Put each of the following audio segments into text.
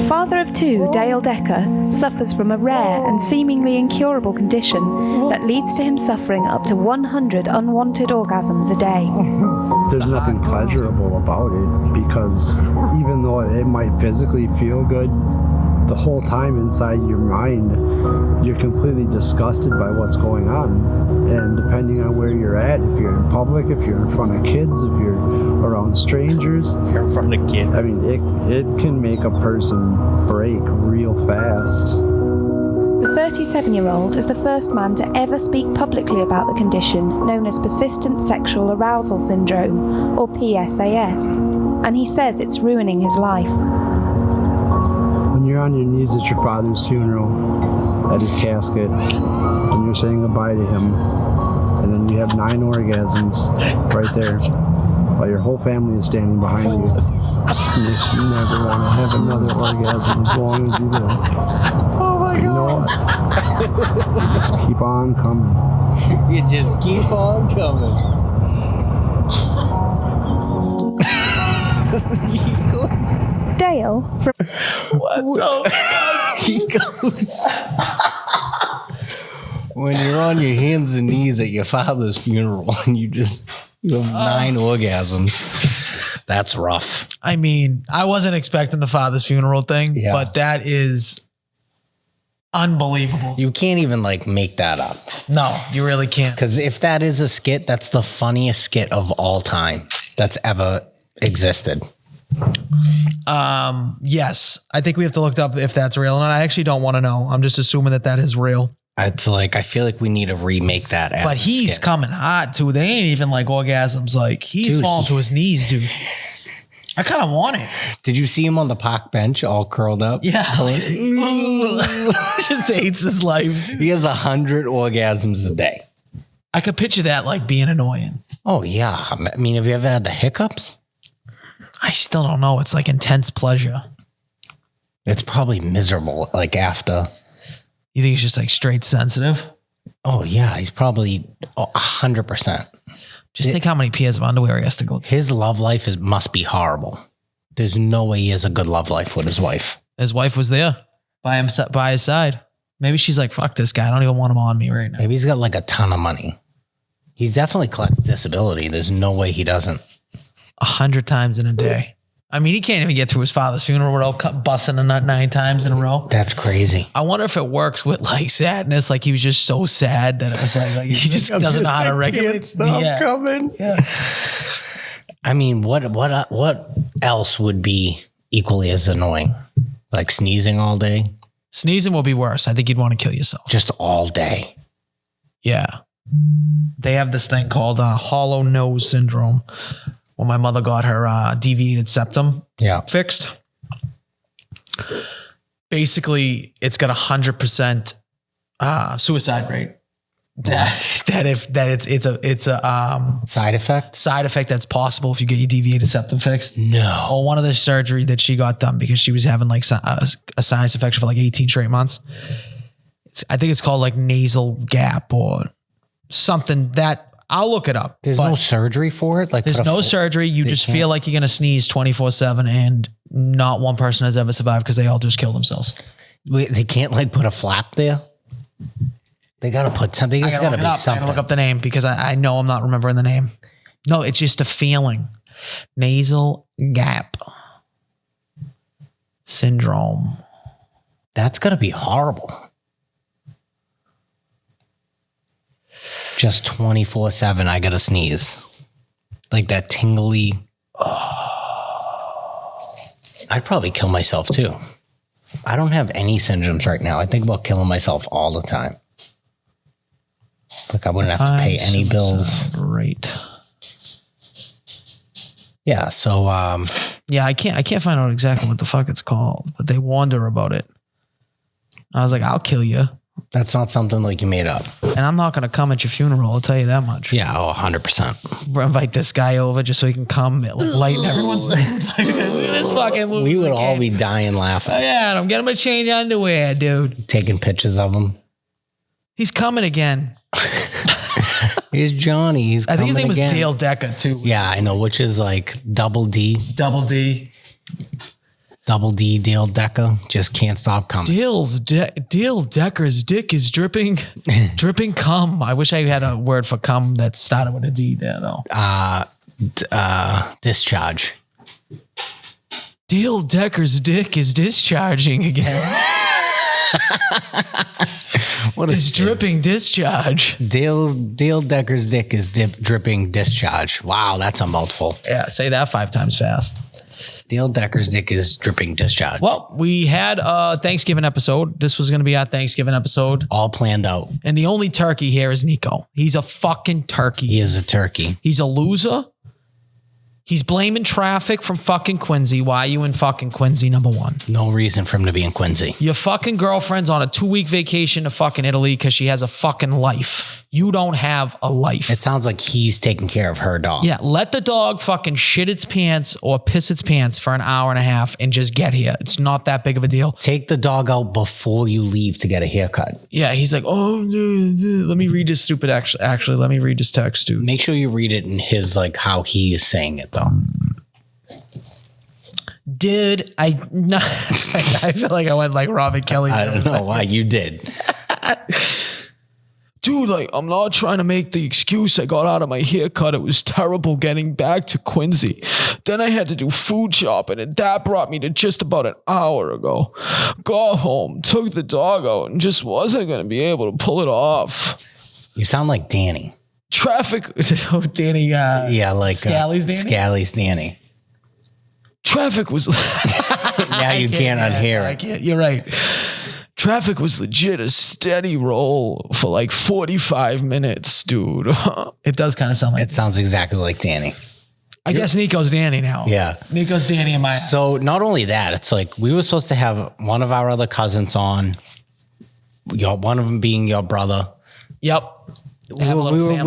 Father of two, Dale Decker, suffers from a rare and seemingly incurable condition that leads to him suffering up to 100 unwanted orgasms a day. There's nothing pleasurable about it, because even though it might physically feel good, the whole time inside your mind, you're completely disgusted by what's going on. And depending on where you're at, if you're in public, if you're in front of kids, if you're around strangers, you're in front of kids. I mean, it can make a person break real fast. The 37-year-old is the first man to ever speak publicly about the condition known as persistent sexual arousal syndrome, or PSAS, and he says it's ruining his life. When you're on your knees at your father's funeral, at his casket, and you're saying goodbye to him, and then you have 9 orgasms right there, while your whole family is standing behind you, just makes you never want to have another orgasm as long as you live. Oh my God. You know what? You just keep on coming. You just keep on coming. Dale from What the fuck? He goes. When you're on your hands and knees at your father's funeral and you have 9 orgasms, that's rough. I mean, I wasn't expecting the father's funeral thing, but that is unbelievable. You can't even make that up. No, you really can't. Because if that is a skit, that's the funniest skit of all time that's ever existed. Yes, I think we have to look up if that's real, and I actually don't want to know. I'm just assuming that is real. It's I feel like we need to remake that. But he's coming hot too. They ain't even orgasms. He's falling to his knees, dude. I kind of want it. Did you see him on the park bench all curled up? Yeah. Just hates his life. He has 100 orgasms a day. I could picture that being annoying. Oh, yeah. I mean, have you ever had the hiccups? I still don't know. It's intense pleasure. It's probably miserable after. You think he's just straight sensitive? Oh, yeah. He's probably 100%. Just think how many pairs of underwear he has to go through. His love life must be horrible. There's no way he has a good love life with his wife. His wife was there by his side. Maybe she's fuck this guy. I don't even want him on me right now. Maybe he's got a ton of money. He's definitely collects disability. There's no way he doesn't. 100 times in a day. I mean, he can't even get through his father's funeral without busting a nut 9 times in a row. That's crazy. I wonder if it works with sadness. He was just so sad that it was he just doesn't know how to regulate stuff coming. Yeah. I mean, what else would be equally as annoying? Sneezing all day? Sneezing will be worse. I think you'd want to kill yourself. Just all day. Yeah. They have this thing called hollow nose syndrome. When my mother got her deviated septum fixed, basically it's got 100% suicide rate. It's a side effect that's possible if you get your deviated septum fixed. No. Or one of the surgery that she got done because she was having a sinus infection for 18 straight months. I think it's called nasal gap or something that. I'll look it up. There's no surgery for it? There's no surgery. You just feel like you're going to sneeze 24/7 and not one person has ever survived because they all just kill themselves. Wait, they can't put a flap there? They got to put something. There's got to be something. I got to look up the name because I know I'm not remembering the name. No, it's just a feeling. Nasal gap syndrome. That's got to be horrible. Just 24/7, I gotta sneeze. Like that tingly. I'd probably kill myself too. I don't have any syndromes right now. I think about killing myself all the time. Like I wouldn't have to pay any bills. Right. Yeah, so Yeah, I can't find out exactly what the fuck it's called, but they wonder about it. I was like, I'll kill you. that's not something like you made up. And I'm not going to come at your funeral, I'll tell you that much. Yeah, 100%. We'll invite this guy over just so he can come lighten everyone's mood. Like, look at this fucking loser We would all kid. be dying laughing. Oh, yeah, I'm getting him to change underwear, dude. Taking pictures of him. He's coming again. Here's Johnny. He's I think his name again. was Dale Decker, too. Yeah, I know, which is like double D. Double D. Double D, Dale Decker. Just can't stop coming. Dale Decker's dick is dripping cum. I wish I had a word for cum that started with a D there, though. Discharge. Dale Decker's dick is discharging again. What It's dripping discharge. Dale Decker's dick is dripping discharge. Wow, that's a mouthful. Yeah, say that 5 times fast. Dale Decker's dick is dripping discharge. Well, we had a Thanksgiving episode. This was going to be our Thanksgiving episode. All planned out. And the only turkey here is Nico. He's a fucking turkey. He is a turkey. He's a loser. He's blaming traffic from fucking Quincy. Why are you in fucking Quincy, number one? No reason for him to be in Quincy. Your fucking girlfriend's on a 2-week vacation to fucking Italy because she has a fucking life. You don't have a life. It sounds like he's taking care of her dog. Yeah, let the dog fucking shit its pants or piss its pants for an hour and a half and just get here. It's not that big of a deal. Take the dog out before you leave to get a haircut. Yeah, he's like, oh, let me read this stupid. Actually, let me read this text, dude. Make sure you read it in his, like, how he is saying it, though. Dude, I feel like I went like Robin Kelly. I don't know why you did. Dude, like, I'm not trying to make the excuse I got out of my haircut. It was terrible getting back to Quincy. Then I had to do food shopping, and that brought me to just about an hour ago. Got home, took the dog out, and just wasn't going to be able to pull it off. You sound like Danny. Traffic. Oh, Danny. Yeah, like Scally's Danny? Scally's Danny. Traffic was. Now you can't unhear I it. can't. You're right. Traffic was legit a steady roll for like 45 minutes, dude. It does kind of sound like It sounds exactly like Danny. I guess Nico's Danny now. Yeah. Nico's Danny in my house. So not only that, it's like we were supposed to have one of our other cousins on, one of them being your brother. Yep. We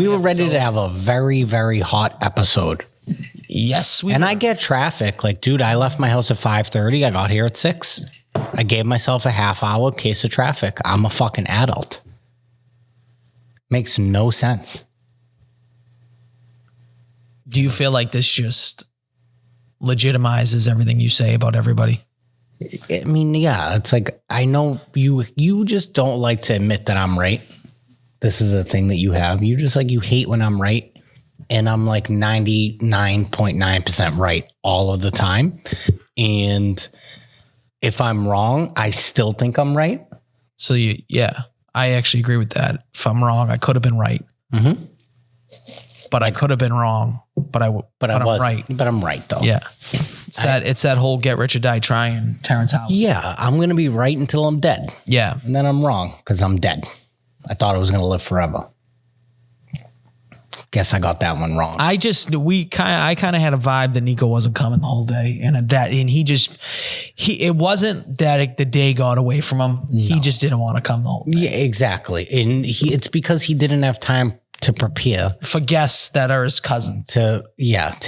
were ready to have a very, very hot episode. Yes, we And were. I get traffic. Like, dude, I left my house at 5:30. I got here at 6. I gave myself a half-hour case of traffic. I'm a fucking adult. Makes no sense. Do you feel like this just legitimizes everything you say about everybody? I mean, yeah, it's like, I know you just don't like to admit that I'm right. This is a thing that you have. You just like, you hate when I'm right. And I'm like 99.9% right all of the time. And if I'm wrong, I still think I'm right. So yeah, I actually agree with that. If I'm wrong, I could have been right. Mm-hmm. But I could have been wrong. But I'm right. But I'm right though. Yeah. It's that whole get rich or die trying Terrence Howard. Yeah, I'm going to be right until I'm dead. Yeah. And then I'm wrong because I'm dead. I thought I was going to live forever. Guess I got that one wrong. I kind of had a vibe that Nico wasn't coming the whole day, and it wasn't that the day got away from him. No. He just didn't want to come the whole day. Yeah, exactly. And it's because he didn't have time to prepare for guests that are his cousins. To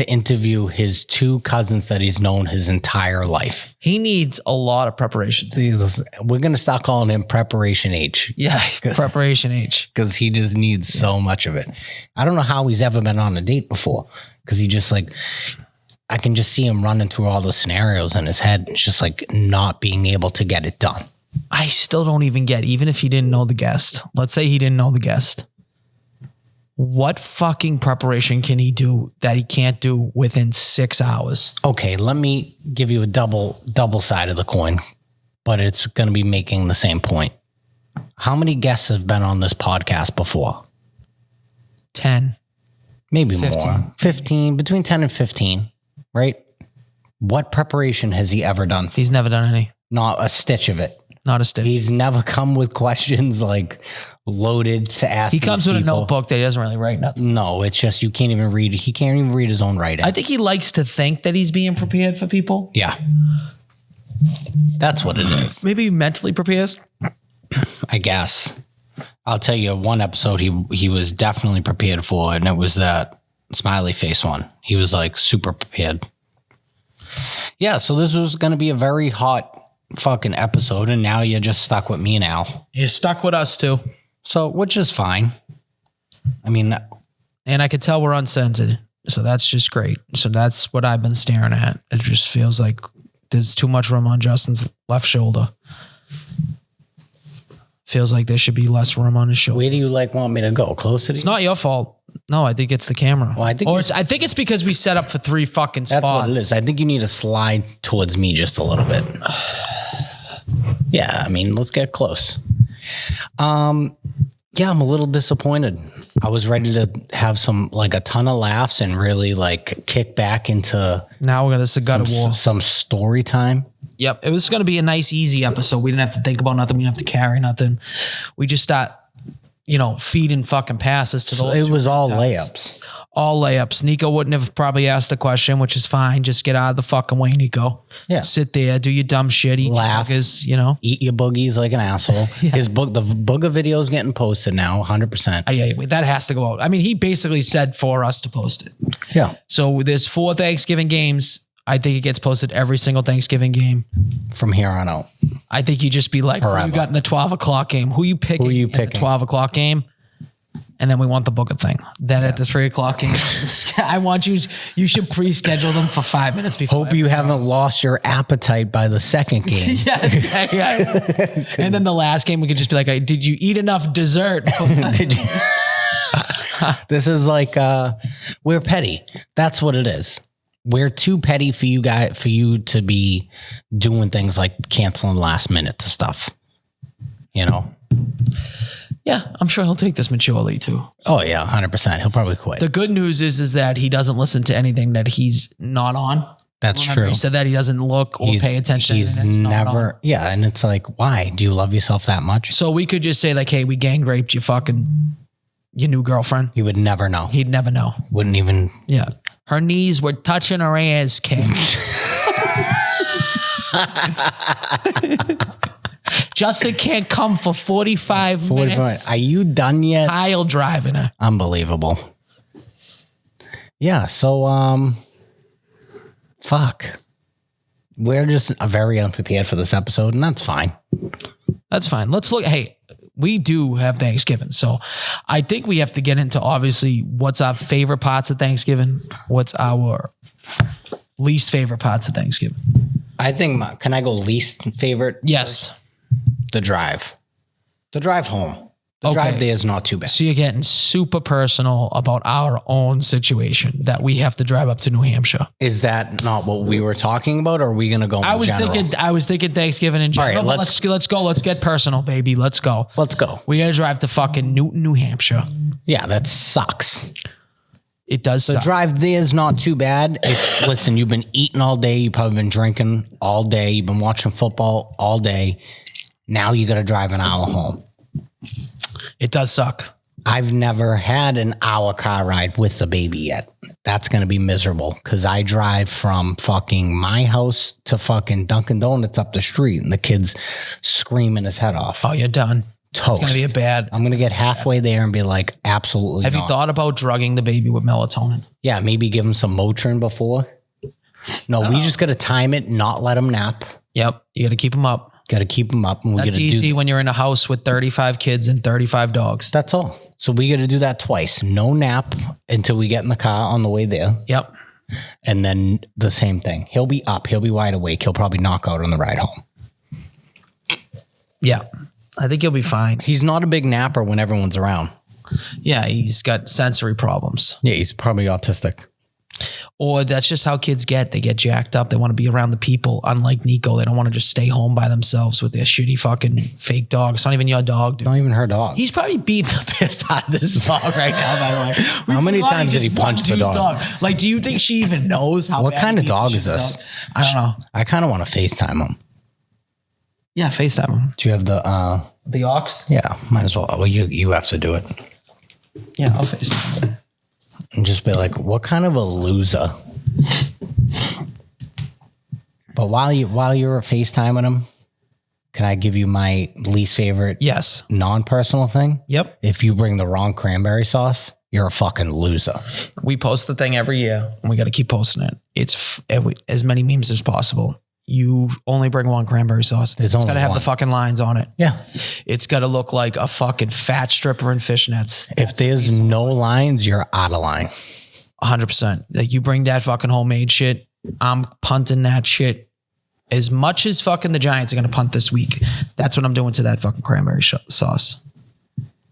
interview his 2 cousins that he's known his entire life. He needs a lot of preparation. We're going to start calling him Preparation H. Yeah, Preparation H. Because he just needs so much of it. I don't know how he's ever been on a date before. Because he just like, I can just see him running through all the scenarios in his head. It's just like not being able to get it done. I still don't even get, even if he didn't know the guest. Let's say he didn't know the guest. What fucking preparation can he do that he can't do within 6 hours? Okay, let me give you a double side of the coin, but it's going to be making the same point. How many guests have been on this podcast before? 10. Maybe 15. more. 15, between 10 and 15, right? What preparation has he ever done? He's never done any. Not a stitch of it. Not a stitch. He's never come with questions like loaded to ask. He comes these with a people. notebook that he doesn't really write nothing. No, it's just you can't even read. He can't even read his own writing. I think he likes to think that he's being prepared for people. Yeah. That's what it is. Maybe mentally prepares. I guess. I'll tell you one episode he was definitely prepared for, and it was that smiley face one. He was like super prepared. Yeah, so this was going to be a very hot fucking episode, and now you're just stuck with me now. You're stuck with us too. So, which is fine. I mean, And I could tell we're uncensored. So that's just great. So that's what I've been staring at. It just feels like there's too much room on Justin's left shoulder. Feels like there should be less room on his shoulder. where do you want me to go? Closer to It's you? not your fault. No, I think it's the camera. Well, I think I think it's because we set up for 3 fucking spots. That's what it is. I think you need to slide towards me just a little bit. Yeah, I mean, let's get close. Yeah, I'm a little disappointed. I was ready to have a ton of laughs and really kick back into Now we're going to gut a war. some story time. Yep. It was going to be a nice, easy episode. We didn't have to think about nothing. We didn't have to carry nothing. We just start, feeding fucking passes to those. It was all times. layups. All layups. Nico wouldn't have probably asked a question, which is fine. Just get out of the fucking way, Nico. Yeah. Sit there, do your dumb shit, eat Laugh. burgers, Eat your boogies like an asshole. The booger video is getting posted now, 100%. Yeah, that has to go out. I mean, he basically said for us to post it. Yeah. So there's 4 Thanksgiving games. I think it gets posted every single Thanksgiving game. From here on out. I think you just be like, who Forever. you got in the 12 o'clock game? Who you picking? Who you in the picking? 12 o'clock game? And then we want the booker thing. Then at the 3 o'clock game, I want you should pre-schedule them for 5 minutes before. Hope you haven't lost your appetite by the second game. yeah. And then the last game, we could just be like, did you eat enough dessert? Did you? This is we're petty. That's what it is. We're too petty for you to be doing things like canceling last minute stuff. Yeah, I'm sure he'll take this maturely too. Oh yeah, 100%. He'll probably quit. The good news is that he doesn't listen to anything that he's not on. That's Remember, true. He said that he doesn't look or pay attention. He's to anything that's not on. yeah, and it's like, why? Do you love yourself that much? So we could just say hey, we gang raped your new girlfriend. He would never know. He'd never know. Wouldn't even. Yeah. Her knees were touching her ass, King. Justin can't come for 45 minutes. Are you done yet? Kyle driving her. Unbelievable. Yeah, so fuck. We're just very unprepared for this episode, and that's fine. That's fine. Let's look. Hey, we do have Thanksgiving. So I think we have to get into obviously what's our favorite parts of Thanksgiving. What's our least favorite parts of Thanksgiving? I think, can I go least favorite? Yes. The drive. The drive home. The drive there is not too bad. So you're getting super personal about our own situation that we have to drive up to New Hampshire. Is that not what we were talking about, or are we going to go in general? I was thinking Thanksgiving in general. All right, let's go. Let's get personal, baby. Let's go. Let's go. We got to drive to fucking Newton, New Hampshire. Yeah, that sucks. It does The suck. drive there is not too bad. Listen, you've been eating all day. You've probably been drinking all day. You've been watching football all day. Now you got to drive an hour home. It does suck. I've never had an hour car ride with the baby yet. That's going to be miserable because I drive from fucking my house to fucking Dunkin' Donuts up the street and the kid's screaming his head off. Oh, you're done. Toast. It's going to be a bad. I'm going to get halfway there and be like, absolutely Have not. you thought about drugging the baby with melatonin? Yeah, maybe give him some Motrin before. No, we just got to time it, not let him nap. Yep. You got to keep them up. Got to keep him up. And we That's gotta easy when you're in a house with 35 kids and 35 dogs. That's all. So we got to do that twice. No nap until we get in the car on the way there. Yep. And then the same thing. He'll be up. He'll be wide awake. He'll probably knock out on the ride home. Yeah. I think he'll be fine. He's not a big napper when everyone's around. Yeah. He's got sensory problems. Yeah, he's probably autistic. Or that's just how kids get. They get jacked up. They want to be around the people. Unlike Nico, they don't want to just stay home by themselves with their shitty fucking fake dog. It's not even your dog, dude. Not even her dog. He's probably beating the piss out of this dog right now, by the way. How many times did he just punch the won dog? dude's Like, do you think she even knows how What bad kind he of dog beats is the this? dog? I don't know. I kind of want to FaceTime him. Yeah, FaceTime him. Do you have the ox? Yeah, might as well. Well, you have to do it. Yeah, I'll FaceTime him. And just be like, what kind of a loser? But while you're FaceTiming him, can I give you my least favorite Yes. non-personal thing? Yep. If you bring the wrong cranberry sauce, you're a fucking loser. We post the thing every year, and we got to keep posting it. It's as many memes as possible. You only bring one cranberry sauce. There's It's only got to have one. the fucking lines on it. Yeah. It's got to look like a fucking fat stripper in fishnets. If there's no lines, you're out of line. 100%. Like, you bring that fucking homemade shit, I'm punting that shit. As much as fucking the Giants are going to punt this week, that's what I'm doing to that fucking cranberry sauce.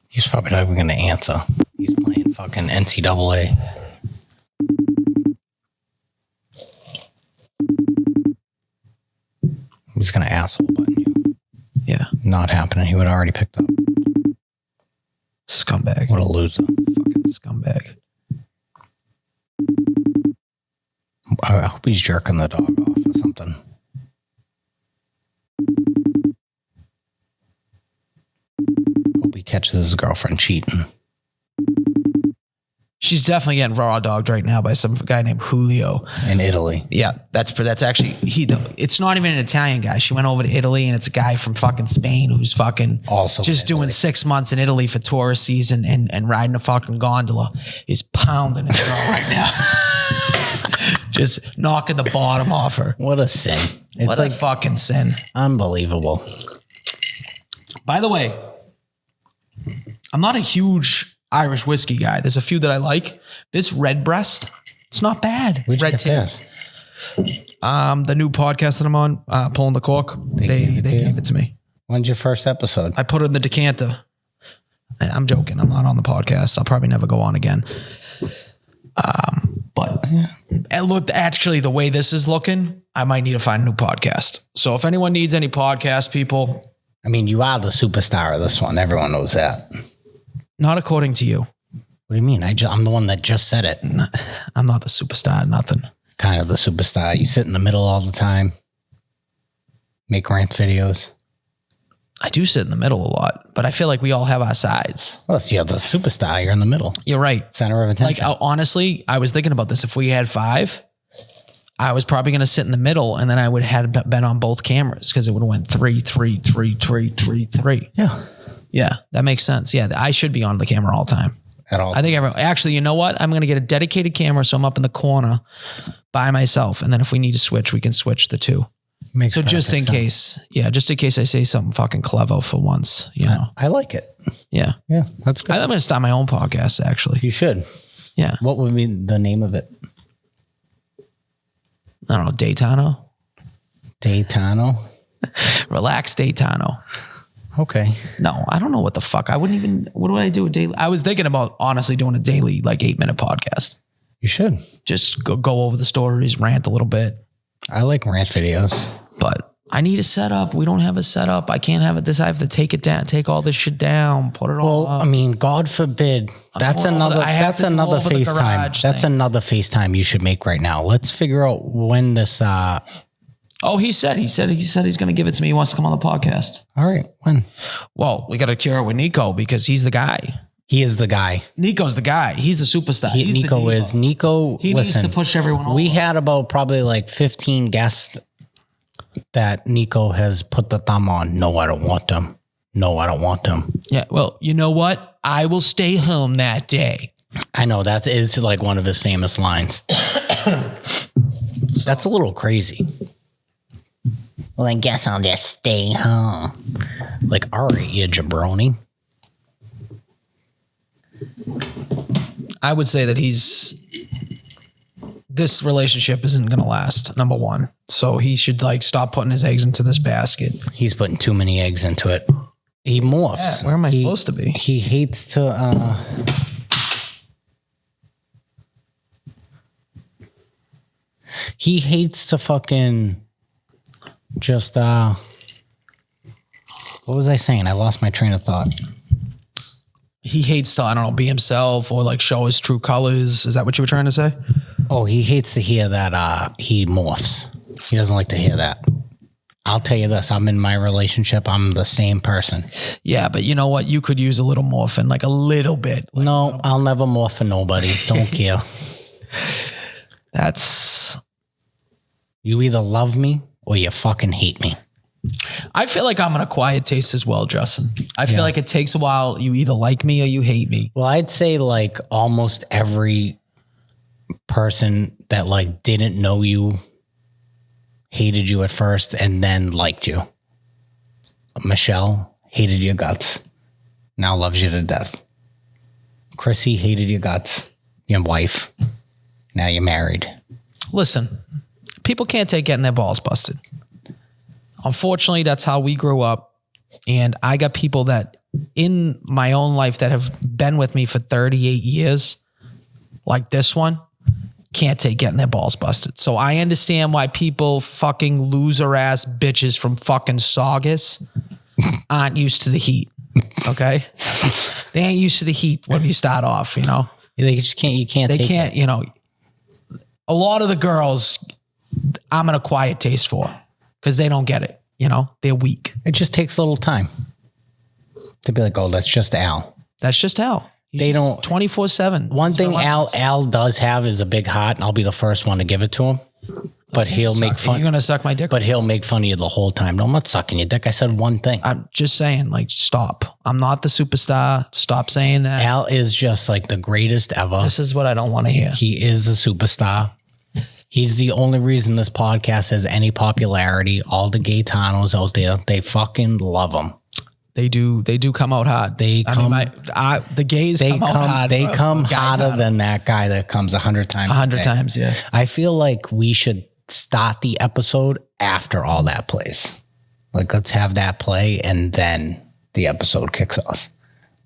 He's probably not even going to answer. He's playing fucking NCAA. He's going to asshole button you. Yeah. Not happening. He would have already picked up. Scumbag. What a loser. Fucking scumbag. I hope he's jerking the dog off or something. Hope he catches his girlfriend cheating. She's definitely getting raw dogged right now by some guy named Julio. In Italy. Yeah, that's actually it's not even an Italian guy. She went over to Italy, and it's a guy from fucking Spain who's fucking Also just in doing Italy. 6 months in Italy for tourist season and riding a fucking gondola. Is pounding his girl right now. Just knocking the bottom off her. What a sin. It's What like a fucking sin. unbelievable. By the way, I'm not a huge Irish whiskey guy. There's a few that I like. This Redbreast, it's not bad. Where'd you Red get Tail. this? The new podcast that I'm on, Pulling the Cork, they gave it to me. When's your first episode? I put it in the decanter. I'm joking. I'm not on the podcast. I'll probably never go on again. But and look, actually, the way this is looking, I might need to find a new podcast. So if anyone needs any podcast people, I mean, you are the superstar of this one. Everyone knows that. not according to you, What do you mean? I'm the one that just said it. I'm not the superstar, nothing. Kind of the superstar. You sit in the middle all the time. Make rant videos. I do sit in the middle a lot, but I feel like we all have our sides. Well, you're the superstar. You're in the middle. You're right. Center of attention. Like, honestly, I was thinking about this. If we had 5, I was probably going to sit in the middle, and then I would have been on both cameras because it would have went 3, 3, 3, 3, 3, 3. Yeah. Yeah, that makes sense. Yeah, I should be on the camera all the time. At all. I think everyone, actually, you know what? I'm going to get a dedicated camera so I'm up in the corner by myself. And then if we need to switch, we can switch the two. Makes So just in perfect sense. case, just in case I say something fucking clever for once, you know. I like it. Yeah. Yeah, that's good. I'm going to start my own podcast, actually. You should. Yeah. What would be the name of it? I don't know, Daytano? Daytano? Relax Daytano. Okay. No, I don't know what the fuck. I wouldn't even, what would I do a daily? I was thinking about honestly doing a daily, like 8-minute podcast. You should. Just go over the stories, rant a little bit. I like rant videos. But I need a setup. We don't have a setup. I can't have it this. I have to take it down, take all this shit down, put it all Well, up. I mean, God forbid. That's doing all another. the- I have That's to do another over the FaceTime. garage That's thing. another FaceTime you should make right now. Let's figure out when this. Oh, he said he's going to give it to me. He wants to come on the podcast. All right. When Well, we got to cure it with Nico because he's the guy. he is the guy. Nico's the guy. He's the superstar. He's the Nico diva. is Nico. He listen, needs to push everyone over. We had about probably like 15 guests that Nico has put the thumb on. No, I don't want them. No, I don't want them. Yeah. Well, you know what? I will stay home that day. I know that is like one of his famous lines. That's a little crazy. Well, I guess I'll just stay home. Like, all right, you jabroni. I would say that this relationship isn't going to last, number one. So he should like stop putting his eggs into this basket. He's putting too many eggs into it. He morphs. Yeah, where am I supposed to be? He hates to. He hates to fucking just what was I saying? I lost my train of thought. He hates to, I don't know, be himself or like show his true colors. Is that what you were trying to say? Oh, he hates to hear that he morphs. He doesn't like to hear that. I'll tell you this, I'm in my relationship, I'm the same person. Yeah, but you know what? You could use a little morphine, like a little bit. Like No, I'll never morph for nobody. Don't care. that's... You either love me or you fucking hate me. I feel like I'm an acquired taste as well, Justin. I feel like it takes a while. You either like me or you hate me. Well, I'd say like almost every person that like didn't know you hated you at first and then liked you. Michelle hated your guts. Now loves you to death. Chrissy hated your guts. Your wife. Now you're married. Listen, people can't take getting their balls busted. Unfortunately, that's how we grew up. And I got people that in my own life that have been with me for 38 years, like this one, can't take getting their balls busted. So I understand why people fucking loser ass bitches from fucking Saugus aren't used to the heat. Okay? They ain't used to the heat when you start off, you know? They just can't, you can't They take can't, it. you know, a lot of the girls I'm an acquired taste for because they don't get it, you know? They're weak. It just takes a little time to be like, oh, that's just Al. That's just Al. They don't 24/7. One thing Al does have is a big heart, and I'll be the first one to give it to him. But he'll make fun. You're gonna suck my dick. But he'll make fun of you the whole time. No, I'm not sucking your dick. I said one thing. I'm just saying, like, stop. I'm not the superstar. Stop saying that. Al is just like the greatest ever. This is what I don't want to hear. He is a superstar. He's the only reason this podcast has any popularity. All the Gaetanos out there, they fucking love him. They do come out hard. The gays come out hard. They come harder than that guy that comes 100 times. 100 times, yeah. I feel like we should start the episode after all that plays. Like, let's have that play and then the episode kicks off.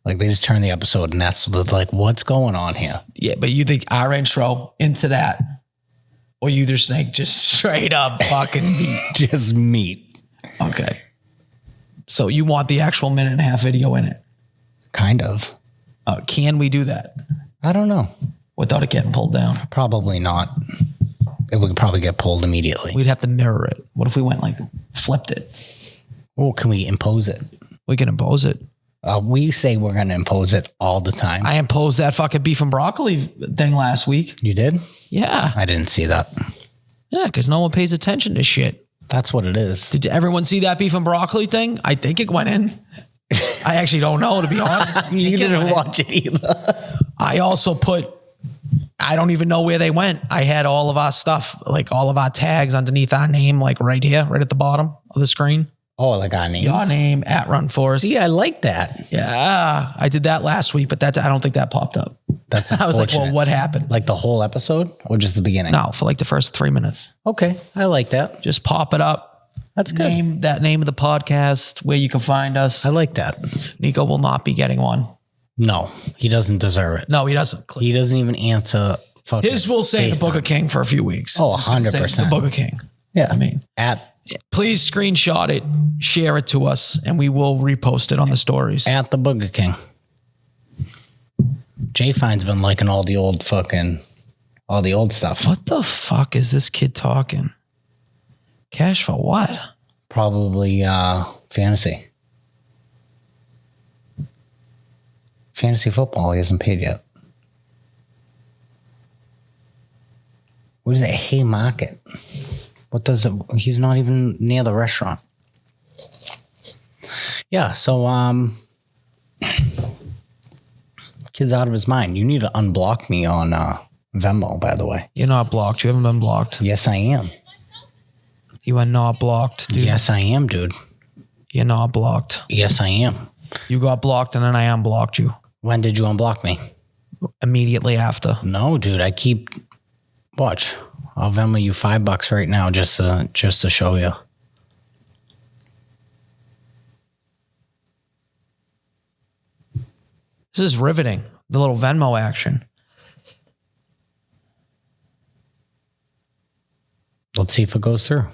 Like, they just turn the episode and that's like, what's going on here? Yeah, but you think our intro into that, or you just think just straight up fucking meat? Just meat. Okay. So you want the actual 1.5-minute video in it? Kind of. Can we do that I don't know. without it getting pulled down? Probably not. It would probably get pulled immediately. We'd have to mirror it. What if we went like flipped it? Or can we impose it? We can impose it. We say we're going to impose it all the time. I imposed that fucking beef and broccoli thing last week. You did? Yeah. I didn't see that. Yeah, because no one pays attention to shit. That's what it is. Did everyone see that beef and broccoli thing? I think it went in. I actually don't know, to be honest. You didn't watch it either. I also I don't even know where they went. I had all of our stuff, like all of our tags underneath our name, like right here, right at the bottom of the screen. Oh, like our names? Your name at Run Forest. See, I like that. Yeah, I did that last week, but I don't think that popped up. That's I was like, well, what happened? Like the whole episode or just the beginning? No, for like the first 3 minutes. Okay, I like that. Just pop it up. That's good. Name of the podcast, where you can find us. I like that. Nico will not be getting one. No, he doesn't deserve it. No, he doesn't. He doesn't even answer. His will say the Booger King for a few weeks. Oh, It's just gonna say 100%. The Booger King. Yeah. I mean, please screenshot it, share it to us, and we will repost it on the stories. At the Booger King. Jay Fine's been liking all the old stuff. What the fuck is this kid talking? Cash for what? Probably fantasy. Fantasy football. He hasn't paid yet. What is it? Haymarket. What does it? He's not even near the restaurant. Yeah, so kid's out of his mind. You need to unblock me on Venmo, by the way. You're not blocked. You haven't been blocked. Yes, I am. You are not blocked, dude. Yes, I am, dude. You're not blocked. Yes, I am. You got blocked and then I unblocked you. When did you unblock me? Immediately after. No, dude. Watch. I'll Venmo you $5 right now just to show you. This is riveting. The little Venmo action. Let's see if it goes through.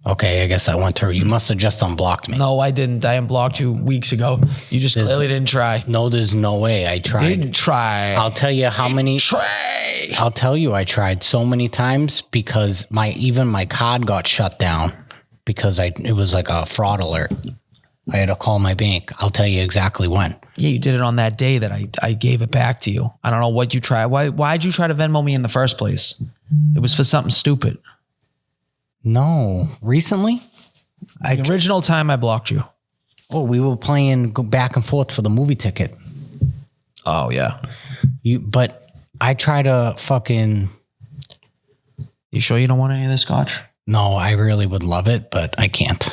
Okay, I guess that went through. You must have just unblocked me. No, I didn't. I unblocked you weeks ago. You just clearly didn't try. No, there's no way. I tried. Didn't try. I'll tell you how many. Try. I'll tell you, I tried so many times because even my card got shut down because it was like a fraud alert. I had to call my bank. I'll tell you exactly when. Yeah, you did it on that day that I gave it back to you. I don't know what you tried. Why'd you try to Venmo me in the first place? It was for something stupid. No, recently? The original time I blocked you. Oh, we were playing go back and forth for the movie ticket. Oh, yeah. But I try to fucking... You sure you don't want any of this scotch? No, I really would love it, but I can't.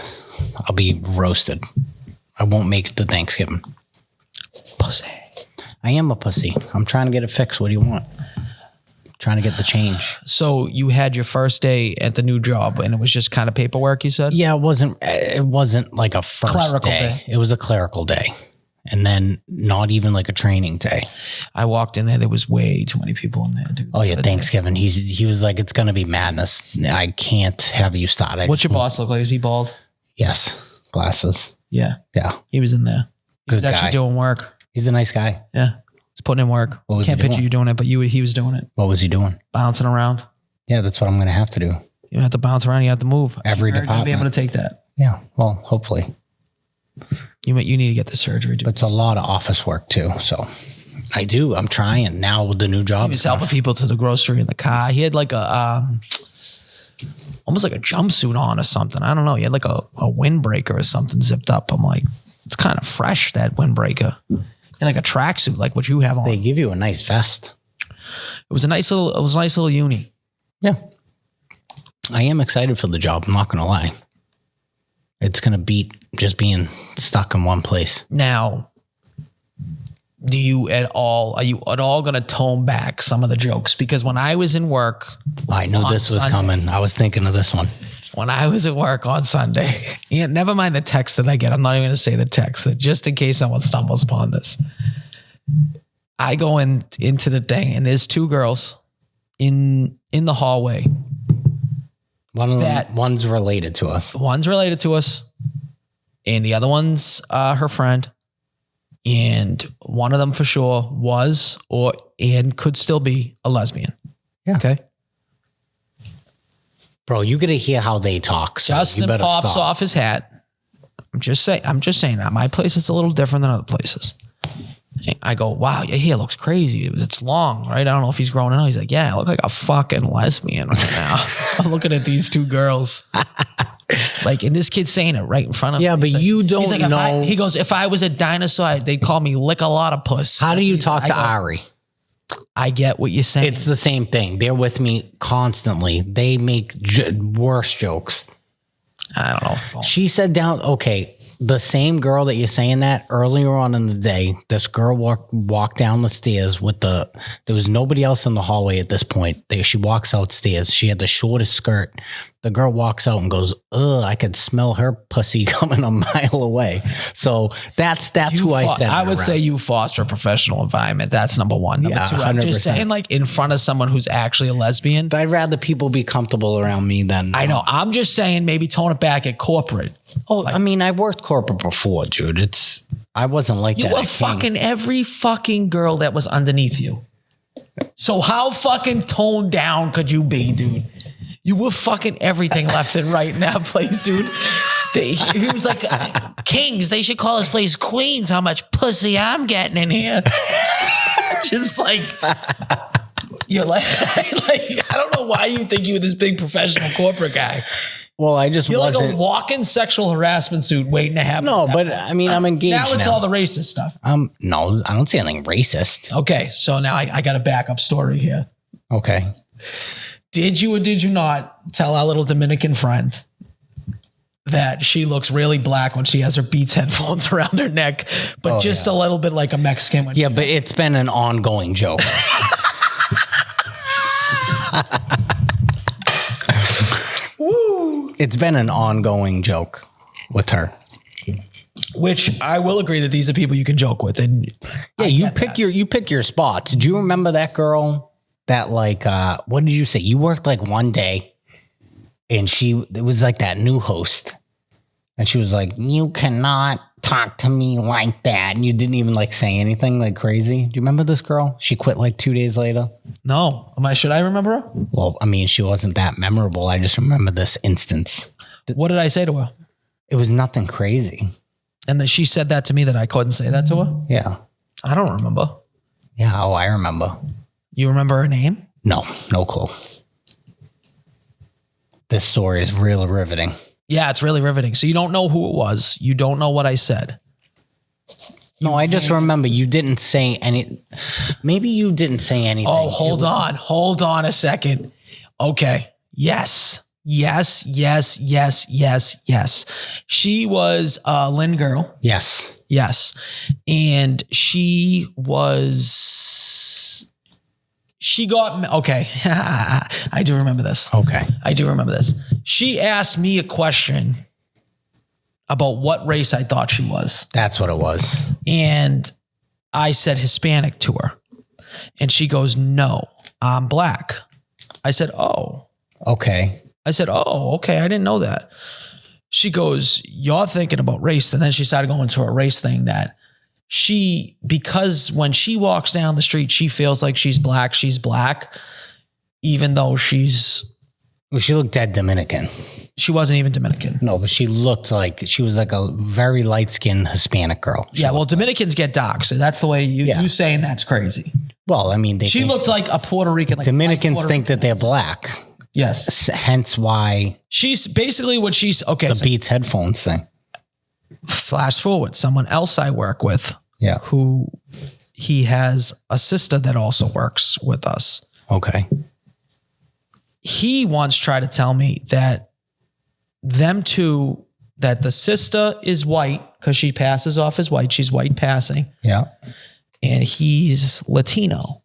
I'll be roasted. I won't make it to Thanksgiving. Pussy. I am a pussy. I'm trying to get it fixed. What do you want? Trying to get the change. So you had your first day at the new job and it was just kind of paperwork, you said? Yeah, it wasn't like a first Clerical day. It was a clerical day. And then not even like a training day. I walked in there was way too many people in there, dude. Oh yeah, Thanksgiving. He was like, it's gonna be madness. I can't have you start. What's your boss look like? Is he bald? Yes. Glasses. Yeah. Yeah. He was in there. He was Good actually guy. doing work. He's a nice guy. Yeah. He's putting in work. What was Can't he picture doing? you doing it, but he was doing it. What was he doing? Bouncing around. Yeah, that's what I'm gonna have to do. You don't have to bounce around. You have to move. Every You're gonna be able department. to take that. Yeah. Well, hopefully. You need to get the surgery, dude. But it's a lot of office work too. So I do. I'm trying now with the new job. He was helping people to the grocery in the car. He had like a almost like a jumpsuit on or something. I don't know. He had like a windbreaker or something zipped up. I'm like, it's kind of fresh, that windbreaker. And like a tracksuit, like what you have on. They give you a nice vest. It was a nice little uni. Yeah. I am excited for the job. I'm not going to lie. It's going to beat just being stuck in one place. Now, are you at all going to tone back some of the jokes? Because when I was in work, I knew on this was Sunday. coming. I was thinking of this one. When I was at work on Sunday, yeah, never mind the text that I get. I'm not even going to say the text, that just in case someone stumbles upon this. I go into the thing and there's two girls in the hallway. One of them, one's related to us. One's related to us and the other one's her friend. And one of them for sure was and could still be a lesbian. Yeah. Okay. Bro, you got to hear how they talk. So Justin you better pops stop. off his hat. I'm just saying that my place is a little different than other places. I go, wow, your hair looks crazy. It's long, right? I don't know if he's growing it out. He's like, yeah, I look like a fucking lesbian right now. I'm looking at these two girls. Like, and this kid's saying it right in front of me. Yeah, but He's like, you don't he's like, know. he goes, if I was a dinosaur, they'd call me lick a lot of puss. How do you talk to Ari? I get what you're saying. It's the same thing. They're with me constantly. They make worse jokes. I don't know. She said okay, the same girl that you're saying that earlier on in the day, this girl walked down the stairs there was nobody else in the hallway at this point. She walks outstairs. She had the shortest skirt. The girl walks out and goes, ugh, I could smell her pussy coming a mile away. So that's who I said. I would say you foster a professional environment. That's number one. Number two, I'm just 100%. saying, like, in front of someone who's actually a lesbian. But I'd rather people be comfortable around me than I know. I'm just saying maybe tone it back at corporate. I mean, I worked corporate before, dude. I wasn't like You that. were at fucking King's. every fucking girl that was underneath you. So how fucking toned down could you be, dude? You were fucking everything left and right in that place, dude. He was like, Kings, they should call this place Queens. How much pussy I'm getting in here. Just like, you're like, I don't know why you think you were this big professional corporate guy. Well, I just You're wasn't. like a walking sexual harassment suit waiting to happen. No, but I mean, I'm engaged now it's now. all the racist stuff. No, I don't see anything racist. Okay, so now I got a backup story here. Okay. Did you or did you not tell our little Dominican friend that she looks really black when she has her Beats headphones around her neck, but a little bit like a Mexican? When Yeah, but it's been an ongoing joke. Woo! It's been an ongoing joke with her. Which I will agree that these are people you can joke with, and Yeah, you pick your spots. Do you remember that girl that like, what did you say? You worked like one day and it was like that new host. And she was like, you cannot talk to me like that. And you didn't even like say anything like crazy. Do you remember this girl? She quit like 2 days later. No. Should I remember her? Well, I mean, she wasn't that memorable. I just remember this instance. What did I say to her? It was nothing crazy. And then she said that to me that I couldn't say that to her? Yeah. I don't remember. Yeah. Oh, I remember. You remember her name? No clue. This story is really riveting. Yeah, it's really riveting. So you don't know who it was. You don't know what I said. No, I just remember you didn't say any. Maybe you didn't say anything. Oh, hold on a second. Okay. Yes. She was a Lynn girl. Yes. And she got, okay. I do remember this. Okay. I do remember this. She asked me a question about what race I thought she was. That's what it was. And I said Hispanic to her. And she goes, no, I'm black. I said, oh. Okay. I said, oh, okay. I didn't know that. She goes, you're thinking about race. And then she started going to a race thing that because when she walks down the street, she feels like she's black, even though she looked dead Dominican. She wasn't even Dominican. No, but she looked like she was like a very light-skinned Hispanic girl. Yeah, well, Dominicans get dark, so that's the way you saying that's crazy. Well, I mean, she looked like a Puerto Rican. Like Dominicans think that they're black. Yes. Hence why she's basically what she's okay. The Beats headphones thing. Flash forward, someone else I work with. Yeah. Who he has a sister that also works with us. Okay. He once tried to tell me that that the sister is white because she passes off as white. She's white passing. Yeah. And he's Latino.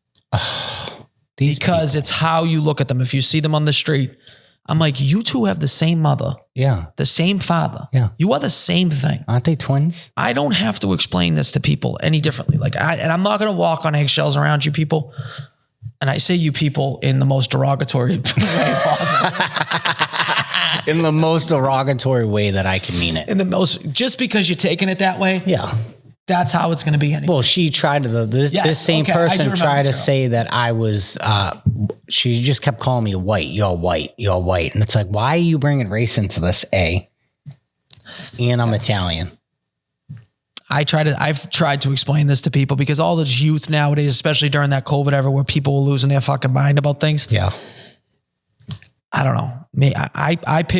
Because it's how you look at them. If you see them on the street, I'm like, you two have the same mother. Yeah. The same father. Yeah. You are the same thing. Aren't they twins? I don't have to explain this to people any differently. And I'm not going to walk on eggshells around you people. And I say you people in the most derogatory way possible. In the most derogatory way that I can mean it. Just because you're taking it that way. Yeah. That's how it's going to be anyway. Well, she tried this same person tried to say that I was, she just kept calling me white. You're white. And it's like, why are you bringing race into this? And I'm Italian. I've tried to explain this to people because all this youth nowadays, especially during that COVID era where people were losing their fucking mind about things. Yeah. I don't know.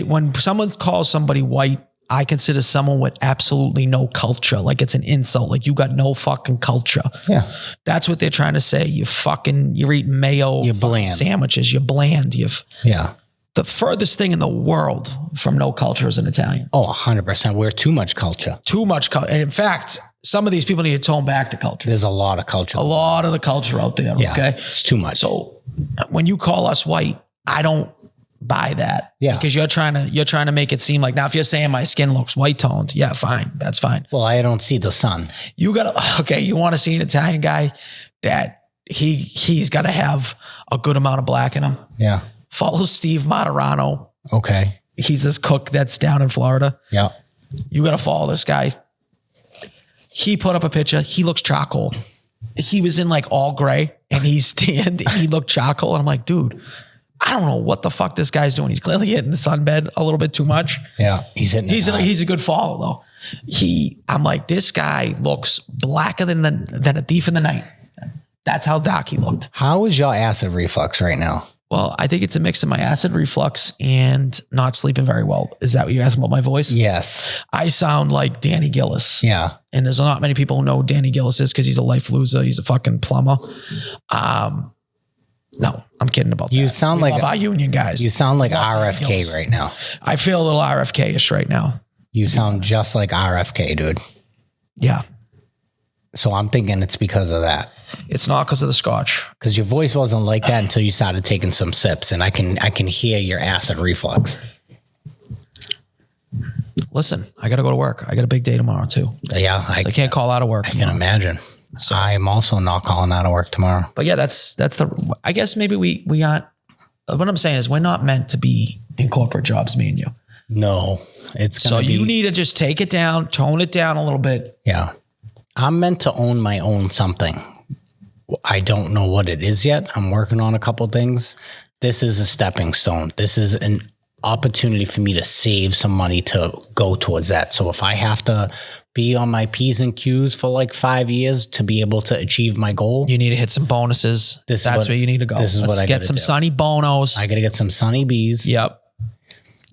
When someone calls somebody white, I consider someone with absolutely no culture. Like it's an insult. Like you got no fucking culture. Yeah. That's what they're trying to say. You're eating mayo. You're bland. Sandwiches. You're bland. Yeah. The furthest thing in the world from no culture is an Italian. Oh, 100%. We're too much culture. Too much culture. And in fact, some of these people need to tone back the culture. There's a lot of culture. A lot of the culture out there. Yeah, okay. It's too much. So when you call us white, I don't buy that. Yeah. Because you're trying to make it seem like, now if you're saying my skin looks white toned, yeah, fine. That's fine. Well, I don't see the sun. You want to see an Italian guy that he's got to have a good amount of black in him. Yeah. Follow Steve Materano. Okay. He's this cook that's down in Florida. Yeah. You got to follow this guy. He put up a picture. He looks charcoal. He was in like all gray and he's tanned. He looked charcoal. And I'm like, dude, I don't know what the fuck this guy's doing. He's clearly hitting the sunbed a little bit too much. Yeah. He's a good follow though. I'm like, this guy looks blacker than a thief in the night. That's how dark he looked. How is your acid reflux right now? Well, I think it's a mix of my acid reflux and not sleeping very well. Is that what you're asking about my voice? Yes. I sound like Danny Gillis. Yeah. And there's not many people who know who Danny Gillis is because he's a life loser. He's a fucking plumber. No, I'm kidding about that. You sound we like love our union guys. You sound like RFK right now. I feel a little RFK-ish right now. You sound just like RFK, dude. Yeah. So I'm thinking it's because of that. It's not because of the scotch. Because your voice wasn't like that until you started taking some sips, and I can hear your acid reflux. Listen, I got to go to work. I got a big day tomorrow too. Yeah, I can't call out of work. I can imagine. So, I'm also not calling out of work tomorrow. but yeah, that's the. I guess maybe we aren't. What I'm saying is we're not meant to be in corporate jobs, me and you. No, it's So gonna be. you need to just take it down, tone it down a little bit. Yeah, I'm meant to own my own something. I don't know what it is yet. I'm working on a couple things. This is a stepping stone. This is an opportunity for me to save some money to go towards that. So if I have to be on my P's and Q's for like 5 years to be able to achieve my goal, You need to hit some bonuses. That's where you need to go. This is what I get gotta some do. sunny bonos. I got to get some Sunny B's. Yep.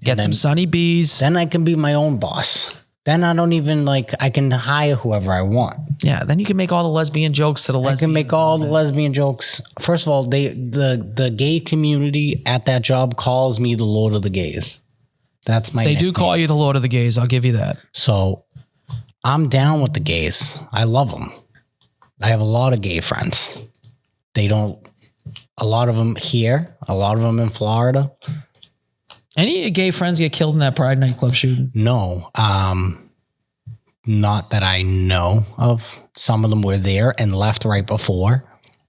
Get then- some sunny bees. Then I can be my own boss. Then I don't even I can hire whoever I want. Yeah. Then you can make all the lesbian jokes to the I lesbians. can make all the lesbian jokes. First of all, the gay community at that job calls me the Lord of the Gays. That's my They do nickname. call you the Lord of the Gays. I'll give you that. So I'm down with the gays. I love them. I have a lot of gay friends. A lot of them here, a lot of them in Florida. Any of your gay friends get killed in that Pride nightclub shooting? No, not that I know of. Some of them were there and left right before.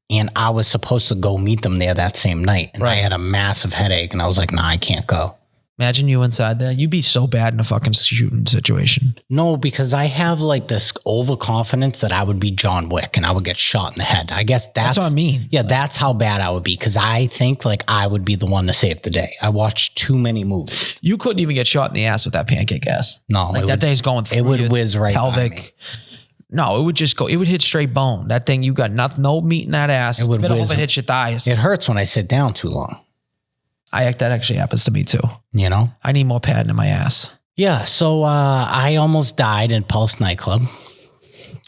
And I was supposed to go meet them there that same night. And I had a massive headache and I was like, nah, I can't go. Imagine you inside there. You'd be so bad in a fucking shooting situation. No, because I have like this overconfidence that I would be John Wick and I would get shot in the head. I guess that's what I mean. Yeah, that's how bad I would be because I think like I would be the one to save the day. I watched too many movies. You couldn't even get shot in the ass with that pancake ass. No, like it that would- thing's going through it would your whiz right by me. pelvic. No, it would just go. It would hit straight bone. That thing, you got no meat in that ass. It would Middle whiz. of it hits your thighs. It hurts when I sit down too long, That actually happens to me too. you know? I need more padding in my ass. Yeah, so I almost died in Pulse nightclub.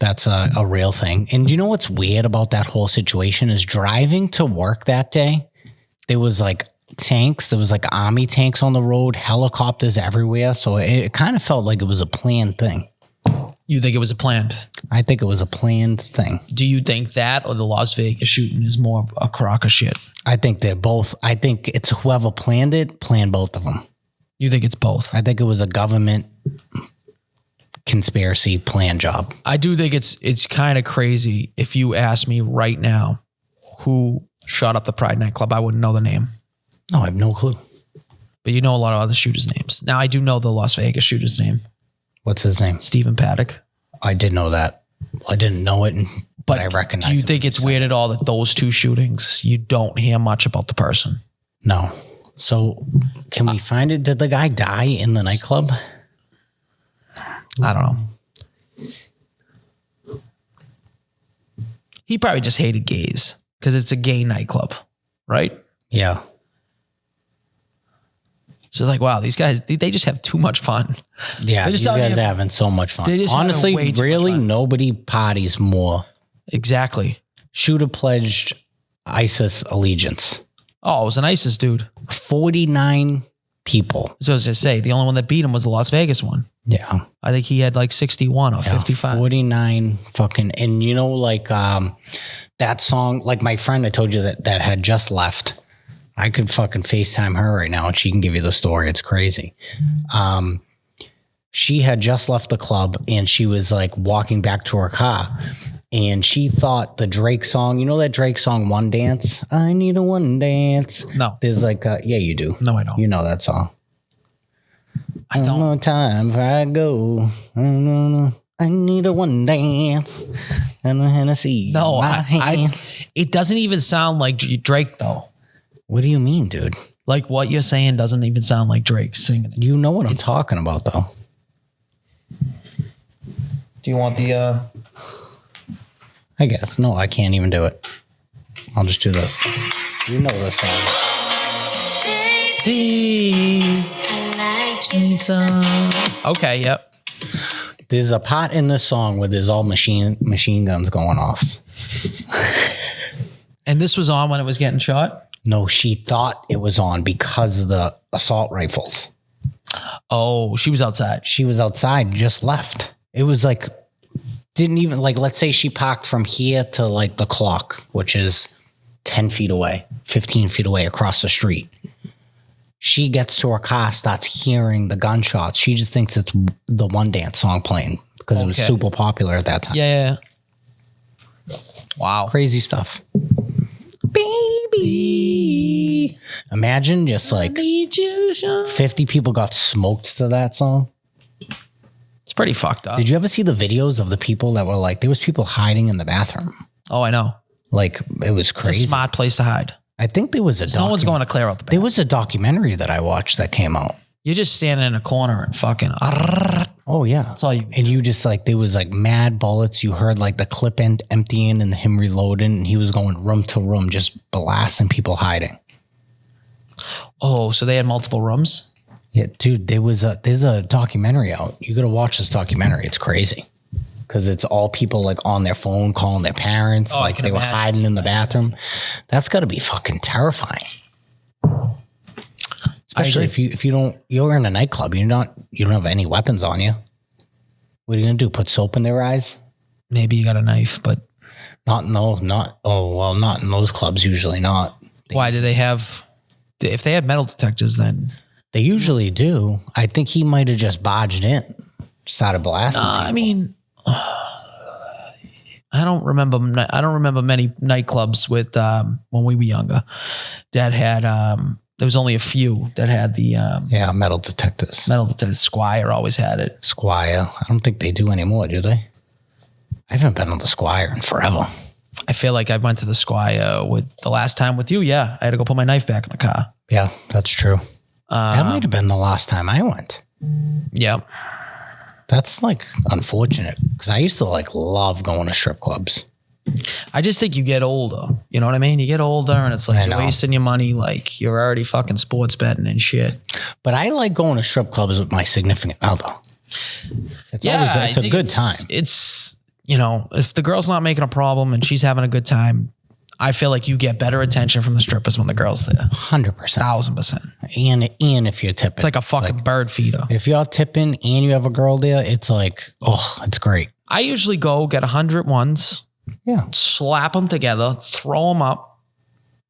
That's a real thing. And you know what's weird about that whole situation is driving to work that day, there was like tanks. There was like army tanks on the road, helicopters everywhere. So it kind of felt like it was a planned thing. You think it was a planned? I think it was a planned thing. Do you think that or the Las Vegas shooting is more of a crock of shit? I think they're both. I think it's whoever planned it, planned both of them. You think it's both? I think it was a government conspiracy plan job. I do think it's kind of crazy. If you ask me right now who shot up the Pride nightclub, I wouldn't know the name. No, I have no clue. But you know a lot of other shooters' names. Now I do know the Las Vegas shooter's name, What's his name? Stephen Paddock. I did know that. I didn't know it, but I recognize Do you it. think it's weird at all that those two shootings, you don't hear much about the person? No. So can we find it? Did the guy die in the nightclub? I don't know. He probably just hated gays because it's a gay nightclub, right? Yeah. So it's like, wow, these guys, they just have too much fun. Yeah. They just These out guys here- are having so much fun. They just having Honestly, way too much really, fun. nobody parties more. Exactly. Shooter pledged ISIS allegiance. Oh, it was an ISIS dude. 49 people. So as I say, the only one that beat him was the Las Vegas one. Yeah. I think he had like 61 or 55. 49 fucking, and you know, like that song, like my friend I told you that had just left. I could fucking FaceTime her right now and she can give you the story. It's crazy. She had just left the club and she was like walking back to her car and she thought the Drake song, you know that Drake song, One Dance? I need a one dance. No. There's like, yeah, you do. No, I don't. You know that song. I don't. No time for I go. I need a one dance and a Hennessy. in No, my hand. it doesn't even sound like Drake though. What do you mean, dude? Like what you're saying doesn't even sound like Drake singing it. You know what I'm talking about, though. Do you want the I guess. No, I can't even do it. I'll just do this. You know this song. Okay, yep. There's a part in this song where there's all machine guns going off. And this was on when it was getting shot? No, she thought it was on because of the assault rifles. Oh, she was outside. She was outside, just left. It was like, didn't even, like, let's say she parked from here to like the clock, which is 10 feet away, 15 feet away across the street. She gets to her car, starts hearing the gunshots. She just thinks it's the One Dance song playing because it was Okay. super popular at that time. Yeah. Wow. Crazy stuff. Baby. Imagine just like 50 people got smoked to that song. It's pretty fucked up. Did you ever see the videos of the people that were like, there was people hiding in the bathroom? Oh, I know. Like, it was It's crazy. a smart place to hide. I think there was a No one's going to clear out the There bathroom. was a documentary that I watched that came out. You're just standing in a corner and fucking. Oh, yeah. That's all you. And you just like, there was like mad bullets. You heard like the clip end emptying and him reloading. And he was going room to room, just blasting people hiding. Oh, so they had multiple rooms? Yeah, dude, there's a documentary out. You got to watch this documentary. It's crazy. Because it's all people like on their phone calling their parents. Oh, I like can they were imagine. hiding in the bathroom. That's got to be fucking terrifying. Especially if you're in a nightclub, you don't have any weapons on you. What are you gonna do? Put soap in their eyes? Maybe you got a knife, but Not in those clubs. Usually not. why do they have? If they had metal detectors, then They usually do. I think he might have just barged in, started blasting. I mean, I don't remember many nightclubs with when we were younger that had. There was only a few that had the yeah, metal detectors. metal detectors. Schuyler always had it. Schuyler. I don't think they do anymore, do they? I haven't been on the Schuyler in forever. I feel like I went to the Schuyler with the last time with you. Yeah, I had to go put my knife back in the car. Yeah, that's true. That might have been the last time I went. Yeah. That's like unfortunate because I used to like love going to strip clubs. I just think you get older. You know what I mean? You get older and it's like I you're know. wasting your money. Like you're already fucking sports betting and shit. But I like going to strip clubs with my significant other. It's always, it's a good time. It's, you know, if the girl's not making a problem and she's having a good time, I feel like you get better attention from the strippers when the girl's there. 100%. 1,000%. And if you're tipping. It's like a fucking bird feeder. If you're tipping and you have a girl there, it's like, oh, it's great. I usually go get 100 ones, Yeah. slap them together, throw them up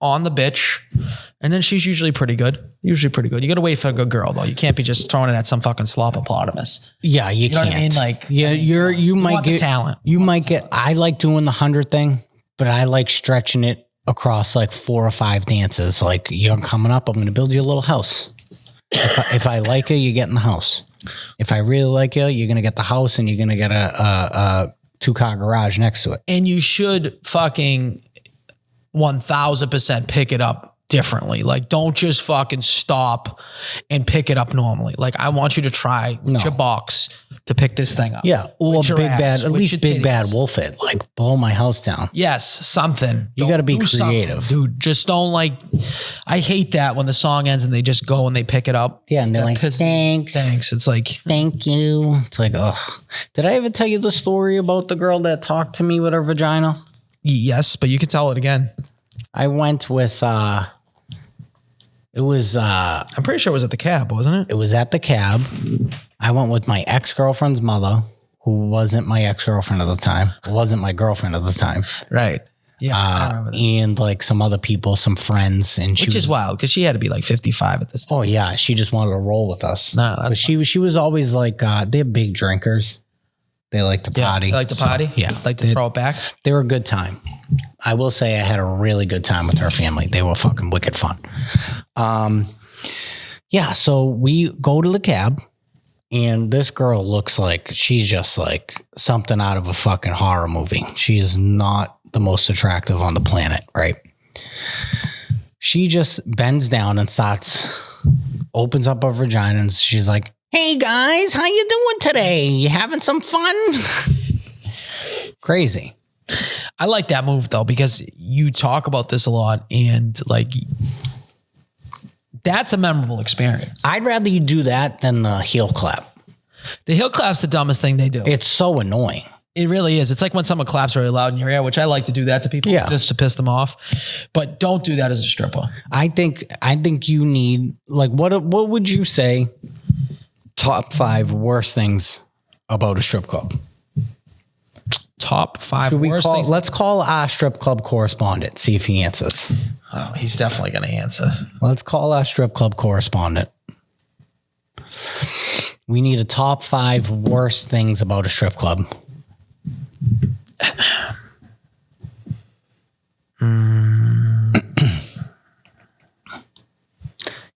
on the bitch, and then she's usually pretty good. You got to wait for a good girl though. You can't be just throwing it at some fucking slopopotamus. Yeah, you know can't. what I mean? Like, yeah, you might want the get talent. You might get. I like doing the 100 thing, but I like stretching it across like 4 or 5 dances. Like you're coming up, I'm going to build you a little house. If I like you, you get in the house. If I really like you, you're going to get the house, and you're going to get a 2-car garage next to it. And you should fucking 1,000% pick it up differently. Like, don't just fucking stop and pick it up normally. Like, I want you to try with your box to pick this thing up. Yeah, or With your big ass, bad, at with least your big bad titties. wolf it. Like blow my house down. Yes, something. You gotta be Do something, creative. dude. Just don't like. I hate that when the song ends and they just go and they pick it up. Yeah, and they're That like, pisses me. thanks. Thanks. It's like, Thank you. It's like, ugh. Did I ever tell you the story about the girl that talked to me with her vagina? yes, but you can tell it again. I went with it was I'm pretty sure it was at the cab, wasn't it? it was at the cab. I went with my ex-girlfriend's mother, who wasn't my ex-girlfriend at the time. Wasn't my girlfriend at the time. Right. Yeah. I remember that. And like some other people, some friends, and she Which was is wild because she had to be like 55 at this time. oh yeah, she just wanted to roll with us. No, that's But she was always like they're big drinkers. They like to party. They like to So, party? Yeah. Like to throw it back? They were a good time. I will say I had a really good time with her family. They were fucking wicked fun. Yeah, so we go to the cab, and this girl looks like she's just like something out of a fucking horror movie. She's not the most attractive on the planet, right? She just bends down and opens up her vagina, and she's like, "Hey guys, how you doing today? You having some fun?" Crazy. I like that move though, because you talk about this a lot and like that's a memorable experience. I'd rather you do that than the heel clap. The heel clap's the dumbest thing they do. It's so annoying. It really is. It's like when someone claps really loud in your ear, which I like to do that to people just to piss them off. But don't do that as a stripper. I think you need like what would you say top 5 worst things about a strip club? Top 5 worst things. Let's call our strip club correspondent, see if he answers. Oh, he's definitely going to answer. Let's call our strip club correspondent. We need a top 5 worst things about a strip club.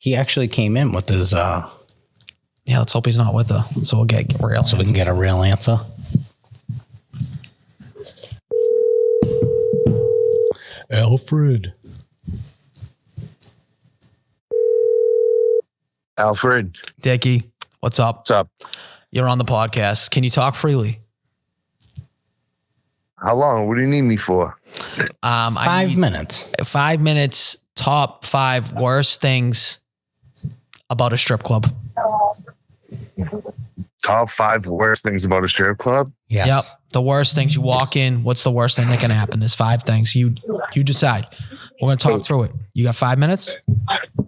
He actually came in with his Yeah, let's hope he's not with her. So we'll get real. so we can get a real answer. Alfred. Alfred, Dickie, what's up? what's up? You're on the podcast. Can you talk freely? How long? What do you need me for? 5 minutes. 5 minutes. Top 5 worst things about a strip club. Top 5 worst things about a strip club? Yes. Yep. The worst things. You walk in. What's the worst thing that can happen? There's 5 things. You decide. We're gonna talk through it. You got 5 minutes?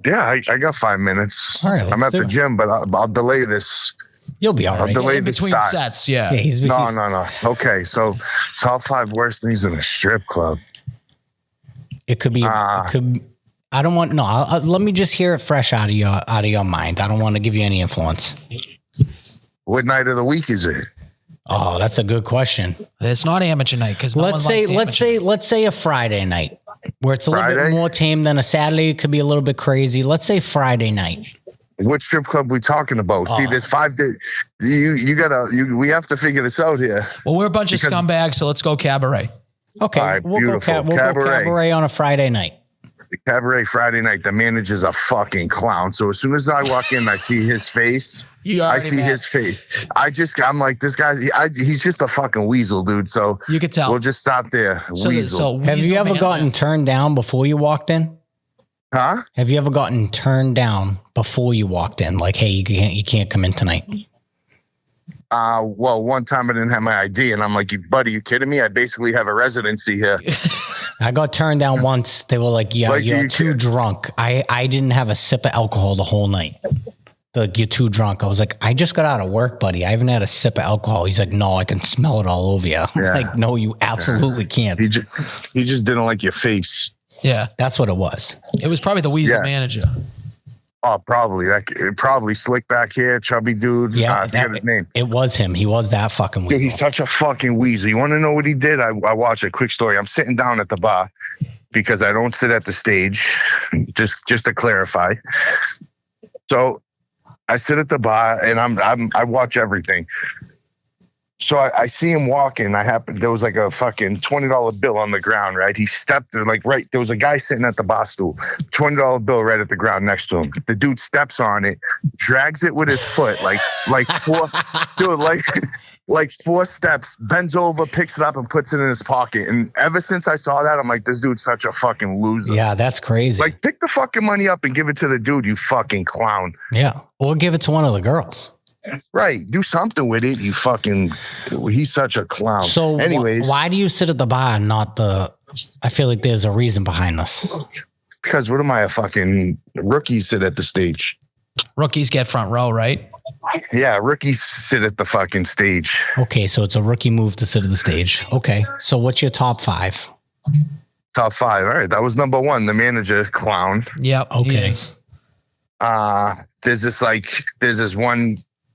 Yeah, I got 5 minutes. All right, I'm let's at do the it. gym, but I'll delay this. You'll be all I'll right. delay In the between start. sets, yeah. Yeah, he's No. Okay, so top 5 worst things in a strip club. It could be. It could. I don't want. No. Let me just hear it fresh out of your mind. I don't want to give you any influence. What night of the week is it? Oh, that's a good question. It's not amateur night because Let's say a Friday night where it's a little bit Friday? more tame than a Saturday. It could be a little bit crazy. Let's say Friday night. What strip club we talking about? See, there's 5 days. We have to figure this out here. Well, we're a bunch of Because- scumbags, so let's go Cabaret. Okay, All right, we'll beautiful. go Cabaret on a Friday night. The Cabaret Friday night, the manager's a fucking clown. So as soon as I walk in, I see his face. You I already see mad. his face. I'm like, this guy, he's just a fucking weasel, dude. So You could tell. we'll just stop there. Weasel. Have you Weasel ever manager. gotten turned down before you walked in? Huh? Have you ever gotten turned down before you walked in? Like, hey, you can't come in tonight. Well, one time I didn't have my ID, and I'm like, buddy, you kidding me? I basically have a residency here. I got turned down once. They were like, yeah, Like, you're you too can't- drunk. I didn't have a sip of alcohol the whole night. They're like, you're too drunk. I was like, I just got out of work, buddy. I haven't had a sip of alcohol. He's like, no, I can smell it all over you. I'm Yeah. like, no, you absolutely can't. He just didn't like your face. Yeah, That's what it was. it was probably the Weasel Yeah. manager. Oh, probably. Probably slick back hair, chubby dude. Yeah, I forget his name. It was him. He was that fucking Dude, weasel. he's such a fucking weasel. You want to know what he did? I watched a quick story. I'm sitting down at the bar because I don't sit at the stage, just to clarify. So I sit at the bar and I watch everything. So I see him walking. There was like a fucking $20 bill on the ground, right? He stepped there was a guy sitting at the bar stool, $20 bill right at the ground next to him. The dude steps on it, drags it with his foot, like 4, dude, like 4 steps, bends over, picks it up and puts it in his pocket. And ever since I saw that, I'm like, this dude's such a fucking loser. Yeah, that's crazy. Like, pick the fucking money up and give it to the dude, you fucking clown. Yeah. Or give it to one of the girls. Right. Do something with it, you fucking, he's such a clown. So anyways, why do you sit at the bar and not the, I feel like there's a reason behind this. because what am I, a fucking rookie sit at the stage? Rookies get front row, right? Yeah, rookies sit at the fucking stage. Okay, so it's a rookie move to sit at the stage. Okay, so what's your top 5? Top 5. All right. That was number 1, the manager clown. Yep. he Okay. is.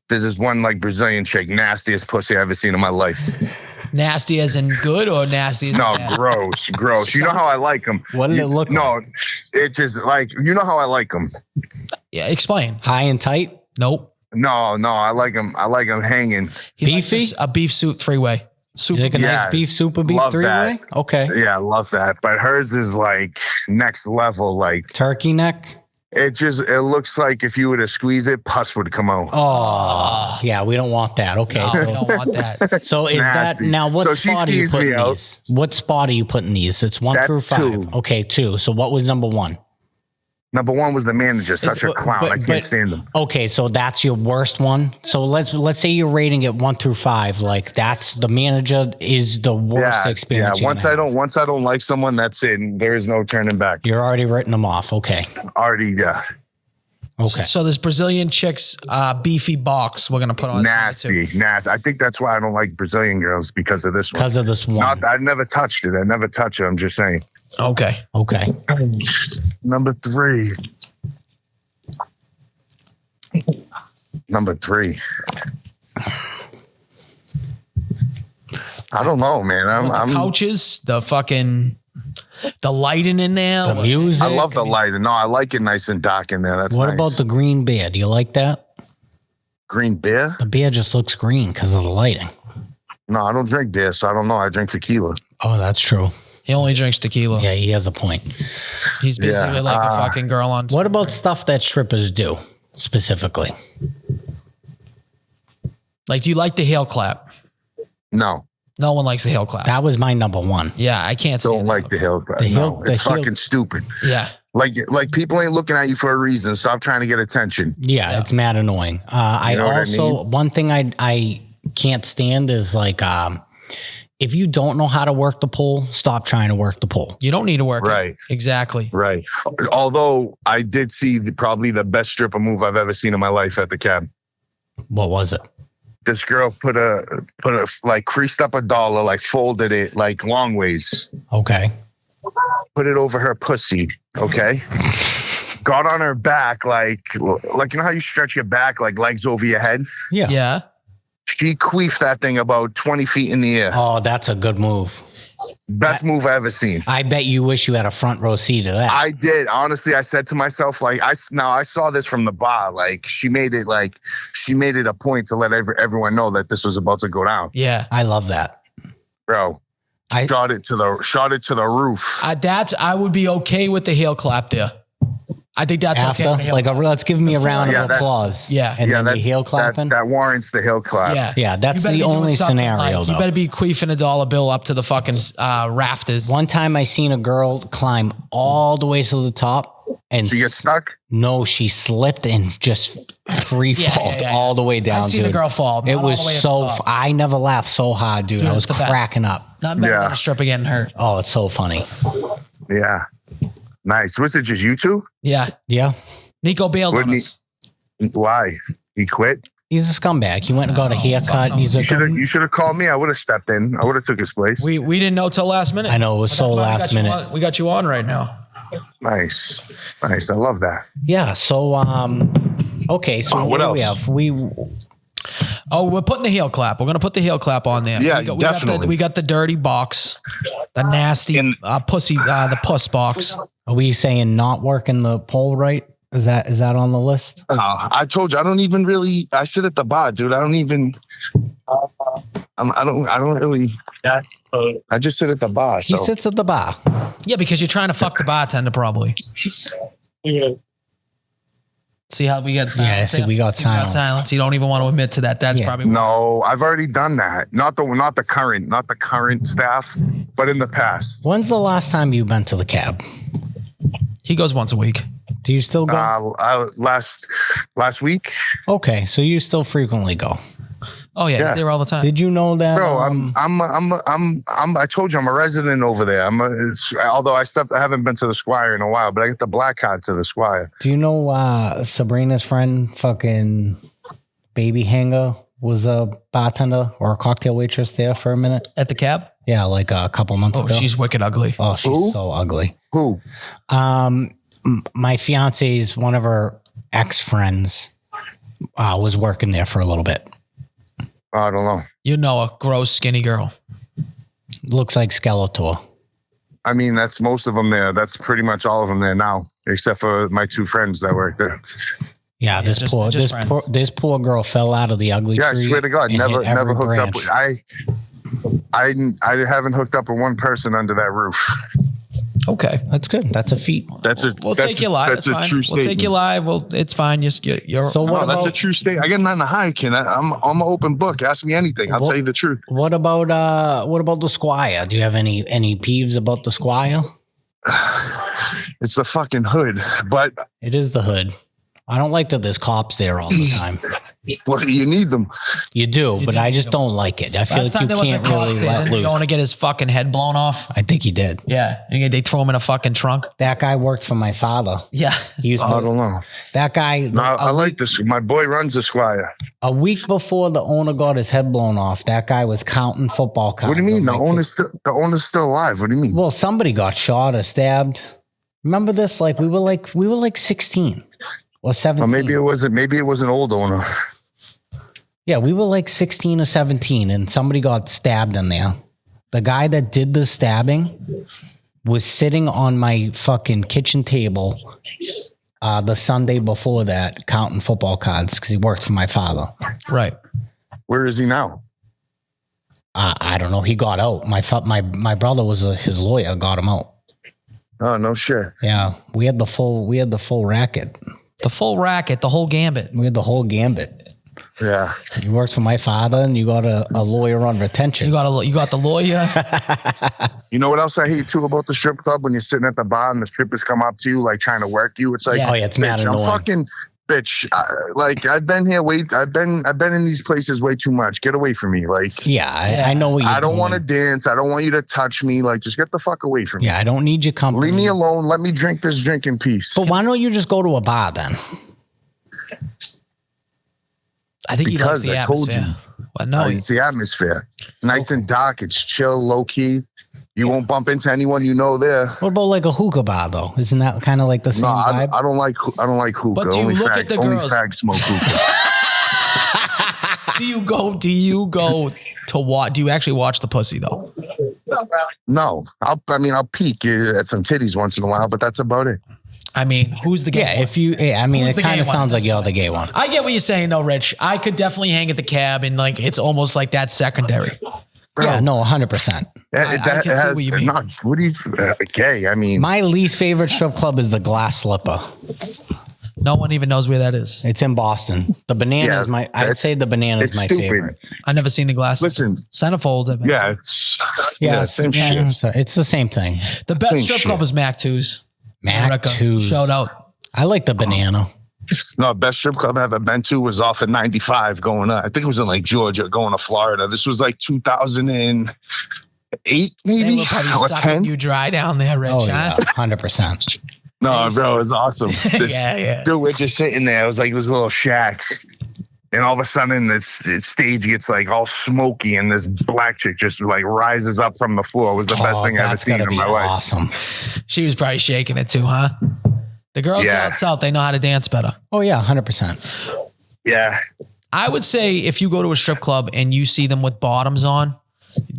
There's this one like Brazilian chick, nastiest pussy I've ever seen in my life. Nasty as in good or nasty as in No, bad? gross. You know how I like them. What did it look like? No, it just like, you know how I like them. Yeah, explain. High and tight? Nope. No, I like them hanging. He likes Beefy? a beef suit 3-way. You Super. like a Yeah, nice beef, super beef love 3-way? that. Okay. Yeah, I love that. But hers is like next level. Like Turkey neck? it looks like if you were to squeeze it, pus would come out. Oh, yeah, we don't want that. Okay. No, we don't want that. So is Nasty. that now what So she spot are you skeezed me putting out. these? What spot are you putting these? It's 1 That's through 5. 2. Okay, 2. So what was number 1? Number 1 was the manager, such a But- clown. I but- can't stand him. Okay, so that's your worst one. So let's say you're rating it 1 through 5. Like that's the manager is the worst experience. Yeah. you're gonna have. Once I don't like someone, that's it. And there is no turning back. You're already written them off. Okay. Already, yeah. Okay. So this Brazilian chick's beefy box we're gonna put on. Nasty. I think that's why I don't like Brazilian girls, because of this one. Because of this one. I never touched it. I never touch it. I'm just saying. Okay. Okay. Number 3. I don't know, man. The I'm couches, the fucking The lighting in there. The music. I love the light. No, I like it nice and dark in there. That's What nice. about the green beer? Do you like that? green beer? The beer just looks green because of the lighting. No, I don't drink beer, so I don't know. I drink tequila. Oh, that's true. He only drinks tequila. Yeah, he has a point. He's basically like a fucking girl on. What about stuff that strippers do specifically? Like, do you like the heel clap? No. No one likes the heel clap. That was my number one. Yeah, I can't Don't stand like the heel clap. The heel- No, the it's heel- fucking stupid. Yeah. Like people ain't looking at you for a reason. Stop trying to get attention. Yeah, it's mad annoying. I know what I also, mean? one thing I can't stand is like, if you don't know how to work the pole, stop trying to work the pole. You don't need to work Right. it. Exactly. Right. Although I did see probably the best stripper move I've ever seen in my life at the cab. What was it? This girl put a like creased up $1, like folded it like long ways, Okay. put it over her pussy. Okay. Got on her back like you know how you stretch your back like legs over your head. Yeah. Yeah. She queefed that thing about 20 feet in the air. Oh, that's a good move. Best move I ever seen. I bet you wish you had a front row seat of that. I did. Honestly, I said to myself, like, I saw this from the bar. Like, she made it a point to let everyone know that this was about to go down. Yeah. I love that. Bro, shot it to the roof. I would be okay with the heel clap there. I think that's After, okay. With the heel like, clap. let's give me a round Yeah, of that- applause. Yeah. And then the heel clapping. That warrants the heel clap. Yeah. Yeah, that's You better the be doing only something scenario, like, though. You better be queefing a dollar bill up to the fucking rafters. One time I seen a girl climb all the way to the top and She gets stuck? No, she slipped and just free falled all the way down. I've seen dude. a girl fall. It not all was the way up so. the top. I never laughed so hard, dude. Dude, I was it's the best. cracking up. Not better Yeah. than a stripper getting hurt. Oh, it's so funny. Yeah. Nice. Was it just you two? Yeah. Yeah, Nico bailed on Wouldn't us. Why? He quit? he's a scumbag. He went and got a haircut. no. He's a. You should have called me. I would have stepped in. I would have took his place. We didn't know till last minute. I know, it was But so that's why we last got you minute. on- We got you on right now. Nice. I love that. Yeah. So okay. So What do we else? have? We Oh, we're putting the heel clap. We're gonna put the heel clap on there. Yeah, We definitely. got the dirty box, the nasty And- pussy, the puss box. are we saying not working the pole right? Is that on the list? I told you I don't even really. I sit at the bar, dude. I don't even. I don't really. I just sit at the bar. He So. sits at the bar. Yeah, because you're trying to fuck the bartender, probably. See how we got silence? Yeah, see, here? we got silence. You don't even want to admit to that. That's Yeah. probably No, I've already done that. Not the current staff, but in the past. When's the last time you've been to the cab? he goes once a week. Do you still go? Last week, Okay, so you still frequently go. Oh yeah, Yeah. he's there all the time. Did you know that? bro. I told you I'm a resident over there. Although I haven't been to the Schuyler in a while, but I get the black card to the Schuyler. Do you know Sabrina's friend, fucking Baby Hanger, was a bartender or a cocktail waitress there for a minute? At the cab? Yeah, like a couple months Oh, ago. she's wicked ugly. Oh, she's Who? so ugly. Who? My fiance's one of her ex friends was working there for a little bit. I don't know. You know, a gross, skinny girl. Looks like Skeletor. I mean, that's most of them there. That's pretty much all of them there now, except for my two friends that work there. Yeah, this just- poor just friends. this poor girl fell out of the ugly Yeah, I tree. swear to God, and never hit every hooked up. branch. I haven't hooked up with one person under that roof. Okay. That's good. That's a feat. We'll take you live. That's It's a fine. true We'll statement. take you live. It's fine. You're So what No, that's a about true statement. I get nothing to hide, Ken. I'm an open book. Ask me anything. I'll Well- tell you the truth. what about the Schuyler? Do you have any peeves about the Schuyler? It's the fucking hood. But It is the hood. I don't like that there's cops there all the time. well, you need them. You do, but do I need just them. don't like it. I feel Last like time you there was a can't cops really there, let didn't he loose. going to get his fucking head blown off? I think he did. Yeah. And they throw him in a fucking trunk. That guy worked for my father. Yeah. He used I to, don't know. that guy. No, I like this. My boy runs the Schuyler. A week before the owner got his head blown off, that guy was counting football cards. What do you mean? on The owner's still alive. What do you mean? Well, somebody got shot or stabbed. Remember this? Like we were like 16 or 17. Or maybe it was an old owner. Yeah, we were like 16 or 17 and somebody got stabbed in there. The guy that did the stabbing was sitting on my fucking kitchen table the Sunday before that, counting football cards because he worked for my father. Right. Where is he now? I don't know. He got out. My brother was his lawyer. Got him out. Oh, no shit. Yeah, we had the full racket. The full racket, the whole gambit. We had the whole gambit. Yeah. You worked for my father, and you got a lawyer on retention. You got the lawyer. You know what else I hate too about the strip club? When you're sitting at the bar and the strippers come up to you, like trying to work you. It's like, Oh yeah, it's mad bitch, annoying. I'm fucking bitch. Like I've been here. I've been in these places way too much. Get away from me. Like, Yeah, I know what you're doing. I don't want to dance. I don't want you to touch me. Like, just get the fuck away from me. Yeah, I don't need your company. Leave me alone. Let me drink this drink in peace. But why don't you just go to a bar then? I think he likes Because the I told atmosphere. you. Well, no, It's the atmosphere. It's nice and dark. It's chill, low key. You won't bump into anyone you know there. What about like a hookah bar though? Isn't that kind of like the same No, vibe? I don't like hookah. But do you only look fag, at the only girls? fag smoke hookah. do you go to watch? Do you actually watch the pussy though? No, I'll peek at some titties once in a while, but that's about it. I mean, who's the gay? Yeah, one? if you, I mean, Who's it the kind gay of one? sounds like you're the gay one. I get what you're saying, though, Rich. I could definitely hang at the cab, and like it's almost like that's secondary. Bro, Yeah, no, 100%. I can see what you mean. Not, what do you gay? I mean, My least favorite strip club is the Glass Slipper. No one even knows where that is. It's in Boston. The Banana Yeah, is my. I'd it's- say the Banana is it's my stupid. favorite. I never seen the glass. listen, Centerfolds. I've been yeah, to. it's Yeah, same shit. It's the same thing. The best Same strip shit. club is Mac 2's. Mac America. 2's. Shout out. I like the Banana. No, best strip club I've ever been to was off at 95 going up. I think it was in like Georgia going to Florida. This was like 2008 They maybe were probably or sucking 10. you dry down there, Rich. Oh huh? yeah, 100%. No, bro, it was awesome. This, Yeah. Dude, we're just sitting there. It was like this little shack. And all of a sudden, this stage gets like all smoky, and this black chick just like rises up from the floor. It was the best thing I've ever That's seen gotta in be my life. awesome. She was probably shaking it too, huh? The girls Yeah. down south, they know how to dance better. Oh yeah, 100%. Yeah. I would say if you go to a strip club and you see them with bottoms on,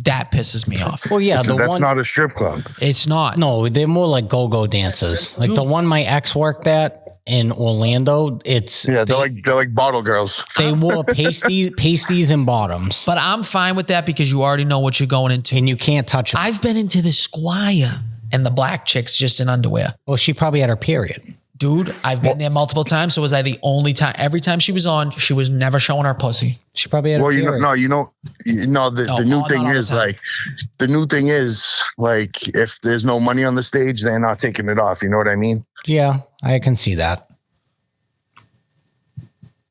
that pisses me off. Well, yeah, So the that's one. not a strip club. It's not. No, they're more like go-go dancers. Like the one my ex worked at in Orlando. It's Yeah, they're like bottle girls. they wore pasties and bottoms, But I'm fine with that because you already know what you're going into. and you can't touch them. I've been into the Squire and the black chick's just in underwear. Well, she probably had her period. Dude, I've been there multiple times. So was I the only time? Every time she was on, she was never showing her pussy. She probably had her Well, period. the No, new not thing all the is time. like if there's no money on the stage, they're not taking it off. You know what I mean? Yeah, I can see that.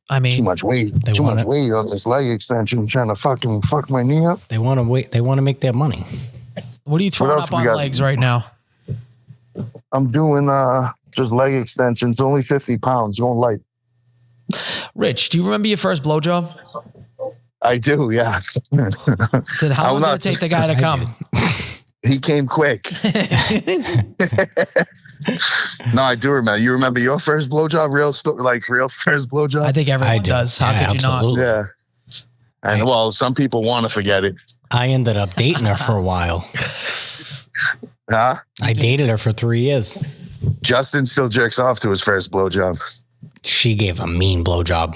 I Too mean, much weight. They Too want much it. weight on this leg extension. Trying to fucking fuck my knee up. They want to wait. They want to make their money. what are you throwing else up we on got? legs right now? I'm doing just leg extensions. Only 50 pounds. Going light. Rich, do you remember your first blowjob? I do. Yeah. How I'm long did not- it take the guy to come? He came quick. No, I do remember. You remember your first blowjob? Real first blowjob? I think everyone I do. does. How Yeah, could you not? absolutely. Yeah. And well, some people want to forget it. I ended up dating her for a while. Huh? I dated her for 3 years. Justin still jerks off to his first blowjob. She gave a mean blowjob.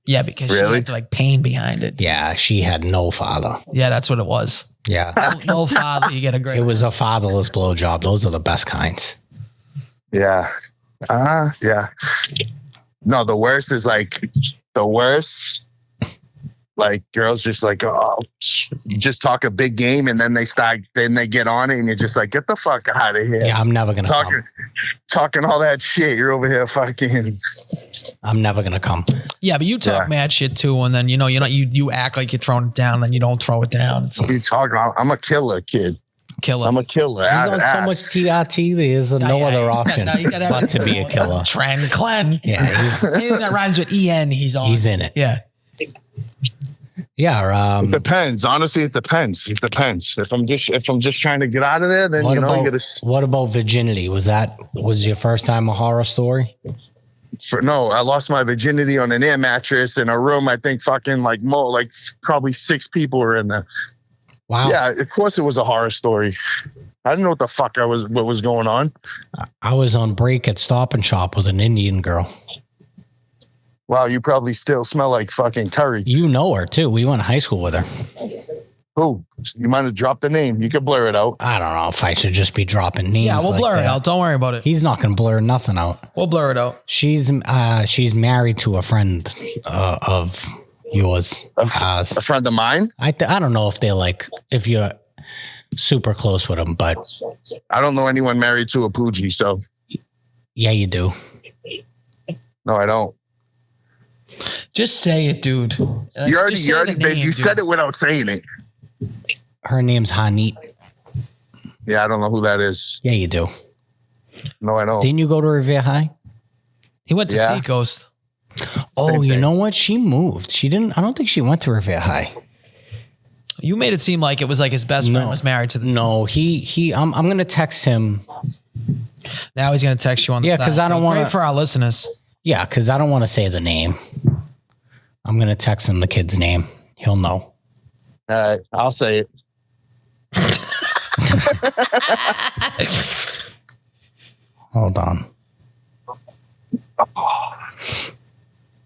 Yeah, because she Really? had like pain behind it. Yeah, she had no father. Yeah, that's what it was. Yeah, No father, you get a great. it was a fatherless blowjob. Those are the best kinds. Yeah. Yeah. No, the worst is like the worst. Like girls just like, oh, just talk a big game and then they get on it and you're just like, get the fuck out of here. Yeah, I'm never gonna Talking all that shit. You're over here fucking. I'm never gonna come. Yeah, but you talk Yeah. mad shit too, and then you act like you're throwing it down, then you don't throw it down. It's What are you talking about? I'm a killer, kid. killer. I'm a killer. He's on so much TRT. There's no other option but to be a killer. Trend Clen. Yeah, Anything that rhymes with EN, he's on. he's in it. Yeah. Yeah. Depends. Honestly, it depends. It depends. If I'm just trying to get out of there, then What you about gotta. what about virginity? Was your first time a horror story? No, I lost my virginity on an air mattress in a room. I think fucking like probably 6 people were in there. Wow. Yeah, of course it was a horror story. I didn't know what the fuck what was going on. I was on break at Stop and Shop with an Indian girl. Wow, you probably still smell like fucking curry. You know her too. We went to high school with her. Who? You might have dropped the name. You could blur it out. I don't know if I should just be dropping names. Yeah, we'll like blur it that. out. Don't worry about it. He's not going to blur nothing out. We'll blur it out. She's married to a friend of yours. A friend of mine? I don't know if they're like, if you're super close with them, but I don't know anyone married to a Poogie, so. yeah, you do. No, I don't. Just say it, dude. You said it without saying it. Her name's Hanit. Yeah, I don't know who that is. Yeah, you do. No, I don't. Didn't you go to Revere High? He went to Yeah. Seacoast. Oh, Same you thing. know what? She moved. She didn't. I don't think she went to Revere High. You made it seem like it was like his best friend No. was married to the. No, I'm gonna text him. Now he's gonna text you on the Yeah, side. 'cause I don't So wanna- great for our listeners. Yeah, because I don't want to say the name. I'm gonna text him the kid's name. He'll know. All right, I'll say it. Hold on.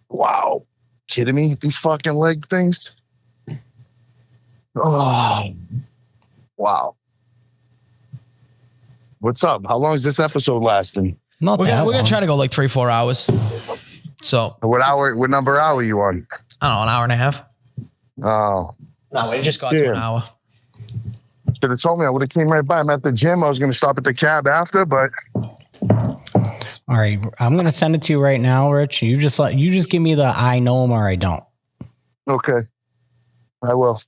Wow. Kidding me? These fucking leg things? Oh. Wow. What's up? How long is this episode lasting? Not We're that gonna long. try to go like 3-4 hours. So What number hour you on? I don't know, an hour and a half. Oh. No, we just got to an Damn. hour. Should have told me. I would have came right by. I'm at the gym. I was going to stop at the cab after, but All right, I'm gonna send it to you right now, Rich. You just give me the I know him or I don't. okay. I will.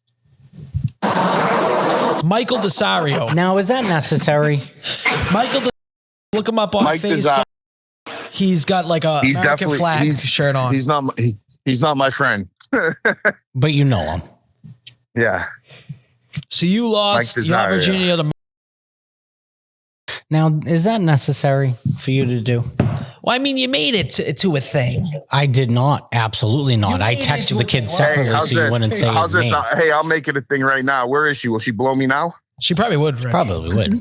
It's Michael Desario. Now, is that necessary? Michael, look him up on Mike Facebook. He's got like a He's American definitely- flag he's- shirt on. He's not my friend. But you know him. Yeah. So you lost Mike your Desario. Virginia. Now, is that necessary for you to do? Well, I mean, you made it to a thing. I did not. Absolutely not. You I made it texted to the a kid thing. separately how's so you wouldn't say How's his this? name. Hey, I'll make it a thing right now. Where is she? Will she blow me now? She probably would. Rick. Probably would.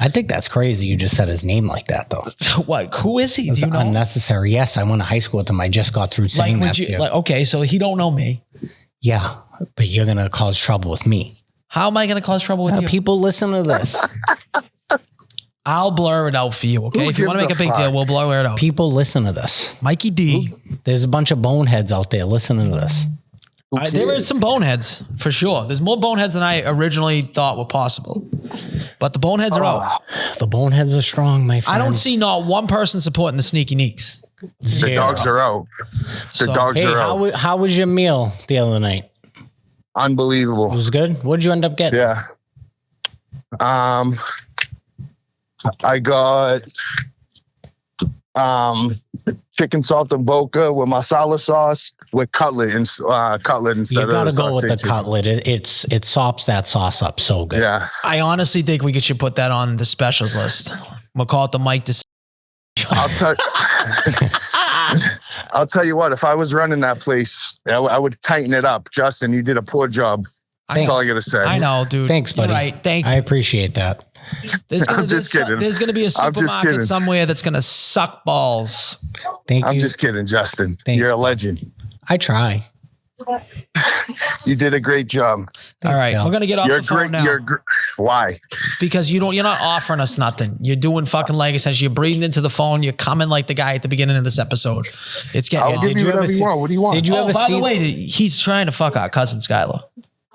I think that's crazy. You just said his name like that, though. What? Who is he? It's Do you know? unnecessary. Yes, I went to high school with him. I just got through saying Like, that. would to you? you. Like, okay, so he don't know me. Yeah, but you're gonna cause trouble with me. How am I going to cause trouble with you? People listen to this. I'll blur it out for you. Okay, Who if you want to gives make a a big deal, fuck? we'll blur it out. People listen to this. Mikey D. There's a bunch of boneheads out there listening to this. There is some boneheads for sure. There's more boneheads than I originally thought were possible, but the boneheads are out. The boneheads are strong, my friend. I don't see not one person supporting the sneaky neeks. The Zero. dogs are out. The So- dogs Hey, are out. how was your meal the other night? It Unbelievable. was good. What'd you end up getting? Yeah. I got chicken saltimbocca with masala sauce with cutlet and cutlet instead You gotta of go with the sauteed chicken. cutlet. It sops that sauce up so good. Yeah. I honestly think we should put that on the specials list. We'll call it the Mike Dis. I'll tell you what, if I was running that place, I would tighten it up. Justin, you did a poor job. That's all I gotta say. I know, dude. Thanks, buddy. You're right. Thank you. I appreciate that. I'm just kidding. There's gonna be a I'm just supermarket kidding. somewhere that's gonna suck balls. Thank I'm you. just kidding, Justin. Thanks. You're a legend. I try. You did a great job. All right, Bill. we're gonna get off You're the phone great. now Why? because you're not offering us nothing. You're doing fucking leg extensions. You're breathing into the phone. You're coming like the guy at the beginning of this episode. It's getting. I'll give you whatever you want. What do you want? Did you Oh, ever by see? the way, he's trying to fuck our cousin Schuyler.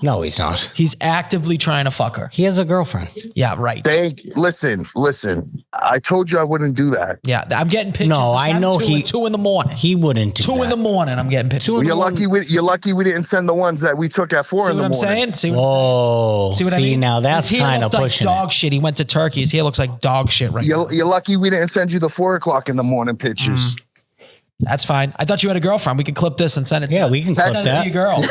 No, he's not. He's actively trying to fuck her. He has a girlfriend. Yeah, right. Listen. I told you I wouldn't do that. Yeah, I'm getting pictures. No, of I them know two he- at 2 a.m. He wouldn't do 2 that. a.m. I'm getting pictures. You're lucky. You're lucky we didn't send the ones that we took at 4 See in the what I'm morning. saying? See what I'm saying? Oh, See what I mean? now that's His hair kind of looked pushing like dog it. shit. He went to Turkey. His hair looks like dog shit right now. You're lucky we didn't send you the 4 o'clock in the morning pictures. That's fine. I thought you had a girlfriend. We could clip this and send it to Yeah, you. we can clip Send it to that. your girl.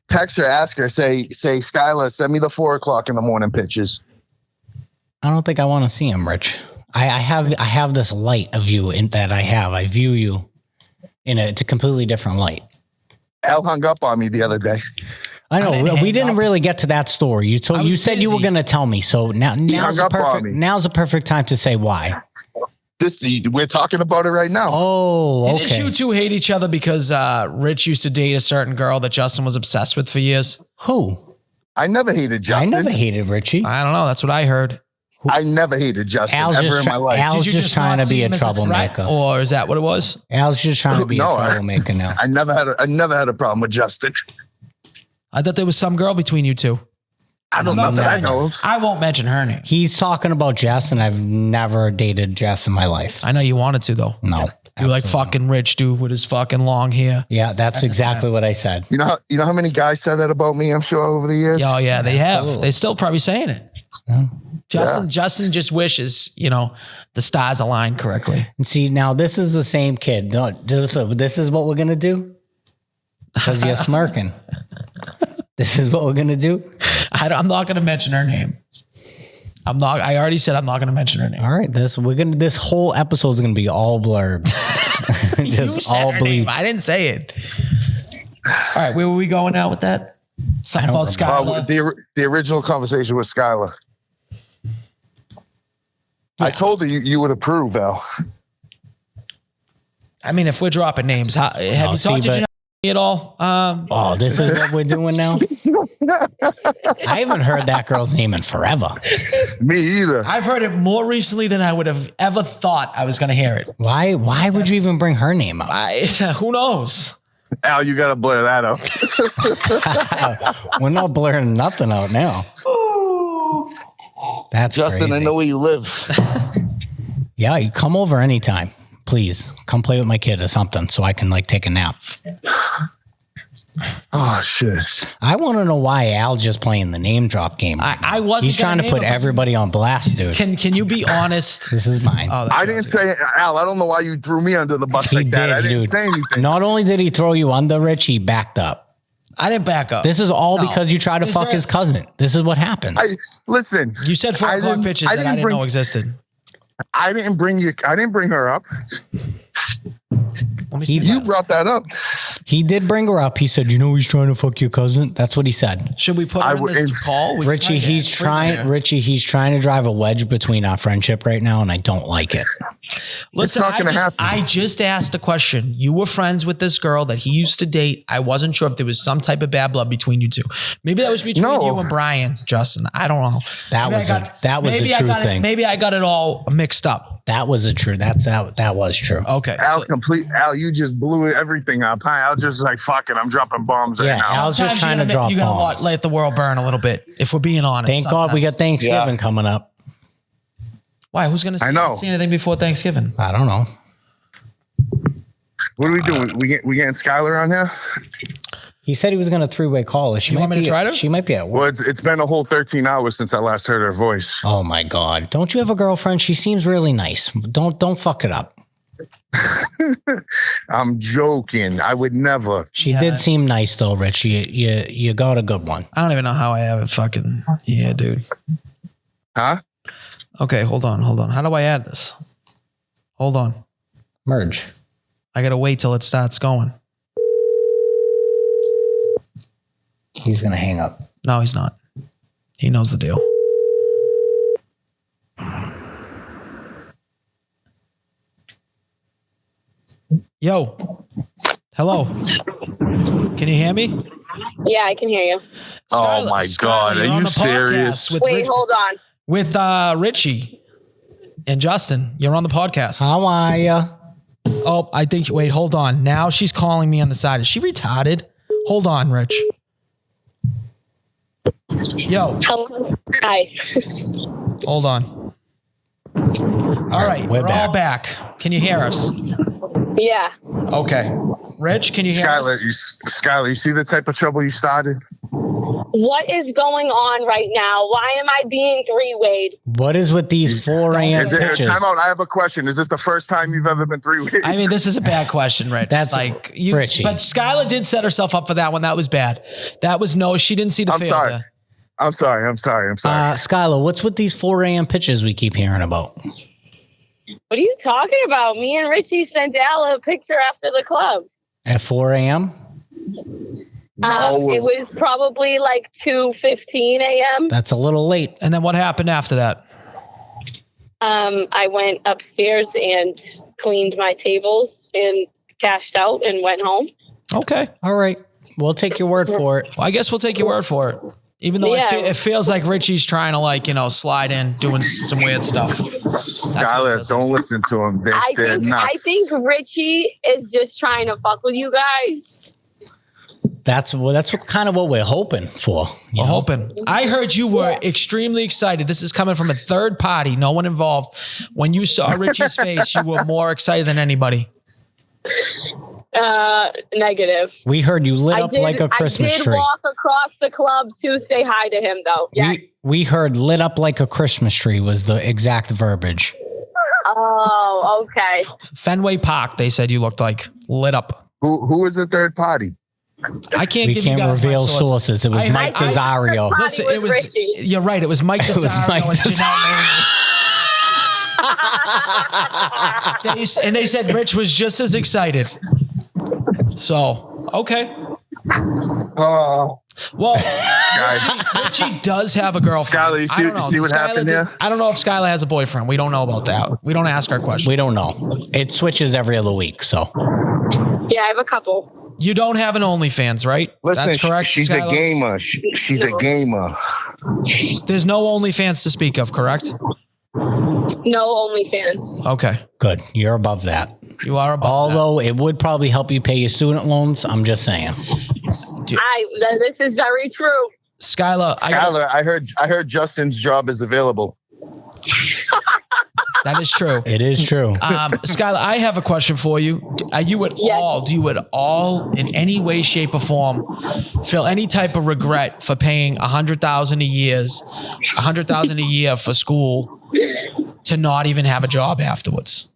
Text her, ask her, say, Schuyler, send me the 4 o'clock in the morning pictures. I don't think I want to see him, Rich. I have this light of you in that I have. I view you in it's a completely different light. Al hung up on me the other day. I know didn't we hang didn't up. really get to that story. You told I was you said you were busy. going to tell me. So now's hung up on me. a perfect time to say why. We're talking about it right now. Oh, okay. Didn't you two hate each other because Rich used to date a certain girl that Justin was obsessed with for years? Who? I never hated Justin. I never hated Richie. I don't know. That's what I heard. I never hated Justin Al's ever just in my life. Al's Did you just trying not to see be a him as threat, troublemaker. or is that what it was? Al's just trying to be No, a troublemaker now. I never had a problem with Justin. I thought there was some girl between you two. I don't know that I know of. I won't mention her name. He's talking about Jess, and I've never dated Jess in my life. I know you wanted to though. No. You like fucking Rich dude with his fucking long hair. Yeah, that's exactly what I said. You know how many guys said that about me, I'm sure, over the years? Oh yeah, they have. Absolutely. They still probably saying it. Justin just wishes, the stars aligned correctly. And see, now this is the same kid. This is what we're gonna do? Because you're smirking. This is what we're gonna do? I'm not going to mention her name. I already said I'm not going to mention her name. All right, this whole episode is gonna be all blurb. You Just said all her name. bleep. I didn't say it. All right, where were we going now with that? Something about Schuyler. The original conversation with Schuyler. I told her you would approve, Al. I mean, if we're dropping names, have you talked to Janelle at all? Oh, this is what we're doing now? I haven't heard that girl's name in forever. Me either. I've heard it more recently than I would have ever thought I was going to hear it. Why would you even bring her name up? Who knows? Al, you got to blur that out. We're not blurring nothing out now. That's Justin, crazy. I know where you live. Yeah, you come over anytime. Please come play with my kid or something so I can take a nap. Oh, shit. I want to know why Al's just playing the name drop game. I wasn't. He's trying to gonna put name him. everybody on blast, dude. Can you be honest? This is mine. Oh, that's I didn't say, Al, I don't know why you threw me under the bus like that. I didn't dude. say anything. Not only did he throw you under, Rich, he backed up. I didn't back up. This is all No. because you tried to Is fuck there- his cousin. This is what happens. Listen, You said 4 o'clock pitches that I didn't know existed. I didn't bring her up. Let me see. You brought that up. He did bring her up. He said, he's trying to fuck your cousin. That's what he said. Should we put her in this call? We can Richie, try he's to- he's trying to drive a wedge between our friendship right now, and I don't like it. Listen, not gonna happen. I just asked a question. You were friends with this girl that he used to date. I wasn't sure if there was some type of bad blood between you two. Maybe that was between you and Brian, Justin. I don't know. That was a true thing. Maybe I got it all mixed up. That was that was true. Okay. Al, you just blew everything up. Hi, Al just fuck it, I'm dropping bombs right Yeah, now. Al's just trying to drop You gotta bombs. let the world burn a little bit. If we're being honest. Thank God we got sometimes. Thanksgiving coming up. Why? Who's gonna I know. see anything before Thanksgiving? I don't know. What are we doing? We getting Schuyler on here? He said he was going to 3-way call her. You want me to try to? She might be at work. Well, it's been a whole 13 hours since I last heard her voice. Oh my God. Don't you have a girlfriend? She seems really nice. Don't fuck it up. I'm joking. I would never. She did seem nice though, Rich. You got a good one. I don't even know how I have it fucking. Yeah, dude. Huh? Okay, hold on. How do I add this? Hold on. Merge. I gotta wait till it starts going. He's going to hang up. No, he's not. He knows the deal. Yo. Hello. Can you hear me? Yeah, I can hear you. Oh my God, you're are on you the podcast serious? With Wait, hold on. With Richie and Justin. You're on the podcast. How are ya? Oh, I think. Wait, hold on. Now she's calling me on the side. Is she retarded? Hold on, Rich. Yo, Hello. Hi. hold on. All right, we're all back. Can you hear us? Yeah. Okay. Rich, can you hear us? Schuyler, you see the type of trouble you started? What is going on right now? Why am I being three-wayed? What is with these 4 a.m. Is it, pitches? time out, I have a question. Is this the first time you've ever been 3 weeks? I mean, this is a bad question, Rich. That's like Richie. But Schuyler did set herself up for that one. That was bad. That was she didn't see the I'm field. sorry. I'm sorry. Schuyler, what's with these 4 a.m. pitches we keep hearing about? What are you talking about? Me and Richie sent Al a picture after the club. At 4 a.m.? It was probably like 2:15 a.m. That's a little late. And then what happened after that? I went upstairs and cleaned my tables and cashed out and went home. Okay. All right. We'll take your word for it. Well, I guess we'll take your word for it. Even though it feels like Richie's trying to slide in, doing some weird stuff. Schuyler, don't listen to him. They're nuts. I think Richie is just trying to fuck with you guys. That's kind of what we're hoping for. We're hoping. I heard you were extremely excited. This is coming from a third party, no one involved. When you saw Richie's face, you were more excited than anybody. Negative. We heard you lit up like a Christmas tree. I did walk across the club to say hi to him, though. Yes. We heard lit up like a Christmas tree was the exact verbiage. Oh, okay. Fenway Park, they said you looked like lit up. Who was the third party? I can't. We can't reveal sources. It was Mike Desario. Listen, it was. You're right. It was Mike Desario. It was Mike Desario. And they said Rich was just as excited. So, okay. Well, Richie does have a girlfriend. Schuyler, you see what happened there? I don't know if Schuyler has a boyfriend. We don't know about that. We don't ask our questions. We don't know. It switches every other week, so. Yeah, I have a couple. You don't have an OnlyFans, right? Listen, that's correct. She's Schuyler? a gamer. She's a gamer. There's no OnlyFans to speak of, correct? No OnlyFans. Okay. Good. You're above that. You are above Although it would probably help you pay your student loans. I'm just saying. This is very true. Schuyler, I heard Justin's job is available. That is true. It is true. Schuyler, I have a question for you. Do you at all, in any way, shape, or form, feel any type of regret for paying $100,000 a year for school to not even have a job afterwards?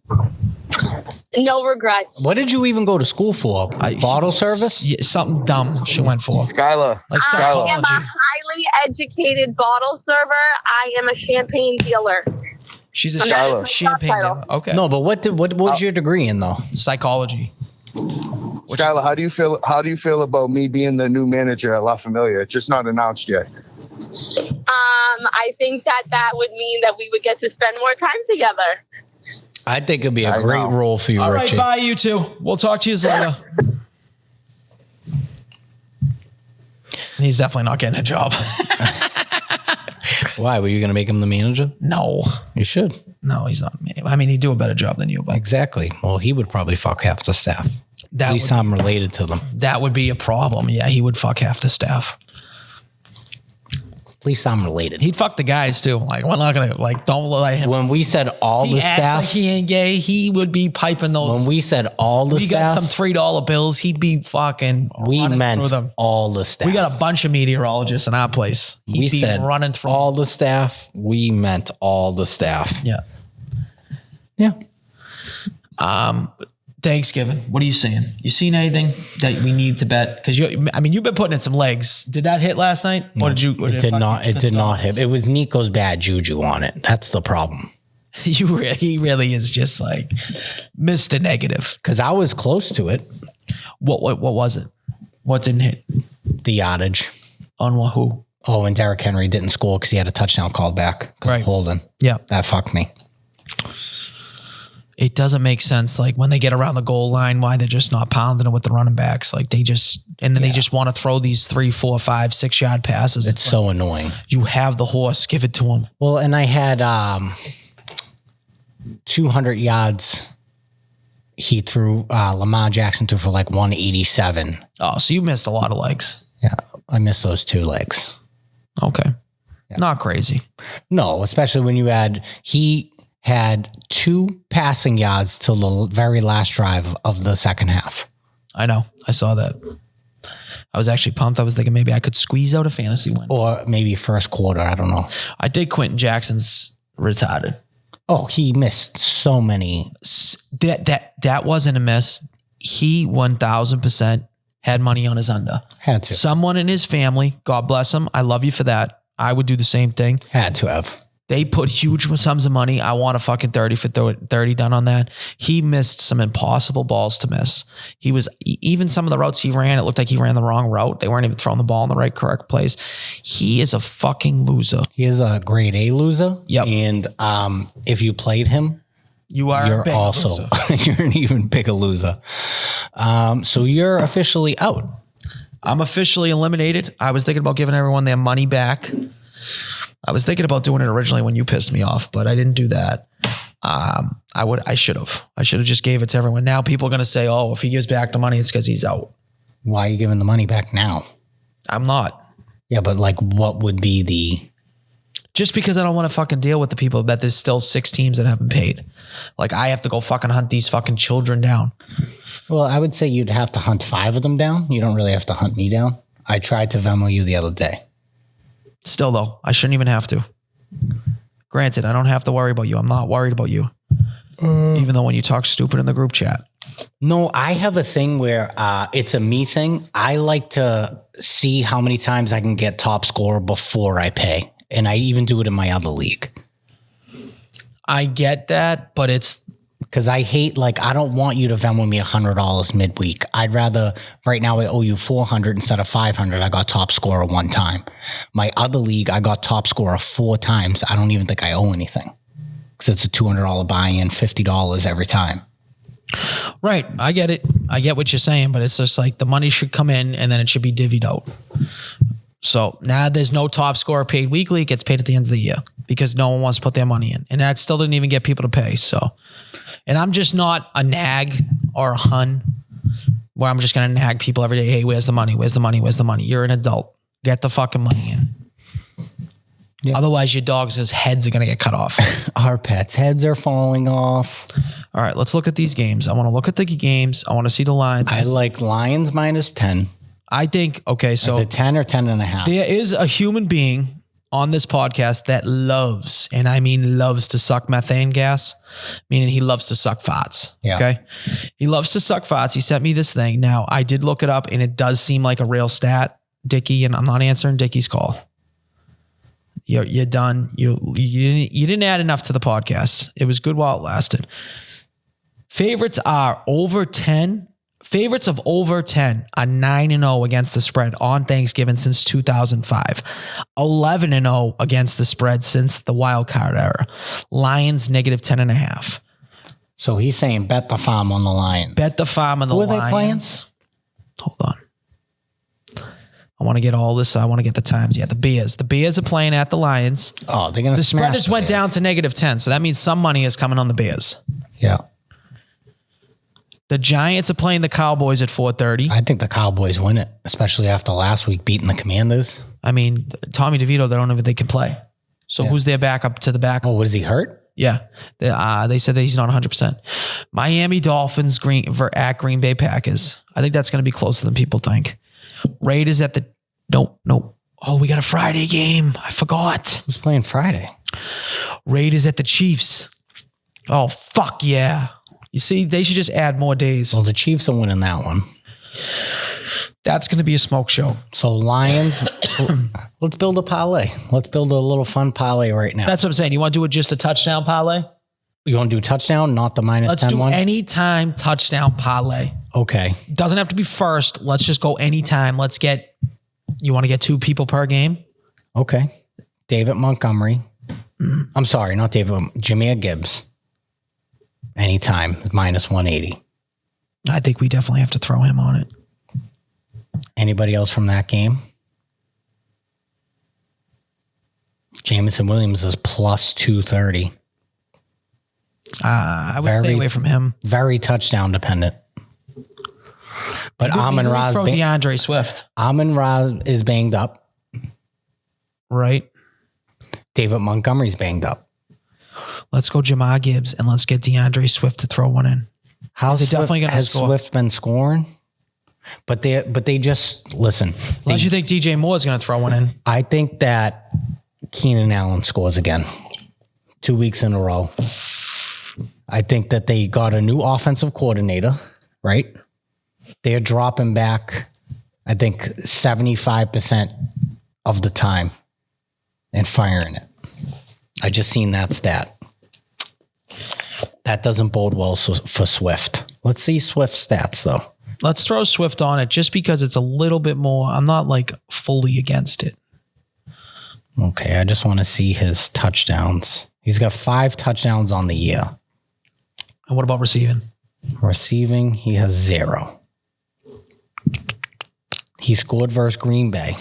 No regrets. What did you even go to school for? Bottle service? Yeah, something dumb she went for. Schuyler. Like I psychology. am a highly educated bottle server. I am a champagne dealer. She's a Schuyler. champagne dealer. Okay. No, but what was your degree in though? Psychology. Schuyler, how do you feel about me being the new manager at La Familia? It's just not announced yet. I think that would mean that we would get to spend more time together. I think it'd be a great role for you, All right, Richie. bye, you two. We'll talk to you later. He's definitely not getting a job. Why? Were you going to make him the manager? No. You should. No, he's not. I mean, he'd do a better job than you, but Exactly. Well, he would probably fuck half the staff. At least I'm related to them. that would be a problem. Yeah, he would fuck half the staff. At least I'm related. He'd fuck the guys too. Like, we're not gonna don't let him. When we said all He the acts staff, like he ain't gay. He would be piping those. when we said all the we staff, got some $3 bills, he'd be fucking. we running meant through them. all the staff. We got a bunch of meteorologists in our place. He'd We be said running through all the staff. We meant all the staff. Yeah. Yeah. Thanksgiving. What are you seeing? You seen anything that we need to bet? Because you've been putting in some legs. Did that hit last night? Or did you? It did not. It did not hit. It was Nico's bad juju on it. That's the problem. He really is just like Mr. Negative. Because I was close to it. What was it? What didn't hit? The yardage. On who? Oh, and Derrick Henry didn't score because he had a touchdown called back. Right. Holding. Yeah. That fucked me. It doesn't make sense. Like when they get around the goal line, why they're just not pounding it with the running backs. Like they just want to throw these 3, 4, 5, 6 yard passes. It's so annoying. You have the horse, give it to him. Well, and I had 200 yards. He threw Lamar Jackson threw for like 187. Oh, so you missed a lot of legs. Yeah, I missed those 2 legs. Okay. Yeah. Not crazy. No, especially when he had 2 passing yards till the very last drive of the second half. I know. I saw that. I was actually pumped. I was thinking maybe I could squeeze out a fantasy win. Or maybe first quarter. I don't know. I did Quentin Jackson's retarded. Oh, he missed so many. That wasn't a miss. He 1000% had money on his under. Had to. Someone in his family, God bless him. I love you for that. I would do the same thing. Had to have. They put huge sums of money. I want a fucking 30 for 30 done on that. He missed some impossible balls to miss. He was, even some of the routes he ran, it looked like he ran the wrong route. They weren't even throwing the ball in the correct place. He is a fucking loser. He is a grade A loser. Yep. And if you played him, you're also loser. you're an even bigger loser. So you're officially out. I'm officially eliminated. I was thinking about giving everyone their money back. I was thinking about doing it originally when you pissed me off, but I didn't do that. I should have just gave it to everyone. Now people are going to say, oh, if he gives back the money, it's because he's out. Why are you giving the money back now? I'm not. Yeah, but like, what would be the... Just because I don't want to fucking deal with the people that there's still 6 teams that haven't paid. Like, I have to go fucking hunt these fucking children down. Well, I would say you'd have to hunt 5 of them down. You don't really have to hunt me down. I tried to Venmo you the other day. Still, though, I shouldn't even have to. Granted, I don't have to worry about you. I'm not worried about you. Even though when you talk stupid in the group chat. No, I have a thing where it's a me thing. I like to see how many times I can get top scorer before I pay. And I even do it in my other league. I get that, but it's... Because I hate, like, I don't want you to Venmo me $100 midweek. I'd rather, right now I owe you $400 instead of $500. I got top scorer 1 time. My other league, I got top scorer 4 times. I don't even think I owe anything. Because it's a $200 buy-in, $50 every time. Right. I get it. I get what you're saying, but it's just like the money should come in and then it should be divvied out. So now there's no top scorer paid weekly. It gets paid at the end of the year because no one wants to put their money in. And that still didn't even get people to pay. So, and I'm just not a nag or a hun where I'm just going to nag people every day. Hey, where's the money? Where's the money? Where's the money? You're an adult. Get the fucking money in. Yep. Otherwise, your dogs' heads are going to get cut off. Our pets' heads are falling off. All right, let's look at these games. I want to look at the games. I want to see the lines. I like Lions minus 10. I think, okay, so... Is it 10 or 10.5? There is a human being on this podcast that loves, and I mean loves to suck methane gas, meaning he loves to suck farts. Yeah. Okay? He loves to suck farts. He sent me this thing. Now, I did look it up, and it does seem like a real stat, Dickie, and I'm not answering Dickie's call. You're done. You didn't add enough to the podcast. It was good while it lasted. Favorites are over 10. Favorites of over 10 are 9-0 against the spread on Thanksgiving since 2005. 11-0 against the spread since the wild card era. Lions negative 10.5. So he's saying bet the farm on the Lions. Bet the farm on the Lions. Who are they playing? Hold on. I want to get all this. I want to get the times. Yeah, the Bears. The Bears are playing at the Lions. Oh, they're going to The smash spread just went down to negative 10, so that means some money is coming on the Bears. Yeah. The Giants are playing the Cowboys at 4:30. I think the Cowboys win it, especially after last week beating the Commanders. I mean, Tommy DeVito, they don't know if they can play. So who's their backup to the backup? Oh, was he hurt? Yeah. They said that he's not 100%. Miami Dolphins at Green Bay Packers. I think that's going to be closer than people think. Raiders at the... No. Oh, we got a Friday game. I forgot. Who's playing Friday? Raiders at the Chiefs. Oh, fuck yeah. You see, they should just add more days. Well, the Chiefs are winning that one. That's going to be a smoke show. So Lions, let's build a parlay. Let's build a little fun parlay right now. That's what I'm saying. You want to do it just a touchdown parlay? You want to do touchdown, not the minus 10 Let's do one? anytime touchdown parlay. Okay. Doesn't have to be first. Let's just go anytime. You want to get 2 people per game? Okay. David Montgomery. I'm sorry, not David. Jameer Gibbs. Anytime, minus 180. I think we definitely have to throw him on it. Anybody else from that game? Jameson Williams is plus 230. I would stay away from him. Very touchdown dependent. But Amon-Ra throw DeAndre Swift. Amon-Ra is banged up. Right. David Montgomery's banged up. Let's go Jamar Gibbs and let's get DeAndre Swift to throw one in. How's They're definitely going to score. Swift been scoring? But they just listen. Unless you think DJ Moore is going to throw one in. I think that Keenan Allen scores again. 2 weeks in a row. I think that they got a new offensive coordinator, right? They're dropping back, I think, 75% of the time and firing it. I just seen that stat. That doesn't bode well for Swift. Let's see Swift's stats, though. Let's throw Swift on it just because it's a little bit more. I'm not like fully against it. Okay, I just want to see his touchdowns. He's got 5 touchdowns on the year. And what about receiving? Receiving, he has 0. He scored versus Green Bay.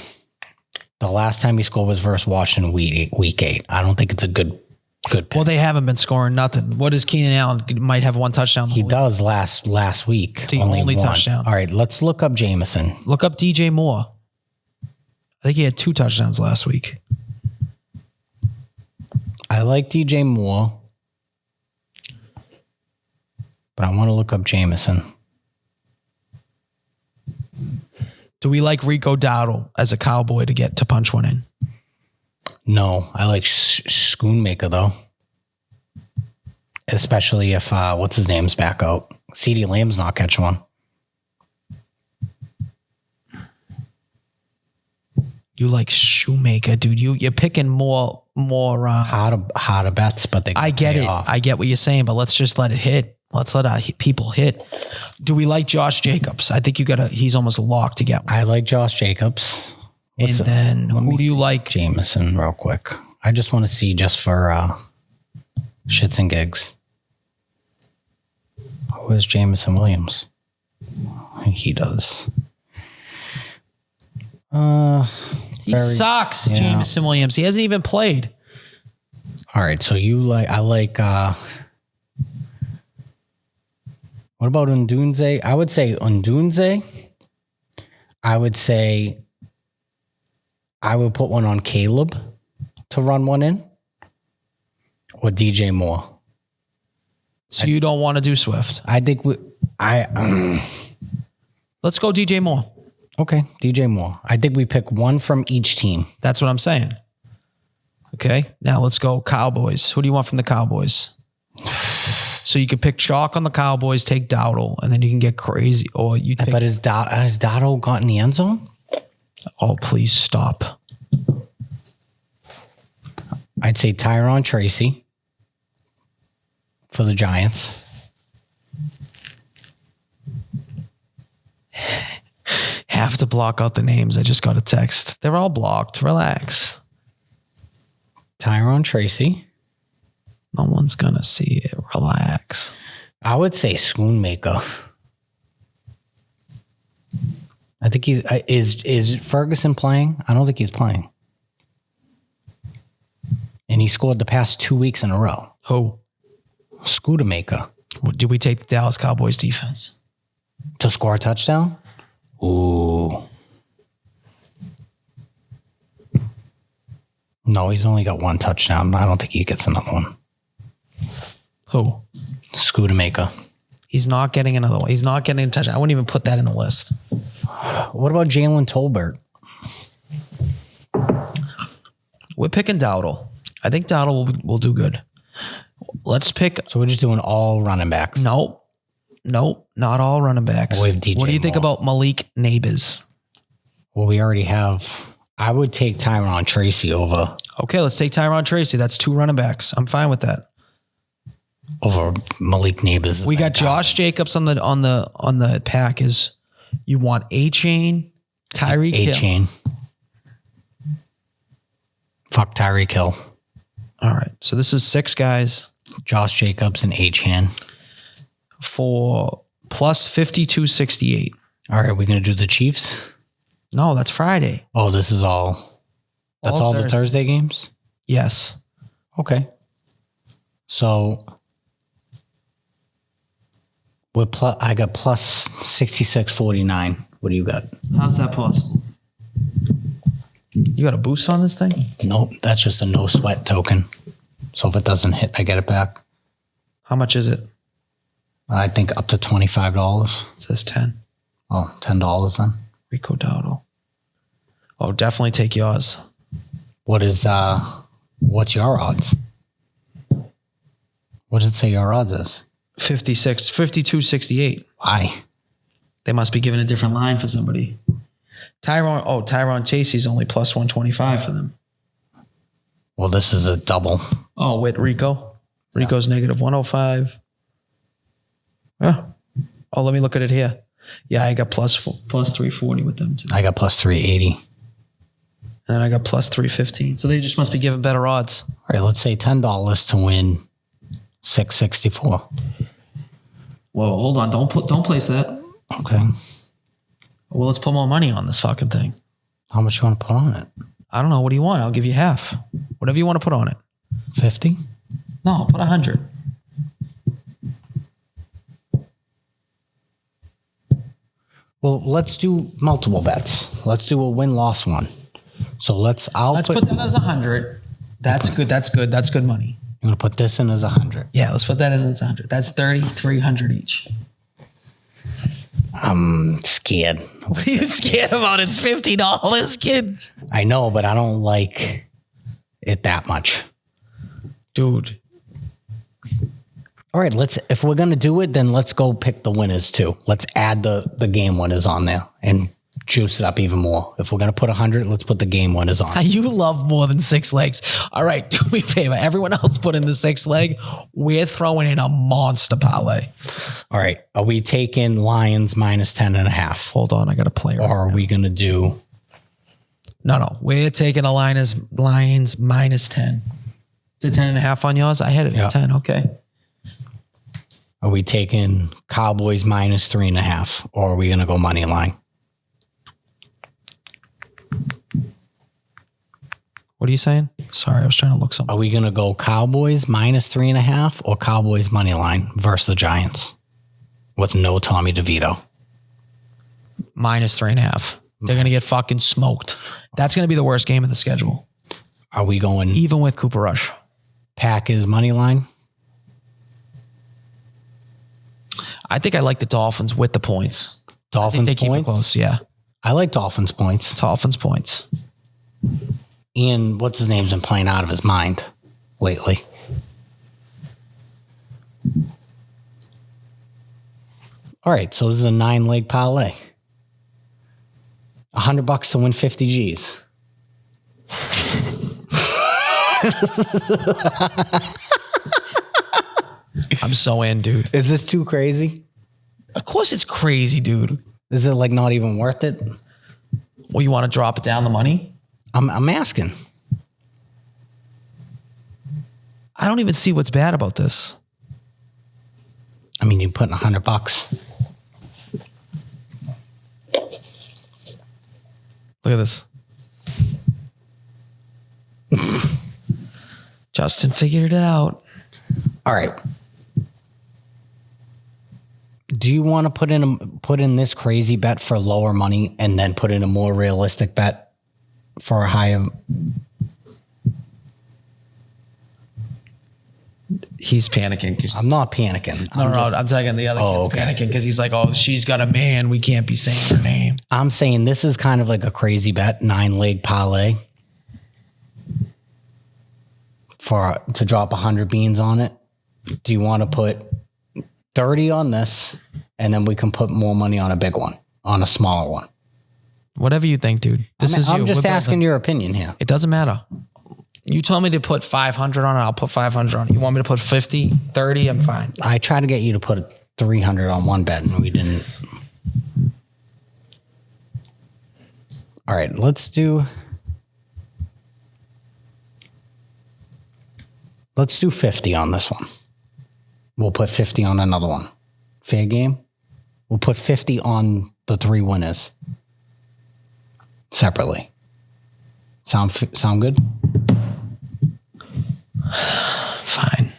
The last time he scored was versus Washington week 8. I don't think it's a good pick. Well, they haven't been scoring nothing. What is Keenan Allen? Might have 1 touchdown. He does last week. The only 1 touchdown. All right, let's look up Jameson. Look up DJ Moore. I think he had 2 touchdowns last week. I like DJ Moore, but I want to look up Jameson. Do we like Rico Dowdle as a Cowboy to get to punch one in? No, I like Schoonmaker, though. Especially if, what's his name's back out. CeeDee Lamb's not catching one. You like Shoemaker, dude. You're picking more Harder bets, but they I get pay it. off. I get what you're saying, but let's just let it hit. Let's let our people hit. Do we like Josh Jacobs? I think he's almost locked to get one. I like Josh Jacobs. And then who do you like? Jameson, real quick. I just want to see just for shits and gigs. Who is Jameson Williams? He does. He sucks, yeah. Jameson Williams. He hasn't even played. All right, so I like what about Undunze? I would say Undunze. I would say I would put one on Caleb to run one in, or DJ Moore. So you don't want to do Swift. I think Let's go DJ Moore. okay, DJ Moore. I think we pick one from each team. That's what I'm saying. Okay, now let's go Cowboys. Who do you want from the Cowboys? So you could pick chalk on the Cowboys, take Dowdle, and then you can get crazy. Or you pick, But has Dotto got in the end zone? oh, please stop. I'd say Tyron Tracy for the Giants. Have to block out the names. I just got a text. They're all blocked. Relax. Tyron Tracy. No one's going to see it. Relax. I would say Schoonmaker. I think he's is Ferguson playing? I don't think he's playing. And he scored the past 2 weeks in a row. Who? Schoonmaker. Did we take the Dallas Cowboys defense? To score a touchdown? Ooh. No, he's only got 1 touchdown. I don't think he gets another one. Who? Schoonmaker. He's not getting another one. He's not getting a touchdown. I wouldn't even put that in the list. What about Jalen Tolbert? We're picking Dowdle. I think Dowdle will do good. Let's pick. So we're just doing all running backs. Nope, not all running backs. We have DJ What do you think Moore. about Malik Neighbors? Well, we already have. I would take Tyron Tracy over Okay, let's take Tyron Tracy. That's 2 running backs. I'm fine with that. Malik Neighbors. We got Josh Jacobs on the pack. Is you want A-Chain, Tyreek Hill? A-Chain. Fuck Tyreek Hill. All right, so this is 6 guys Josh Jacobs and A-Chain. for plus 52.68. All right, we're going to do the Chiefs? No, that's Friday. Oh, this is all. That's all the Thursday games? Yes. Okay. So I got plus 66.49. What do you got? How's that possible? You got a boost on this thing? Nope, that's just a no sweat token. So if it doesn't hit, I get it back. How much is it? I think up to $25. It says 10. Oh, $10 then. Rico Dowdle. Oh, definitely take yours. What's your odds? What does it say your odds is? 52.68. Why? They must be giving a different line for somebody. Tyron Chasey's only plus 125 for them. Well, this is a double. Oh, with Rico. Rico's negative 105. Yeah. Oh, let me look at it here. Yeah, I got plus 340 with them too. I got plus 380. And then I got plus 315. So they just must be giving better odds. All right, let's say $10 to win 664. Whoa, hold on. Don't place that. Okay. Well, let's put more money on this fucking thing. How much you want to put on it? I don't know. What do you want? I'll give you half. Whatever you want to put on it. 50? No, put 100. Well, let's do multiple bets. Let's do a win-loss one. So let's put that as 100. That's good. That's good. That's good money. I'm going to put this in as 100. Yeah, let's put that in as 100. That's 300 each. I'm scared. What are you scared about? It's $50, kid. I know, but I don't like it that much. Dude. All right, if we're going to do it, then let's go pick the winners too. Let's add the game winners on there and juice it up even more. If we're going to put 100, let's put the game winners on. You love more than 6 legs. All right, do me a favor. Everyone else put in the 6 leg. We're throwing in a monster parlay. All right, are we taking Lions minus 10.5? Hold on, I got to play. Or are we going to do... No. We're taking a Lions minus 10. Is it 10.5 on yours? I had it at 10. Okay. Are we taking Cowboys minus 3.5? Or are we going to go money line? What are you saying? Sorry, I was trying to look something. Are we going to go Cowboys minus 3.5 or Cowboys money line versus the Giants with no Tommy DeVito? Minus 3.5. They're going to get fucking smoked. That's going to be the worst game of the schedule. Are we going even with Cooper Rush? Packers money line? I think I like the Dolphins with the points. Dolphins they points? keep it close, yeah. I like Dolphins points. Dolphins points. Ian, what's his name's been playing out of his mind lately. All right, so this is a 9-leg parlay. $100 to win 50 Gs. I'm so in, dude. Is this too crazy? Of course it's crazy, dude. Is it like not even worth it? Well, you want to drop it down the money? I'm asking. I don't even see what's bad about this. I mean, you're putting $100. Look at this. Justin figured it out. All right. Do you want to put in this crazy bet for lower money and then put in a more realistic bet for a higher? He's panicking. I'm not panicking. I'm talking the other kid's panicking because he's like, oh, she's got a man. We can't be saying her name. I'm saying this is kind of like a crazy bet, 9-leg parlay to drop 100 beans on it. Do you want to put 30 on this and then we can put more money on a big one, on a smaller one? Whatever you think, dude. I'm just asking your opinion here. It doesn't matter. You told me to put 500 on it. I'll put 500 on it. You want me to put 50, 30? I'm fine. I tried to get you to put 300 on one bet and we didn't. All right, let's do 50 on this one. We'll put 50 on another one. Fair game? We'll put 50 on the 3 winners separately. Sound good? Fine.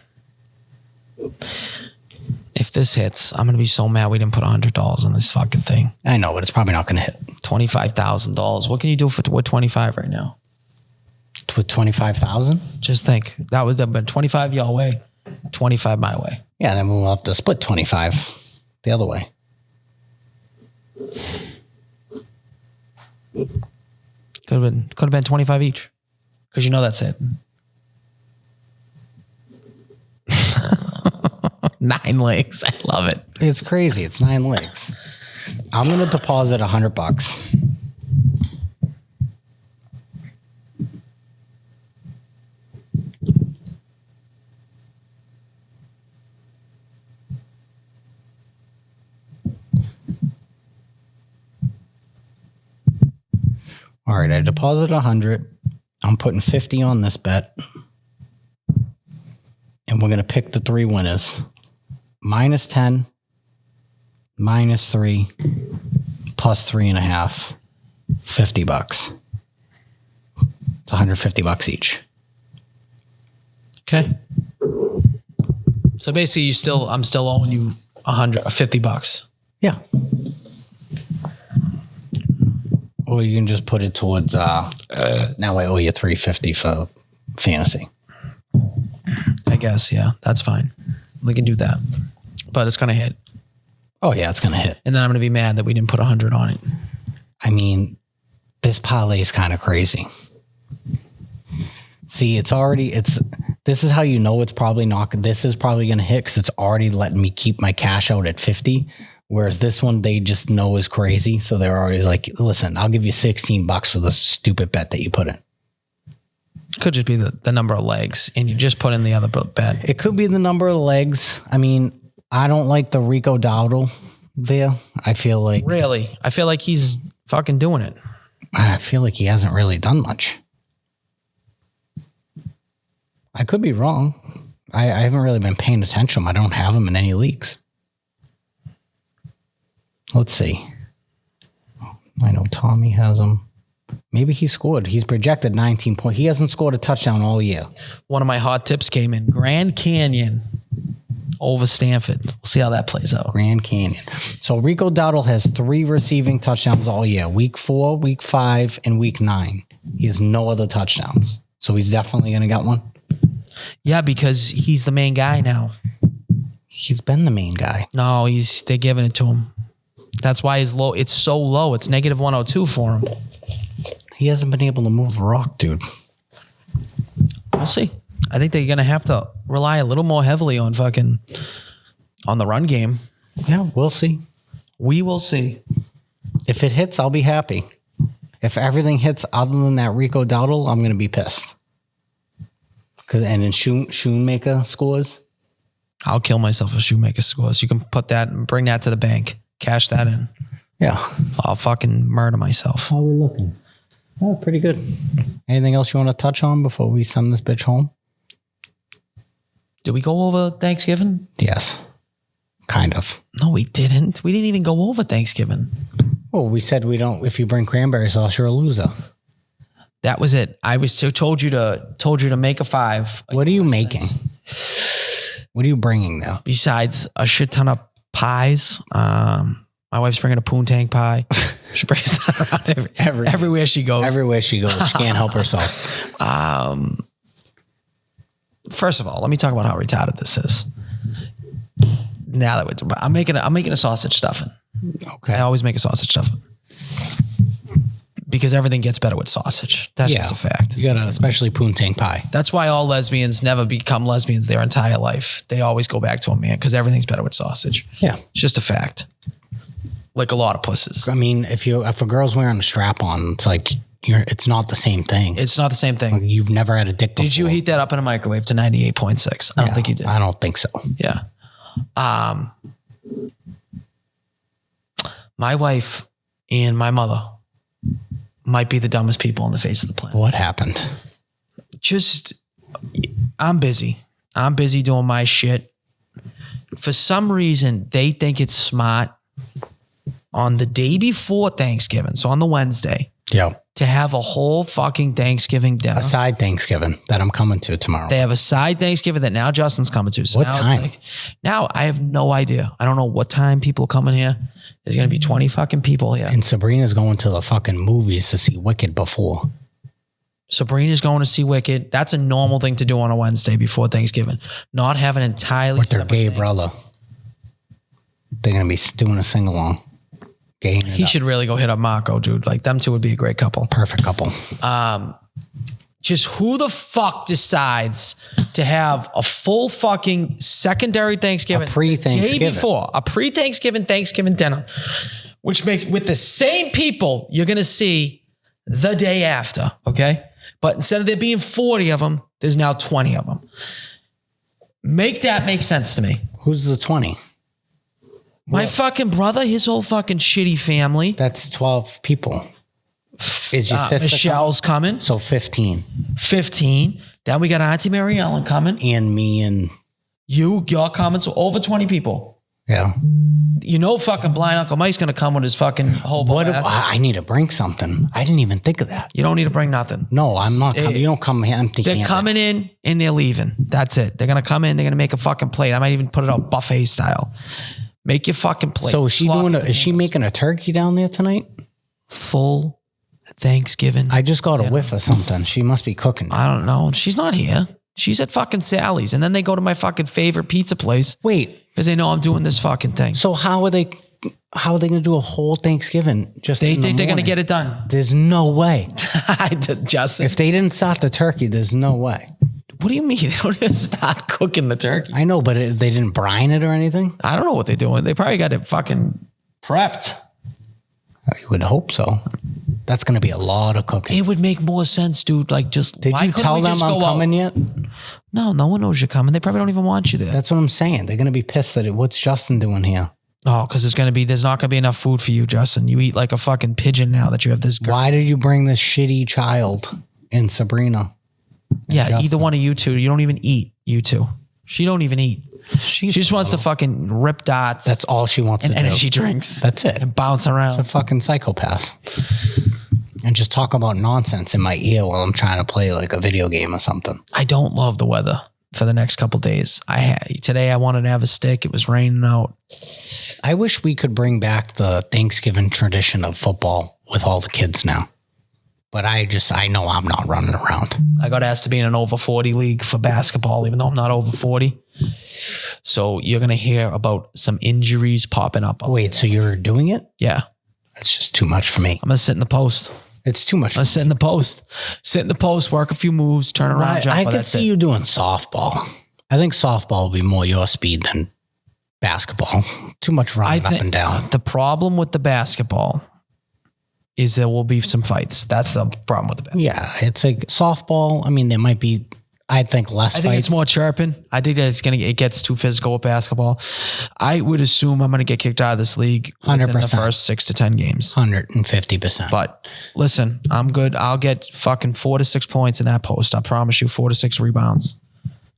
If this hits, I'm going to be so mad we didn't put $100 on this fucking thing. I know, but it's probably not going to hit. $25,000. What can you do with 25 right now? With 25,000? Just think. That would have been 25 your way, 25 my way. Yeah, then we'll have to split 25 the other way. Could have been 25 each. Because you know that's it. 9 legs. I love it. It's crazy. It's 9 legs. I'm going to deposit $100. All right, I deposit 100. I'm putting 50 on this bet. And we're going to pick the 3 winners. Minus 10, minus 3, plus 3.5. $50. It's $150 each. Okay. So basically, I'm still owing you $50. Yeah. Or you can just put it towards. Now I owe you $350 for fantasy. I guess, yeah, that's fine. We can do that, but it's gonna hit. Oh yeah, it's gonna hit. And then I'm gonna be mad that we didn't put 100 on it. I mean, this parlay is kind of crazy. See, this is how you know it's probably not. This is probably gonna hit because it's already letting me keep my cash out at 50. Whereas this one, they just know is crazy, so they're already like, "Listen, I'll give you $16 for the stupid bet that you put in." Could just be the number of legs, and you just put in the other bet. It could be the number of legs. I mean, I don't like the Rico Dowdle there. I feel like he's fucking doing it. I feel like he hasn't really done much. I could be wrong. I haven't really been paying attention. I don't have him in any leagues. Let's see. I know Tommy has him. Maybe he scored. He's projected 19 points. He hasn't scored a touchdown all year. One of my hot tips came in. Grand Canyon over Stanford. We'll see how that plays out. Grand Canyon. So Rico Dowdle has 3 receiving touchdowns all year. Week 4, week 5, and week 9. He has no other touchdowns. So he's definitely going to get one. Yeah, because he's the main guy now. He's been the main guy. No, they're giving it to him. That's why it's low. It's so low. It's negative 102 for him. He hasn't been able to move the rock, dude. We'll see. I think they're going to have to rely a little more heavily on the run game. Yeah, we'll see. We will see. If it hits, I'll be happy. If everything hits other than that Rico Dowdle, I'm going to be pissed. And then Shoemaker scores. I'll kill myself if Shoemaker scores. You can put that and bring that to the bank. Cash that in. Yeah. I'll fucking murder myself. How are we looking? Oh, pretty good. Anything else you want to touch on before we send this bitch home? Did we go over Thanksgiving? Yes. Kind of. No, we didn't. We didn't even go over Thanksgiving. Well, we said we don't. If you bring cranberry sauce, you're a loser. That was it. I was told you to make a 5. What are you making? What are you bringing though? Besides a shit ton of pies, my wife's bringing a poontang pie. She brings that around everywhere she goes. Everywhere she goes, she can't help herself. First of all, let me talk about how retarded this is. Now that I'm making a sausage stuffing. Okay. I always make a sausage stuffing because everything gets better with sausage. That's just a fact. You got to, especially poontang pie. That's why all lesbians never become lesbians their entire life. They always go back to a man because everything's better with sausage. Yeah, it's just a fact. Like a lot of pussies. I mean, if a girl's wearing a strap on, it's like it's not the same thing. It's not the same thing. Like you've never had a dick before. Did you heat that up in a microwave to 98.6? I don't think you did. I don't think so. Yeah. My wife and my mother might be the dumbest people on the face of the planet. What happened? I'm busy. I'm busy doing my shit. For some reason, they think it's smart on the day before Thanksgiving, so on the Wednesday, to have a whole fucking Thanksgiving dinner. A side Thanksgiving that I'm coming to tomorrow. They have a side Thanksgiving that now Justin's coming to. So what now time? Now I have no idea. I don't know what time people are coming here. There's going to be 20 fucking people here. And Sabrina's going to the fucking movies to see Wicked before. Sabrina's going to see Wicked. That's a normal thing to do on a Wednesday before Thanksgiving. Not have an entirely with their gay brother. They're going to be doing a sing-along. He should really go hit up Marco, dude. Like, them two would be a great couple. Perfect couple. Just who the fuck decides to have a full fucking secondary Thanksgiving? A pre-Thanksgiving. Day before. A pre-Thanksgiving Thanksgiving dinner. Which makes, with the same people you're going to see the day after, okay? But instead of there being 40 of them, there's now 20 of them. Make that make sense to me. Who's the 20? My fucking brother, his whole fucking shitty family. That's 12 people. Is your sister Michelle's coming. So 15. 15. Then we got Auntie Mary Ellen coming. And me and... You're coming. So over 20 people. Yeah. You know fucking blind Uncle Mike's going to come with his fucking whole blast. I need to bring something. I didn't even think of that. You don't need to bring nothing. No, I'm not coming. You don't come here empty-handed. They're coming in and they're leaving. That's it. They're going to come in. They're going to make a fucking plate. I might even put it out buffet style. Make your fucking plate. So is she making a turkey down there tonight? Full Thanksgiving. I just got a whiff of something. She must be cooking. I don't know. She's not here. She's at fucking Sally's. And then they go to my fucking favorite pizza place. Wait. Because they know I'm doing this fucking thing. So how are they going to do a whole Thanksgiving? They're going to get it done. There's no way. Justin. If they didn't start the turkey, there's no way. What do you mean? They don't even start cooking the turkey. I know, but they didn't brine it or anything? I don't know what they're doing. They probably got it fucking prepped. I would hope so. That's going to be a lot of cooking. It would make more sense, dude. Like, just did you tell them I'm coming yet? No one knows you're coming. They probably don't even want you there. That's what I'm saying. They're going to be pissed at it. What's Justin doing here? Oh, because there's not going to be enough food for you, Justin. You eat like a fucking pigeon now that you have this girl. Why did you bring this shitty child in Sabrina? Yeah, Justin. Either one of you two. You don't even eat, you two. She don't even eat. She just wants to fucking rip dots. That's all she wants to do. And energy drinks. That's it. And bounce around. She's a fucking psychopath. And just talk about nonsense in my ear while I'm trying to play like a video game or something. I don't love the weather for the next couple of days. Today I wanted to have a stick. It was raining out. I wish we could bring back the Thanksgiving tradition of football with all the kids now. But I know I'm not running around. I got asked to be in an over 40 league for basketball, even though I'm not over 40. So you're going to hear about some injuries popping up. Wait, so you're doing it? Yeah. That's just too much for me. I'm going to sit in the post. It's too much. I'm going to sit in the post. Sit in the post, work a few moves, turn around, jump. I could see you doing softball. I think softball will be more your speed than basketball. Too much running up and down. The problem with the basketball is there will be some fights. That's the problem with the basketball. Yeah, it's like softball. I mean, there might be, I think, less fights. I think it's more chirping. I think that it gets too physical with basketball. I would assume I'm going to get kicked out of this league 100%. Within the first 6 to 10 games. 150%. But listen, I'm good. I'll get fucking 4 to 6 points in that post. I promise you 4 to 6 rebounds.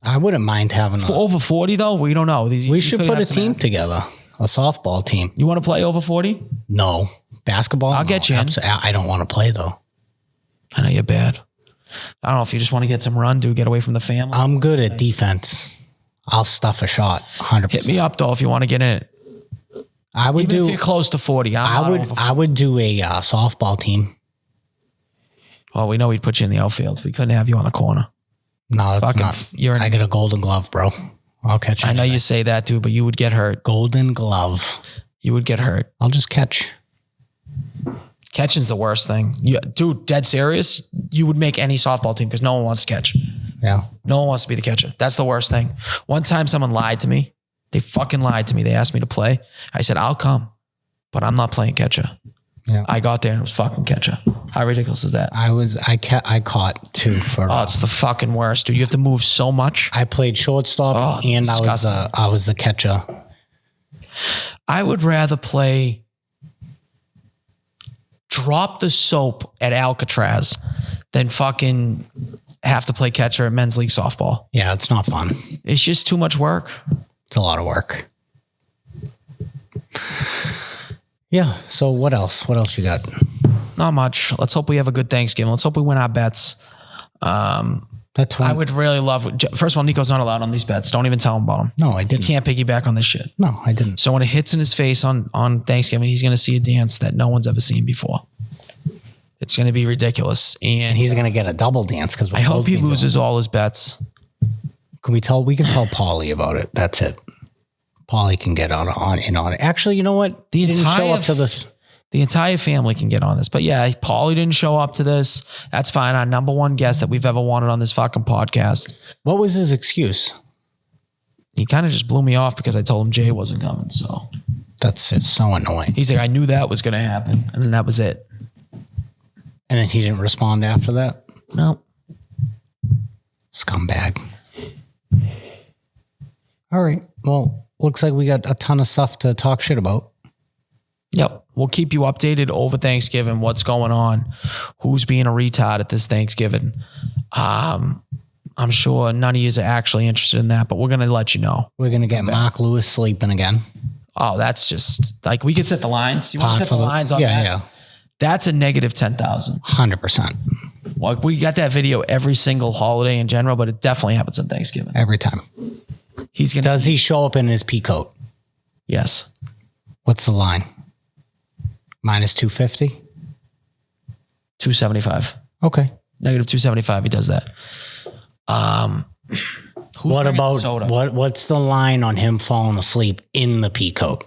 I wouldn't mind having over 40 though. We don't know. We should put a team together, a softball team. You want to play over 40? No. Basketball? I'll get you in. I don't want to play though. I know you're bad. I don't know if you just want to get some run, dude, get away from the family. I'm good at defense. I'll stuff a shot 100%. Hit me up though if you want to get in it. I would Even if you're close to 40. I would do a softball team. Well, we know we'd put you in the outfield. We couldn't have you on the corner. No, that's not. I get a golden glove, bro. I'll catch you. I know you say that, dude, but you would get hurt. Golden glove. You would get hurt. I'll just catch. Catching's the worst thing. Dude, dead serious. You would make any softball team because no one wants to catch. Yeah. No one wants to be the catcher. That's the worst thing. One time someone lied to me. They fucking lied to me. They asked me to play. I said, I'll come, but I'm not playing catcher. Yeah. I got there and it was fucking catcher. How ridiculous is that? I caught 2 for. Oh, it's the fucking worst, dude. You have to move so much. I played shortstop and I was the catcher. I would rather play drop the soap at Alcatraz than fucking have to play catcher at men's league softball. Yeah, it's not fun. It's just too much work. It's a lot of work. Yeah. So what else? What else you got? Not much. Let's hope we have a good Thanksgiving. Let's hope we win our bets. I would really love. First of all, Nico's not allowed on these bets. Don't even tell him about them. No, I didn't. You can't piggyback on this shit. No, I didn't. So when it hits in his face on Thanksgiving, he's going to see a dance that no one's ever seen before. It's going to be ridiculous, and he's going to get a double dance because I hope he loses all his bets. We can tell Paulie about it. That's it. Paulie can get on it. Actually, you know what? The didn't show up to this. The entire family can get on this. But yeah, Paulie didn't show up to this. That's fine. Our number one guest that we've ever wanted on this fucking podcast. What was his excuse? He kind of just blew me off because I told him Jay wasn't coming. So that's just so annoying. He's like, I knew that was going to happen. And then that was it. And then he didn't respond after that? No. Scumbag. All right. Well, looks like we got a ton of stuff to talk shit about. Yep. We'll keep you updated over Thanksgiving. What's going on? Who's being a retard at this Thanksgiving? I'm sure none of you are actually interested in that, but we're gonna let you know. We're gonna get Mark Lewis sleeping again. Oh, that's just like we could set the lines. You want to set the lines on that? Yeah. That's a negative 10,000. 100%. Like we got that video every single holiday in general, but it definitely happens on Thanksgiving. Every time. Does he show up in his pea coat? Yes. What's the line? Minus 250? 275. Okay. Negative 275. He does that. What about soda? What's the line on him falling asleep in the pea coat?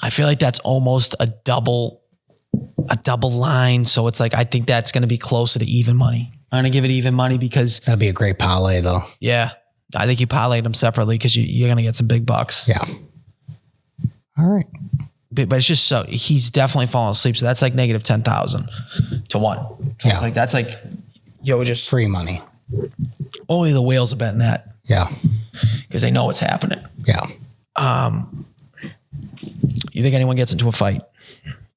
I feel like that's almost a double line. So it's like, I think that's going to be closer to even money. I'm going to give it even money because that'd be a great parlay though. Yeah. I think you parlayed them separately because you're going to get some big bucks. Yeah. All right. But it's just so he's definitely falling asleep. So that's like negative 10,000 to 1. So it's like, that's like, just free money. Only the whales are betting that. Yeah. Because they know what's happening. Yeah. You think anyone gets into a fight?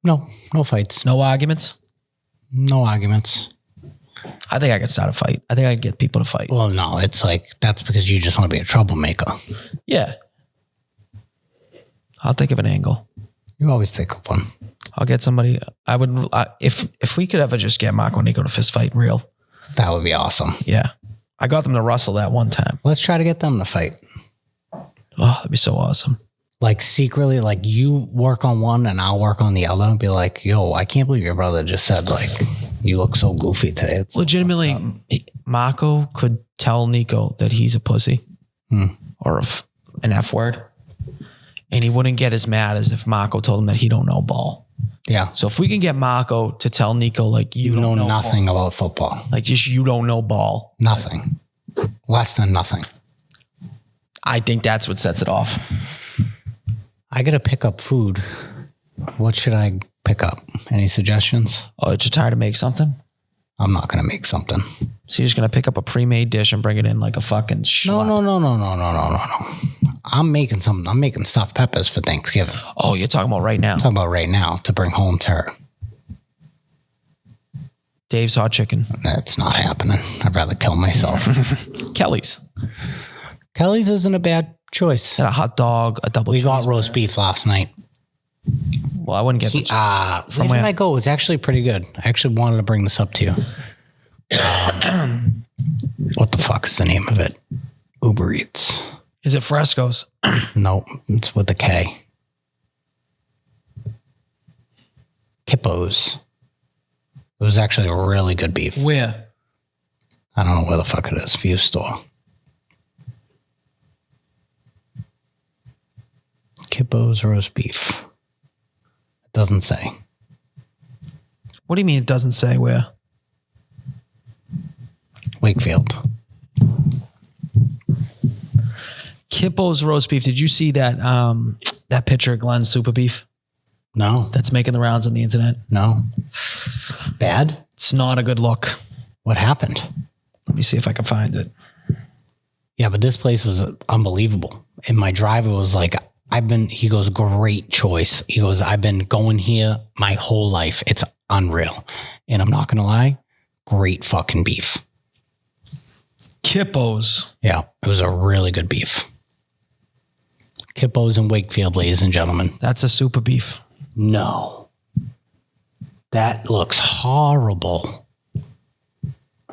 No fights. No arguments? No arguments. I think I could start a fight. I think I could get people to fight. Well, no, it's like, that's because you just want to be a troublemaker. Yeah. I'll think of an angle. You always think of one. I'll get somebody. I would, if we could ever just get Marco and Nico to fist fight real. That would be awesome. Yeah. I got them to wrestle that one time. Let's try to get them to fight. Oh, that'd be so awesome. Like secretly, like you work on one and I'll work on the other and be like, yo, I can't believe your brother just said like, you look so goofy today. It's legitimately, Marco could tell Nico that he's a pussy or an F word. And he wouldn't get as mad as if Marco told him that he don't know ball. Yeah. So if we can get Marco to tell Nico, like, you don't know nothing ball. about football. Like, just you don't know ball. Nothing. Less than nothing. I think that's what sets it off. I got to pick up food. What should I pick up? Any suggestions? Oh, you're tired to make something? I'm not going to make something. So you're just going to pick up a pre-made dish and bring it in like a fucking schlep. No. I'm making something. I'm making stuffed peppers for Thanksgiving. Oh, you're talking about right now? I'm talking about right now to bring home to her. Dave's Hot Chicken. That's not happening. I'd rather kill myself. Kelly's isn't a bad choice. And a hot dog, a double. We got roast beef last night. Well, I wouldn't get from where did I go? It was actually pretty good. I actually wanted to bring this up to you. What the fuck is the name of it? Uber Eats. Is it Fresco's? No, it's with a K. Kippo's. It was actually a really good beef. Where? I don't know where the fuck it is. View store. Kippo's roast beef. It doesn't say. What do you mean it doesn't say where? Wakefield. Kippo's roast beef. Did you see that that picture of Glenn's super beef? No. That's making the rounds on the internet. No. Bad? It's not a good look. What happened? Let me see if I can find it. Yeah, but this place was unbelievable. And my driver was like, he goes, great choice. He goes, I've been going here my whole life. It's unreal. And I'm not going to lie, great fucking beef. Kippo's. Yeah, it was a really good beef. Kippo's in Wakefield, ladies and gentlemen. That's a super beef. No. That looks horrible.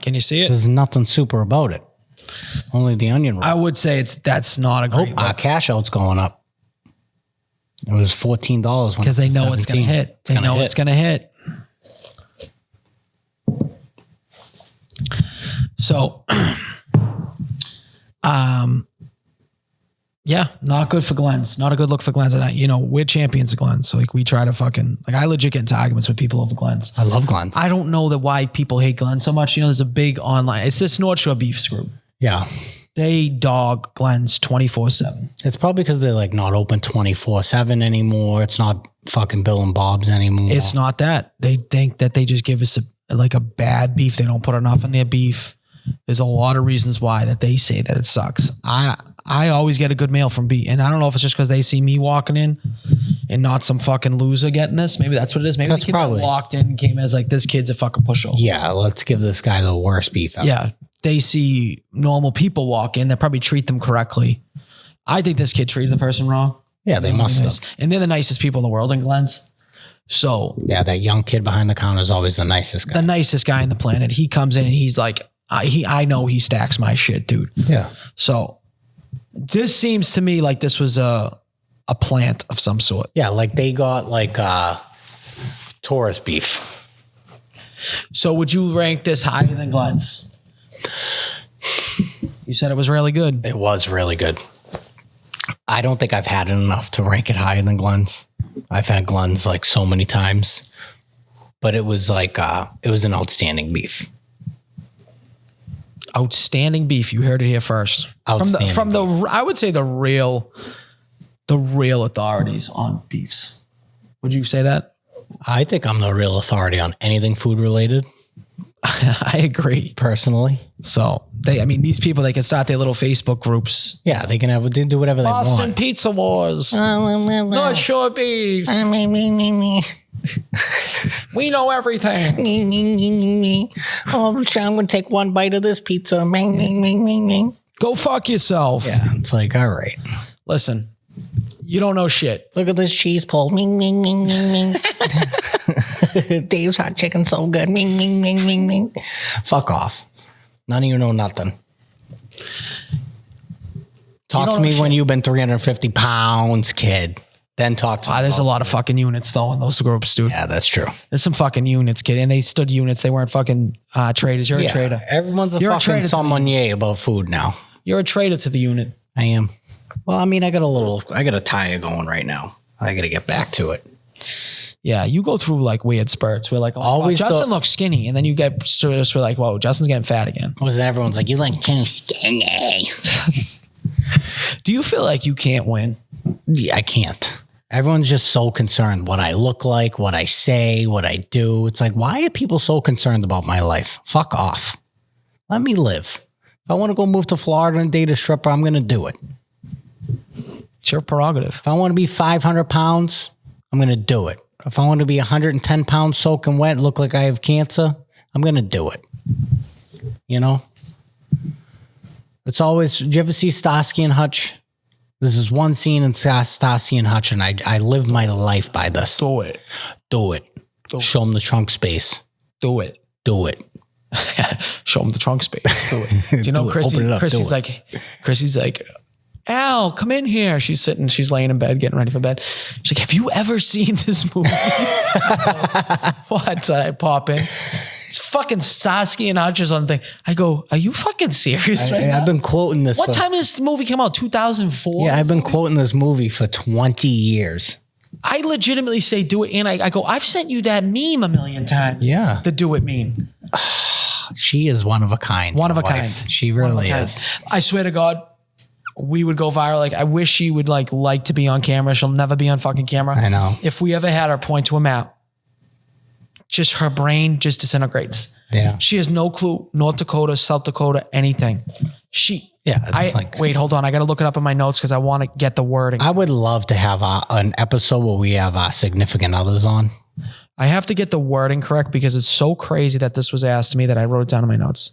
Can you see it? There's nothing super about it. Only the onion roll. I would say that's not a great our cash out's going up. It was $14 because they know it's going to hit. They know it's going to hit. So, yeah, not good for Glenn's. Not a good look for Glenn's. And we're champions of Glenn's. So like we try to fucking, like I legit get into arguments with people over Glenn's. I love Glenn's. I don't know why people hate Glenn's so much. There's a big online, it's this North Shore beef group. Yeah. They dog Glenn's 24/7. It's probably because they're like not open 24/7 anymore. It's not fucking Bill and Bob's anymore. It's not that. They think that they just give us a bad beef. They don't put enough in their beef. There's a lot of reasons why that they say that it sucks. I always get a good meal from beef. And I don't know if it's just because they see me walking in and not some fucking loser getting this. Maybe that's what it is. Maybe That's the kid probably- that walked in came as like, this kid's a fucking pushover. Yeah, let's give this guy the worst beef ever. Yeah. They see normal people walk in, they probably treat them correctly. I think this kid treated the person wrong. Yeah, they must have. And they're the nicest people in the world in Glenn's. So Yeah, that young kid behind the counter is always the nicest guy. the nicest guy on the planet. He comes in and he's like, I know he stacks my shit, dude. Yeah. So this seems to me like this was a plant of some sort. Yeah, like they got like tourist beef. So would you rank this higher than Glenn's? You said it was really good. It was really good. I don't think I've had it enough to rank it higher than Glenn's. I've had Glenn's like so many times, but it was like it was an outstanding beef. Outstanding beef. You heard it here first. Outstanding From the I would say the real authorities on beefs. Would you say that? I think I'm the real authority on anything food related, I agree. personally. So these people, they can start their little Facebook groups. Yeah, they can they do whatever they Boston want. Pizza Wars. North Shore Beef. We know everything. Oh, I'm gonna take one bite of this pizza. Go fuck yourself. Yeah, it's like, all right. Listen, you don't know shit. Look at this cheese pull. Dave's hot chicken so good. Fuck off. None of you know nothing. Talk don't to me know when shit. you've been 350 pounds, kid. Then talk to me. There's a about lot of fucking units though in those groups, dude. Yeah, that's true. There's some fucking units, kid. And they stood units. They weren't fucking traders. You're a trader. Everyone's a You're a fucking traitor to the- sommelier about food now. You're a traitor to the unit. I am. Well, I mean, I got a tire going right now. I got to get back to it. Yeah, you go through like weird spurts. We're like, oh, Always wow, Justin the- looks skinny. And then you get just we're like, whoa, Justin's getting fat again. Wasn't everyone's like, you like too skinny? Do you feel like you can't win? Yeah, I can't. Everyone's just so concerned what I look like, what I say, what I do. It's like, why are people so concerned about my life? Fuck off. Let me live. If I want to go move to Florida and date a stripper, I'm going to do it. It's your prerogative. If I want to be 500 pounds, I'm going to do it. If I want to be 110 pounds soaking wet, look like I have cancer, I'm going to do it. You know? It's always, did you ever see Starsky and Hutch? This is one scene in Starsky and Hutch, and I live my life by this. Do it. Do it. Show them the trunk space. Do it. Do it. Show him the trunk space. Do it. Do you know Do it. Open it up. Chrissy's like, Al, come in here. She's laying in bed, getting ready for bed. She's like, have you ever seen this movie? What? I pop in. It's fucking Starsky and Hutch or something. I go, are you fucking serious right now? I've been quoting this. What time did this movie come out? 2004? Yeah, I've been quoting this movie for 20 years. I legitimately say do it. And I go, I've sent you that meme a million times. Yeah. The do it meme. She is one of a kind. One of a my kind. wife. She One of a really kind. is. I swear to God, we would go viral. Like, I wish she would like to be on camera. She'll never be on fucking camera. I know. If we ever had her point to a map, just her brain just disintegrates. Yeah. She has no clue. North Dakota, South Dakota, anything. Wait, hold on. I got to look it up in my notes because I want to get the wording. I would love to have an episode where we have our significant others on. I have to get the wording correct because it's so crazy that this was asked to me that I wrote it down in my notes.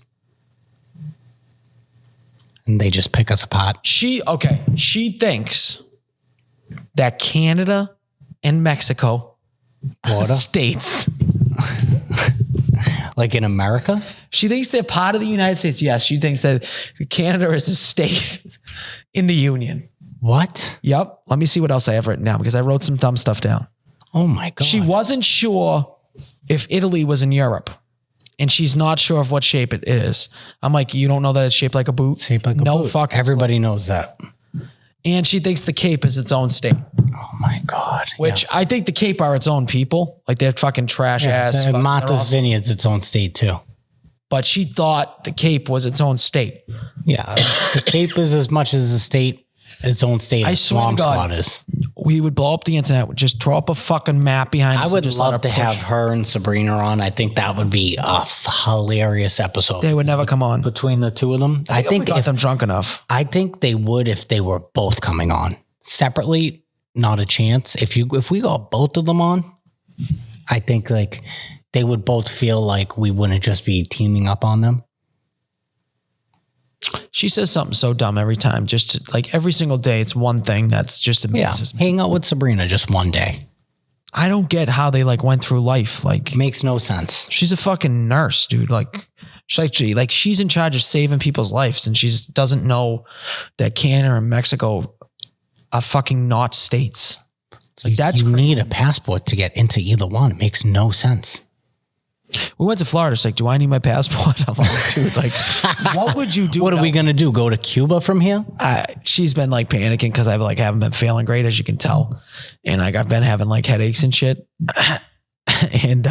And they just pick us apart. She thinks that Canada and Mexico are Border? states. Like in America? She thinks they're part of the United States. Yes, she thinks that Canada is a state in the Union. What? Yep. Let me see what else I have written down because I wrote some dumb stuff down. Oh my God. She wasn't sure if Italy was in Europe. And she's not sure of what shape it is. I'm like, you don't know that it's shaped like a boot? Shaped like a no boot. fucking. Everybody knows that. And she thinks the Cape is its own state. Oh my God. Which I think the Cape are its own people. Like they're fucking trash ass. Yeah, fucking- they're Martha's awesome. Vineyard's its own state too. But she thought the Cape was its own state. Yeah. The Cape is as much as a state, its own state. I as swear to Swamp God. Squad is. We would blow up the internet. Just throw up a fucking map behind us. I and would just let love her to push. have her and Sabrina on. I think that would be a hilarious episode. They would never come on. Between the two of them. I We think got them drunk enough. I think they would if they were both coming on. Separately, not a chance. If we got both of them on, I think like they would both feel like we wouldn't just be teaming up on them. She says something so dumb every time. Just to, like every single day, it's one thing that's just amazes me. Hang out with Sabrina just one day. I don't get how they like went through life. Like Makes no sense. she's a fucking nurse, dude. Like she's in charge of saving people's lives, and she doesn't know that Canada and Mexico are fucking not states. Like that's you crazy. need a passport to get into either one. It makes no sense. We went to Florida. She's like, do I need my passport? I'm like, dude, like, what would you do? What are we going to do? Go to Cuba from here? She's been like panicking because I've like haven't been feeling great, as you can tell. And like, I've been having like headaches and shit. And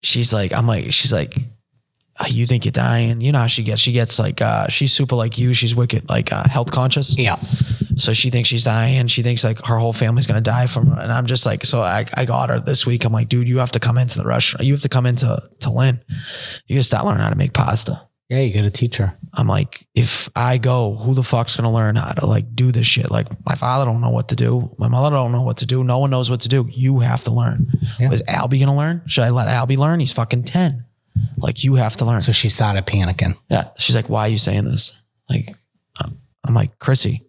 she's like, you think you're dying? You know how she gets? She gets like, she's super like you. She's wicked, like health conscious. Yeah. So she thinks she's dying. She thinks like her whole family's going to die from her. And I'm just like, so I got her this week. I'm like, dude, you have to come into the restaurant. You have to come into Lynn. You got to start learning how to make pasta. Yeah, you got to teach her. I'm like, if I go, who the fuck's going to learn how to like do this shit? Like my father don't know what to do. My mother don't know what to do. No one knows what to do. You have to learn. Yeah. Is Albie going to learn? Should I let Albie learn? He's fucking 10. Like you have to learn. So she started panicking. Yeah. She's like, why are you saying this? Like, I'm like, Chrissy,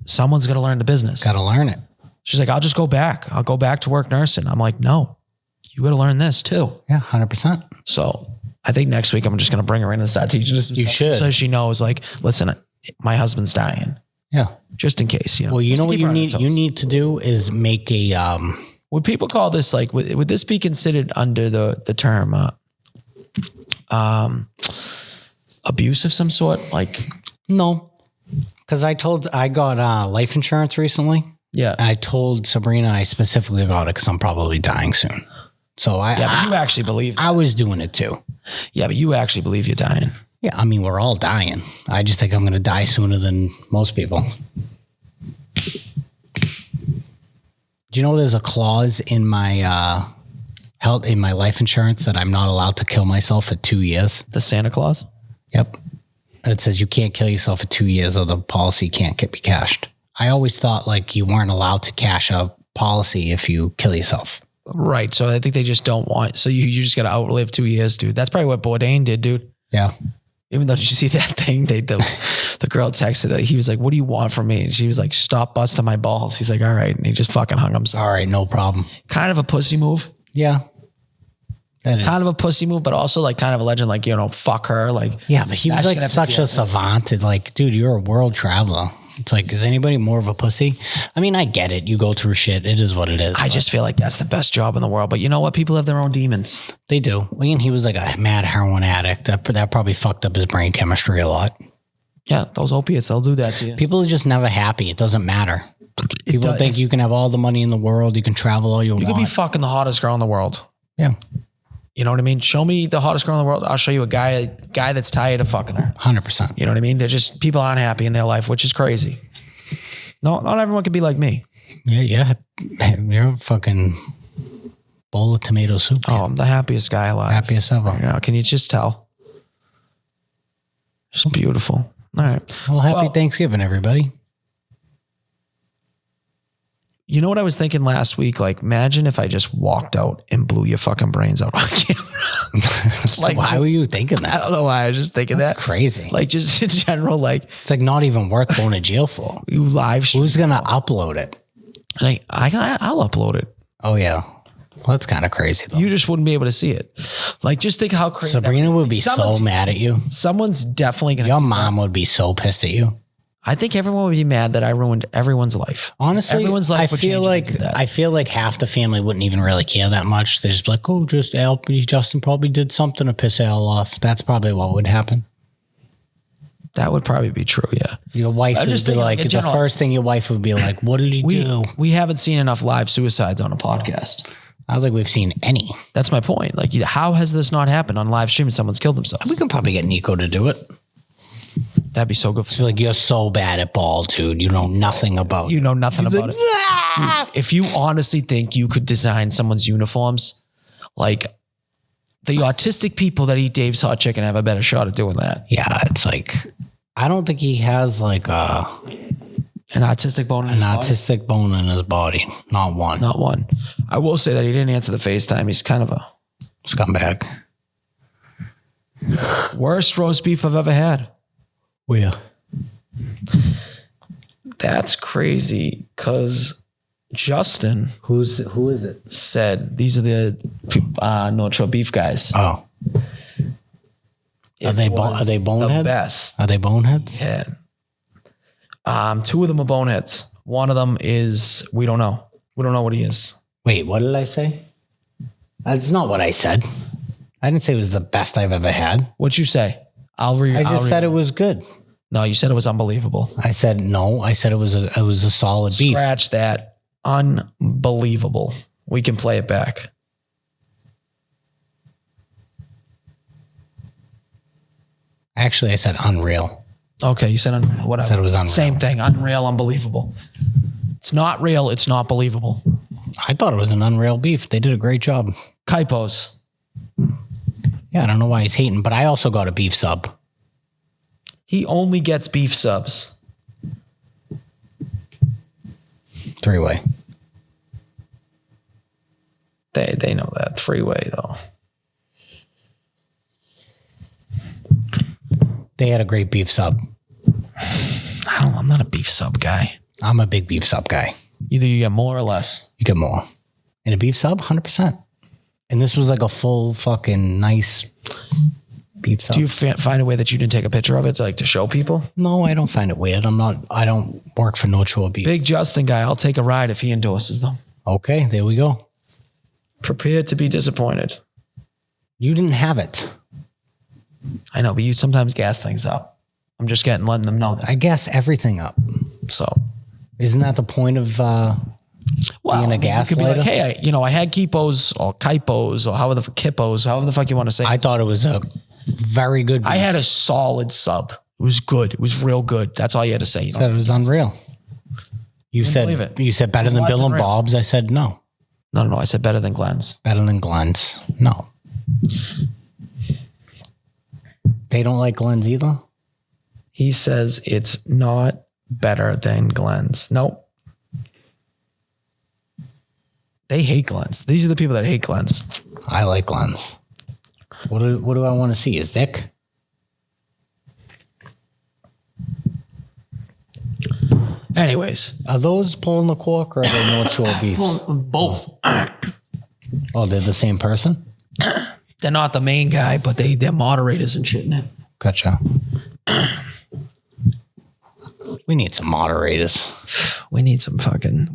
someone's got to learn the business. Got to learn it. She's like, I'll just go back. I'll go back to work nursing. I'm like, no, you got to learn this too. Yeah, 100%. So I think next week I'm just going to bring her in and start teaching her some You stuff. should. So she knows like, listen, my husband's dying. Yeah. Just in case, you know. Well, you just know to what keep you her on her need? toes. You need to do is make a, Would people call this like, would this be considered under the term abuse of some sort? Like, no. Because I got life insurance recently. yeah. I told Sabrina I specifically got it because I'm probably dying soon. So Yeah, but you actually believe that. I was doing it too. Yeah, but you actually believe you're dying. Yeah, I mean, we're all dying. I just think I'm going to die sooner than most people. Do you know there's a clause in my life insurance that I'm not allowed to kill myself for 2 years? The Santa Claus? Yep. It says you can't kill yourself for 2 years or the policy can't be cashed. I always thought like you weren't allowed to cash a policy if you kill yourself. Right. So I think they just don't want, so you just got to outlive 2 years, dude. That's probably what Bourdain did, dude. Yeah. Even though, did you see that thing? The girl texted her. He was like, what do you want from me? And she was like, stop busting my balls. He's like, all right. And he just fucking hung himself. All right. No problem. Kind of a pussy move. Yeah. That is. Kind of a pussy move, but also like kind of a legend, like, you know, fuck her. Like, Yeah, but he now was she's like gonna have to such deal a with this. savant. Like, dude, you're a world traveler. It's like, is anybody more of a pussy? I mean, I get it. You go through shit. It is what it is. I but just feel like that's the best job in the world. But you know what? People have their own demons. They do. I mean, he was like a mad heroin addict. That probably fucked up his brain chemistry a lot. Yeah, those opiates, they'll do that to you. People are just never happy. It doesn't matter. People think you can have all the money in the world. You can travel all you You want. could be fucking the hottest girl in the world. Yeah. You know what I mean? Show me the hottest girl in the world. I'll show you a guy that's tired of fucking her. 100%. You know what I mean? They're just, people aren't happy in their life, which is crazy. No, not everyone can be like me. Yeah. You're a fucking bowl of tomato soup. Oh, I'm the happiest guy alive. Happiest ever. You know, can you just tell? Just beautiful. All right. Well, happy Thanksgiving, everybody. You know what I was thinking last week? Like, imagine if I just walked out and blew your fucking brains out on camera. Like, why were you thinking I that? don't know why. I was just thinking That's that. crazy. Like, just in general, like, It's like not even worth going to jail for. you live stream. Who's going to upload it? Like, I'll upload it. Oh, yeah. Well, that's kind of crazy, though. You just wouldn't be able to see it. Like, just think how crazy. Sabrina would be so mad at you. Someone's definitely going to. Your mom would be so pissed at you. I think everyone would be mad that I ruined everyone's life. Honestly, everyone's life I would feel change like if I did that. I feel like half the family wouldn't even really care that much. They're just like, oh, just Al, Justin probably did something to piss Al off. That's probably what would happen. That would probably be true. Yeah. Your wife I'm would just be thinking, like, in the general, first thing your wife would be like, what did he do? We haven't seen enough live suicides on a podcast. I was like, we've seen any. That's my point. Like, how has this not happened on live stream and someone's killed themselves? We can probably get Nico to do it. That'd be so good. I feel like you're so bad at ball, dude. You know nothing about You know nothing about it. "Ah!" Dude, if you honestly think you could design someone's uniforms, like the autistic people that eat Dave's Hot Chicken have a better shot at doing that. Yeah, it's like, I don't think he has like An autistic bone in An his body? autistic bone in his body. Not one. Not one. I will say that he didn't answer the FaceTime. He's kind of a Scumbag. worst roast beef I've ever had. Where? That's crazy because Justin Who is it? said these are the North Shore beef guys. Oh. Are they boneheads? The best. Are they boneheads? Yeah. Two of them are boneheads. One of them is we don't know. We don't know what he is. Wait, what did I say? That's not what I said. I didn't say it was the best I've ever had. What'd you say? I just said it was good. No, you said it was unbelievable. I said no. I said it was a solid beef. Scratch that. Unbelievable. We can play it back. Actually, I said unreal. Okay, you said unreal. Whatever. Said it was unreal. Same thing. Unreal, unbelievable. It's not real. It's not believable. I thought it was an unreal beef. They did a great job. Kaipos. Yeah, I don't know why he's hating, but I also got a beef sub. He only gets beef subs. 3-way. They know that. 3-way though. They had a great beef sub. I'm not a beef sub guy. I'm a big beef sub guy. Either you get more or less. You get more. In a beef sub, 100%. And this was like a full fucking nice beef sub. Do you find a way that you didn't take a picture of it to show people? No, I don't find it weird. I don't work for North Shore Beef. Big Justin guy. I'll take a ride if he endorses them. Okay, there we go. Prepare to be disappointed. You didn't have it. I know, but you sometimes gas things up. I'm just letting them know that. I guess everything up. So, isn't that the point of being a gas you could be lighter? like, hey, I had Kipos or Kaipos or however the fuck you want to say. I thought it was a very good beef. I had a solid sub. It was good. It was real good. That's all you had to say. Said it was unreal. You believe said it. you said better than Bill and wasn't real. Bob's. I said no. No. I said better than Glenn's. Better than Glenn's. No. They don't like Glenn's either? He says it's not better than Glenn's. Nope. They hate Glenn's. These are the people that hate Glenn's. I like Glenn's. What do I want to see? His dick? Anyways. Are those pulling the cork or are they North Shore beefs? Both. Oh, they're the same person? They're not the main guy, but they're moderators and shit in it. Gotcha. We need some moderators. We need some fucking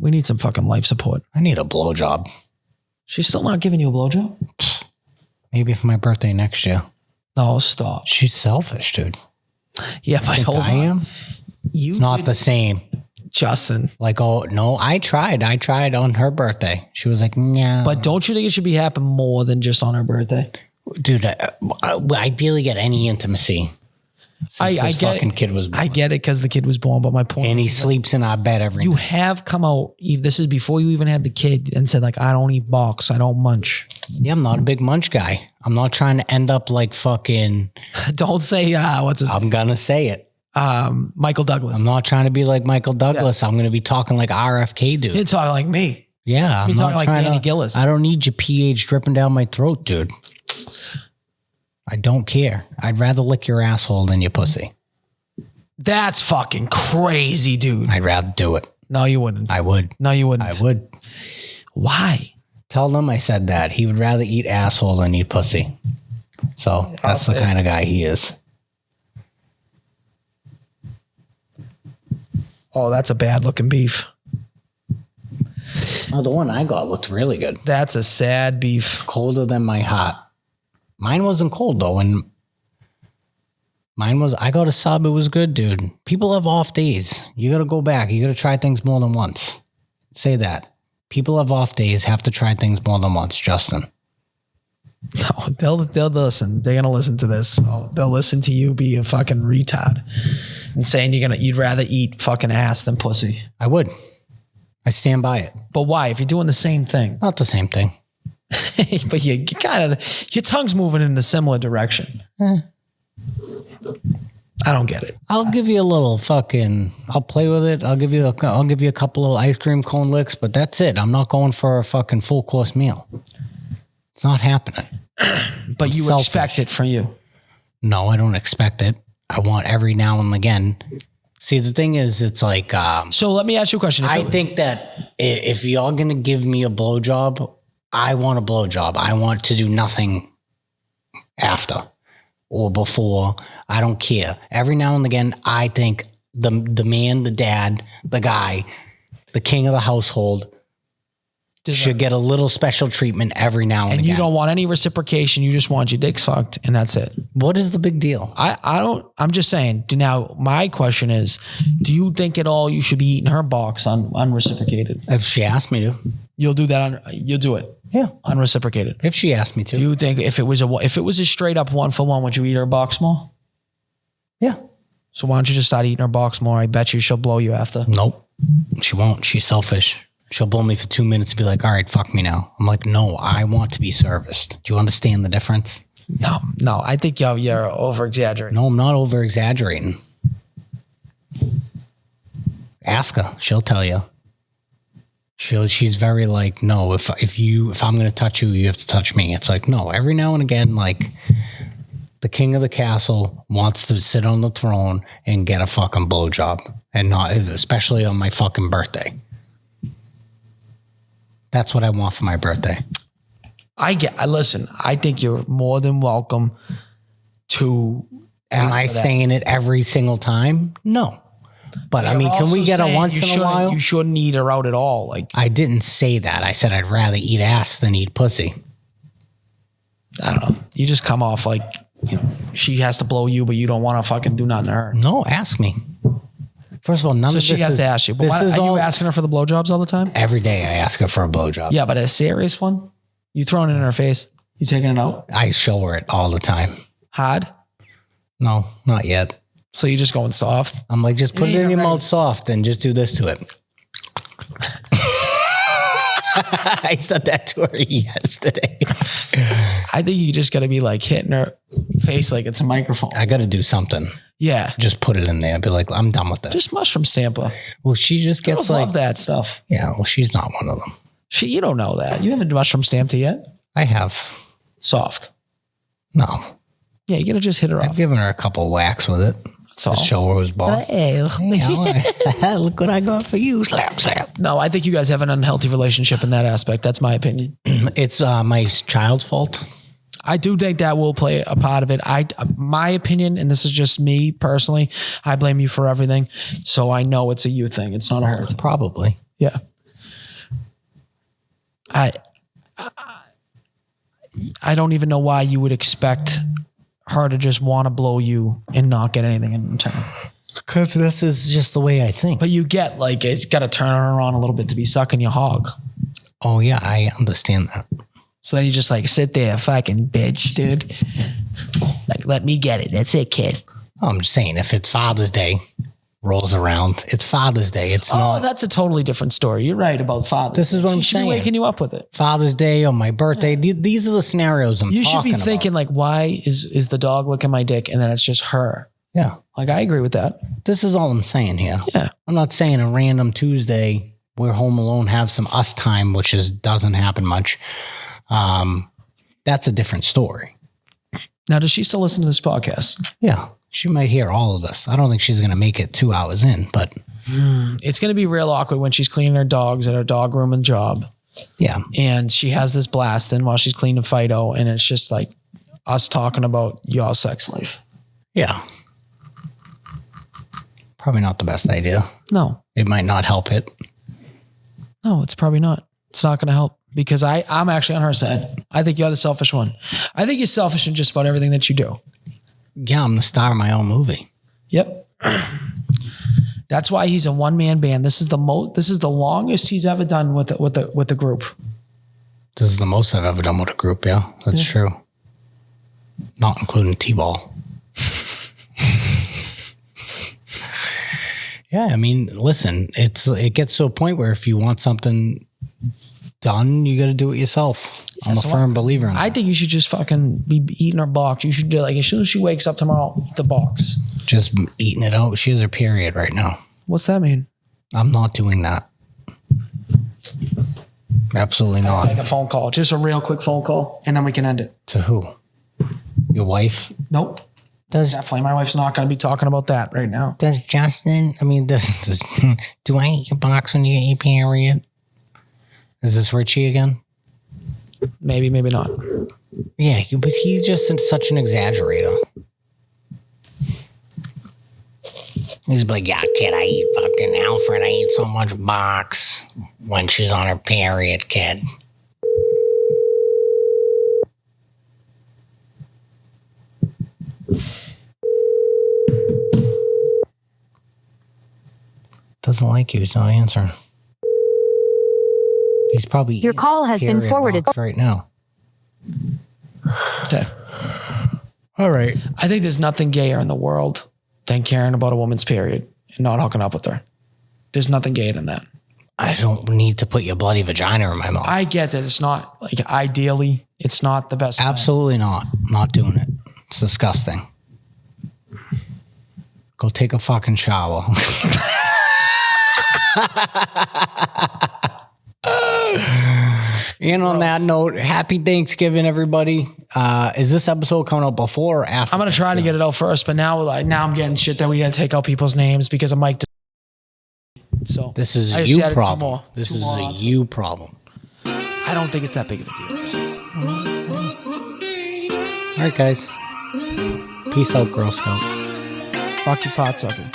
life support. I need a blowjob. She's still not giving you a blowjob? Maybe for my birthday next year. No, stop. She's selfish, dude. Yeah, but hold on. I am? It's Not the same. Justin. Like, oh, no, I tried on her birthday. She was like, yeah. But don't you think it should be happening more than just on her birthday? Dude, I barely get any intimacy. I This get fucking it. kid was born. I get it because the kid was born, but my point And he is sleeps in our bed every you night. have come out, this is before you even had the kid, and said like, I don't eat box, I don't munch. Yeah, I'm not a big munch guy. I'm not trying to end up like fucking, Don't say, what's his I'm going to say it. Michael Douglas. I'm not trying to be like Michael Douglas. I'm going to be talking like RFK, dude. You're talking like me. Yeah. I'm You're not talking like trying Danny to- Gillis. I don't need your pH dripping down my throat, dude. I don't care. I'd rather lick your asshole than your pussy. That's fucking crazy, dude. I'd rather do it. No, you wouldn't. I would. No, you wouldn't. I would. Why? Tell them I said that. He would rather eat asshole than eat pussy. So that's the kind of guy he is. Oh, that's a bad looking beef. Oh, the one I got looked really good. That's a sad beef. Colder than my heart. Mine wasn't cold though. And I got a sub. It was good, dude. People have off days. You got to go back. You got to try things more than once. Say that. People have off days, have to try things more than once, Justin. No, they'll listen. They're gonna listen to this. So they'll listen to you be a fucking retard and saying you'd rather eat fucking ass than pussy. I would. I stand by it. But why? If you're doing the same thing, Not the same thing. but you kind of your tongue's moving in a similar direction. I don't get it. I'll give you a little fucking. I'll play with it. I'll give you a couple little ice cream cone licks, but that's it. I'm not going for a fucking full course meal. It's not happening. But you selfish. expect it from you. No, I don't expect it. I want every now and again. See, the thing is, it's like. So let me ask you a question. I think that if y'all gonna give me a blowjob, I want a blowjob. I want to do nothing after or before. I don't care. Every now and again, I think the man, the dad, the guy, the king of the household should get a little special treatment every now and again. And you don't want any reciprocation. You just want your dick sucked, and that's it. What is the big deal? I don't. I'm just saying. Now, my question is, do you think at all you should be eating her box unreciprocated? If she asked me to, You'll do that. You'll do it. yeah. Unreciprocated. If she asked me to, Do you think if it was a straight up 1-for-1, would you eat her box more? yeah. So why don't you just start eating her box more? I bet you she'll blow you after. Nope. She won't. She's selfish. She'll blow me for 2 minutes and be like, all right, fuck me now. I'm like, no, I want to be serviced. Do you understand the difference? No. I think you're over exaggerating. No, I'm not over exaggerating. Ask her. She'll tell you. She's very like, no, if I'm going to touch you, you have to touch me. It's like, no, every now and again, like the king of the castle wants to sit on the throne and get a fucking blowjob, and not, especially on my fucking birthday. That's what I want for my birthday. Listen, I think you're more than welcome to Am ask I for that. saying it every single time? No. But I mean, can we get a once in a while? You shouldn't eat her out at all. Like, I didn't say that. I said I'd rather eat ass than eat pussy. I don't know. You just come off like, you know, she has to blow you, but you don't want to fucking do nothing to her. No, ask me. First of all, none So of she this has is, to ask you. But this why, is are all, you asking her for the blowjobs all the time? every day I ask her for a blowjob. Yeah, but a serious one? You throwing it in her face? You taking it out? I show her it all the time. Hard? No, not yet. So you just going soft? I'm like, just put it in your mouth soft and just do this to it. I said that to her yesterday. I think you just got to be like hitting her face like it's a microphone. I got to do something. Yeah. Just put it in there. Be like, I'm done with this. Just mushroom stamper. Well, she just Girls gets like, love that stuff. yeah, well, she's not one of them. You don't know that. You haven't mushroom stamped it yet? I have. Soft. No. Yeah, you got to just hit her I've off. given her a couple whacks with it. That's all. Just show her who's boss. Hey. Look what I got for you. Slap, slap. No, I think you guys have an unhealthy relationship in that aspect. That's my opinion. It's my child's fault. I do think that will play a part of it. My opinion, and this is just me personally, I blame you for everything. So I know it's a you thing. It's not a her thing. Probably. Yeah. I don't even know why you would expect her to just want to blow you and not get anything in return. Because this is just the way I think. But you get like, it's got to turn her on a little bit to be sucking your hog. Oh, yeah, I understand that. So then you just like sit there, fucking bitch, dude. Like, let me get it. That's it, kid. Oh, I'm just saying, if it's Father's Day rolls around, it's Father's Day. It's not That's a totally different story. You're right about Father's This is what Day. I'm She should saying. be waking you up with it. Father's Day or my birthday. These are the scenarios I'm You talking should be about. thinking like, why is the dog licking my dick? And then it's just her. Yeah. Like, I agree with that. This is all I'm saying here. Yeah. I'm not saying a random Tuesday we're home alone, have some us time, which doesn't happen much. That's a different story. Now, does she still listen to this podcast? Yeah. She might hear all of this. I don't think she's going to make it 2 hours in, but It's going to be real awkward when she's cleaning her dogs at her dog room and job. yeah. And she has this blasting while she's cleaning Fido. And it's just like us talking about your sex life. Yeah. Probably not the best idea. No, It might not help it. no, it's probably not. It's not going to help because I'm actually on her side. I think you're the selfish one. I think you're selfish in just about everything that you do. Yeah, I'm the star of my own movie. Yep. That's why he's a one-man band. This is the longest he's ever done with the group. This is the most I've ever done with a group. Yeah, that's true. Not including T-ball. Yeah, I mean, listen, it gets to a point where if you want something done, you got to do it yourself. I'm a firm believer in I that. think you should just fucking be eating her box. You should do like as soon as she wakes up tomorrow, eat the box. Just eating it out. She has her period right now. What's that mean? I'm not doing that. Absolutely not. Take a phone call, just a real quick phone call, and then we can end it. To who? Your wife? Nope. Definitely, my wife's not going to be talking about that right now. Does Justin, do I eat your box when you get your period? Is this Richie again? Maybe, maybe not. Yeah, but he's just such an exaggerator. He's like, yeah, kid, I eat fucking Alfred. I eat so much box when she's on her period, kid. Doesn't like you. He's not answering. He's probably Your call has been period forwarded box right now. Okay. All right. I think there's nothing gayer in the world than caring about a woman's period and not hooking up with her. There's nothing gayer than that. I don't need to put your bloody vagina in my mouth. I get that it's not like ideally, it's not the best. Absolutely not. Not doing it. It's disgusting. Go take a fucking shower. And on that note, happy Thanksgiving, everybody. Is this episode coming out before or after? I'm gonna try to get it out first, but now I'm getting shit that we gotta take out people's names because I'm like. So This is I a just you added two problem. more. This Two is more a on. you problem. I don't think it's that big of a deal. All right, guys. Peace out, Girl Scout. Fuck your fart sucker.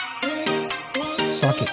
Suck it.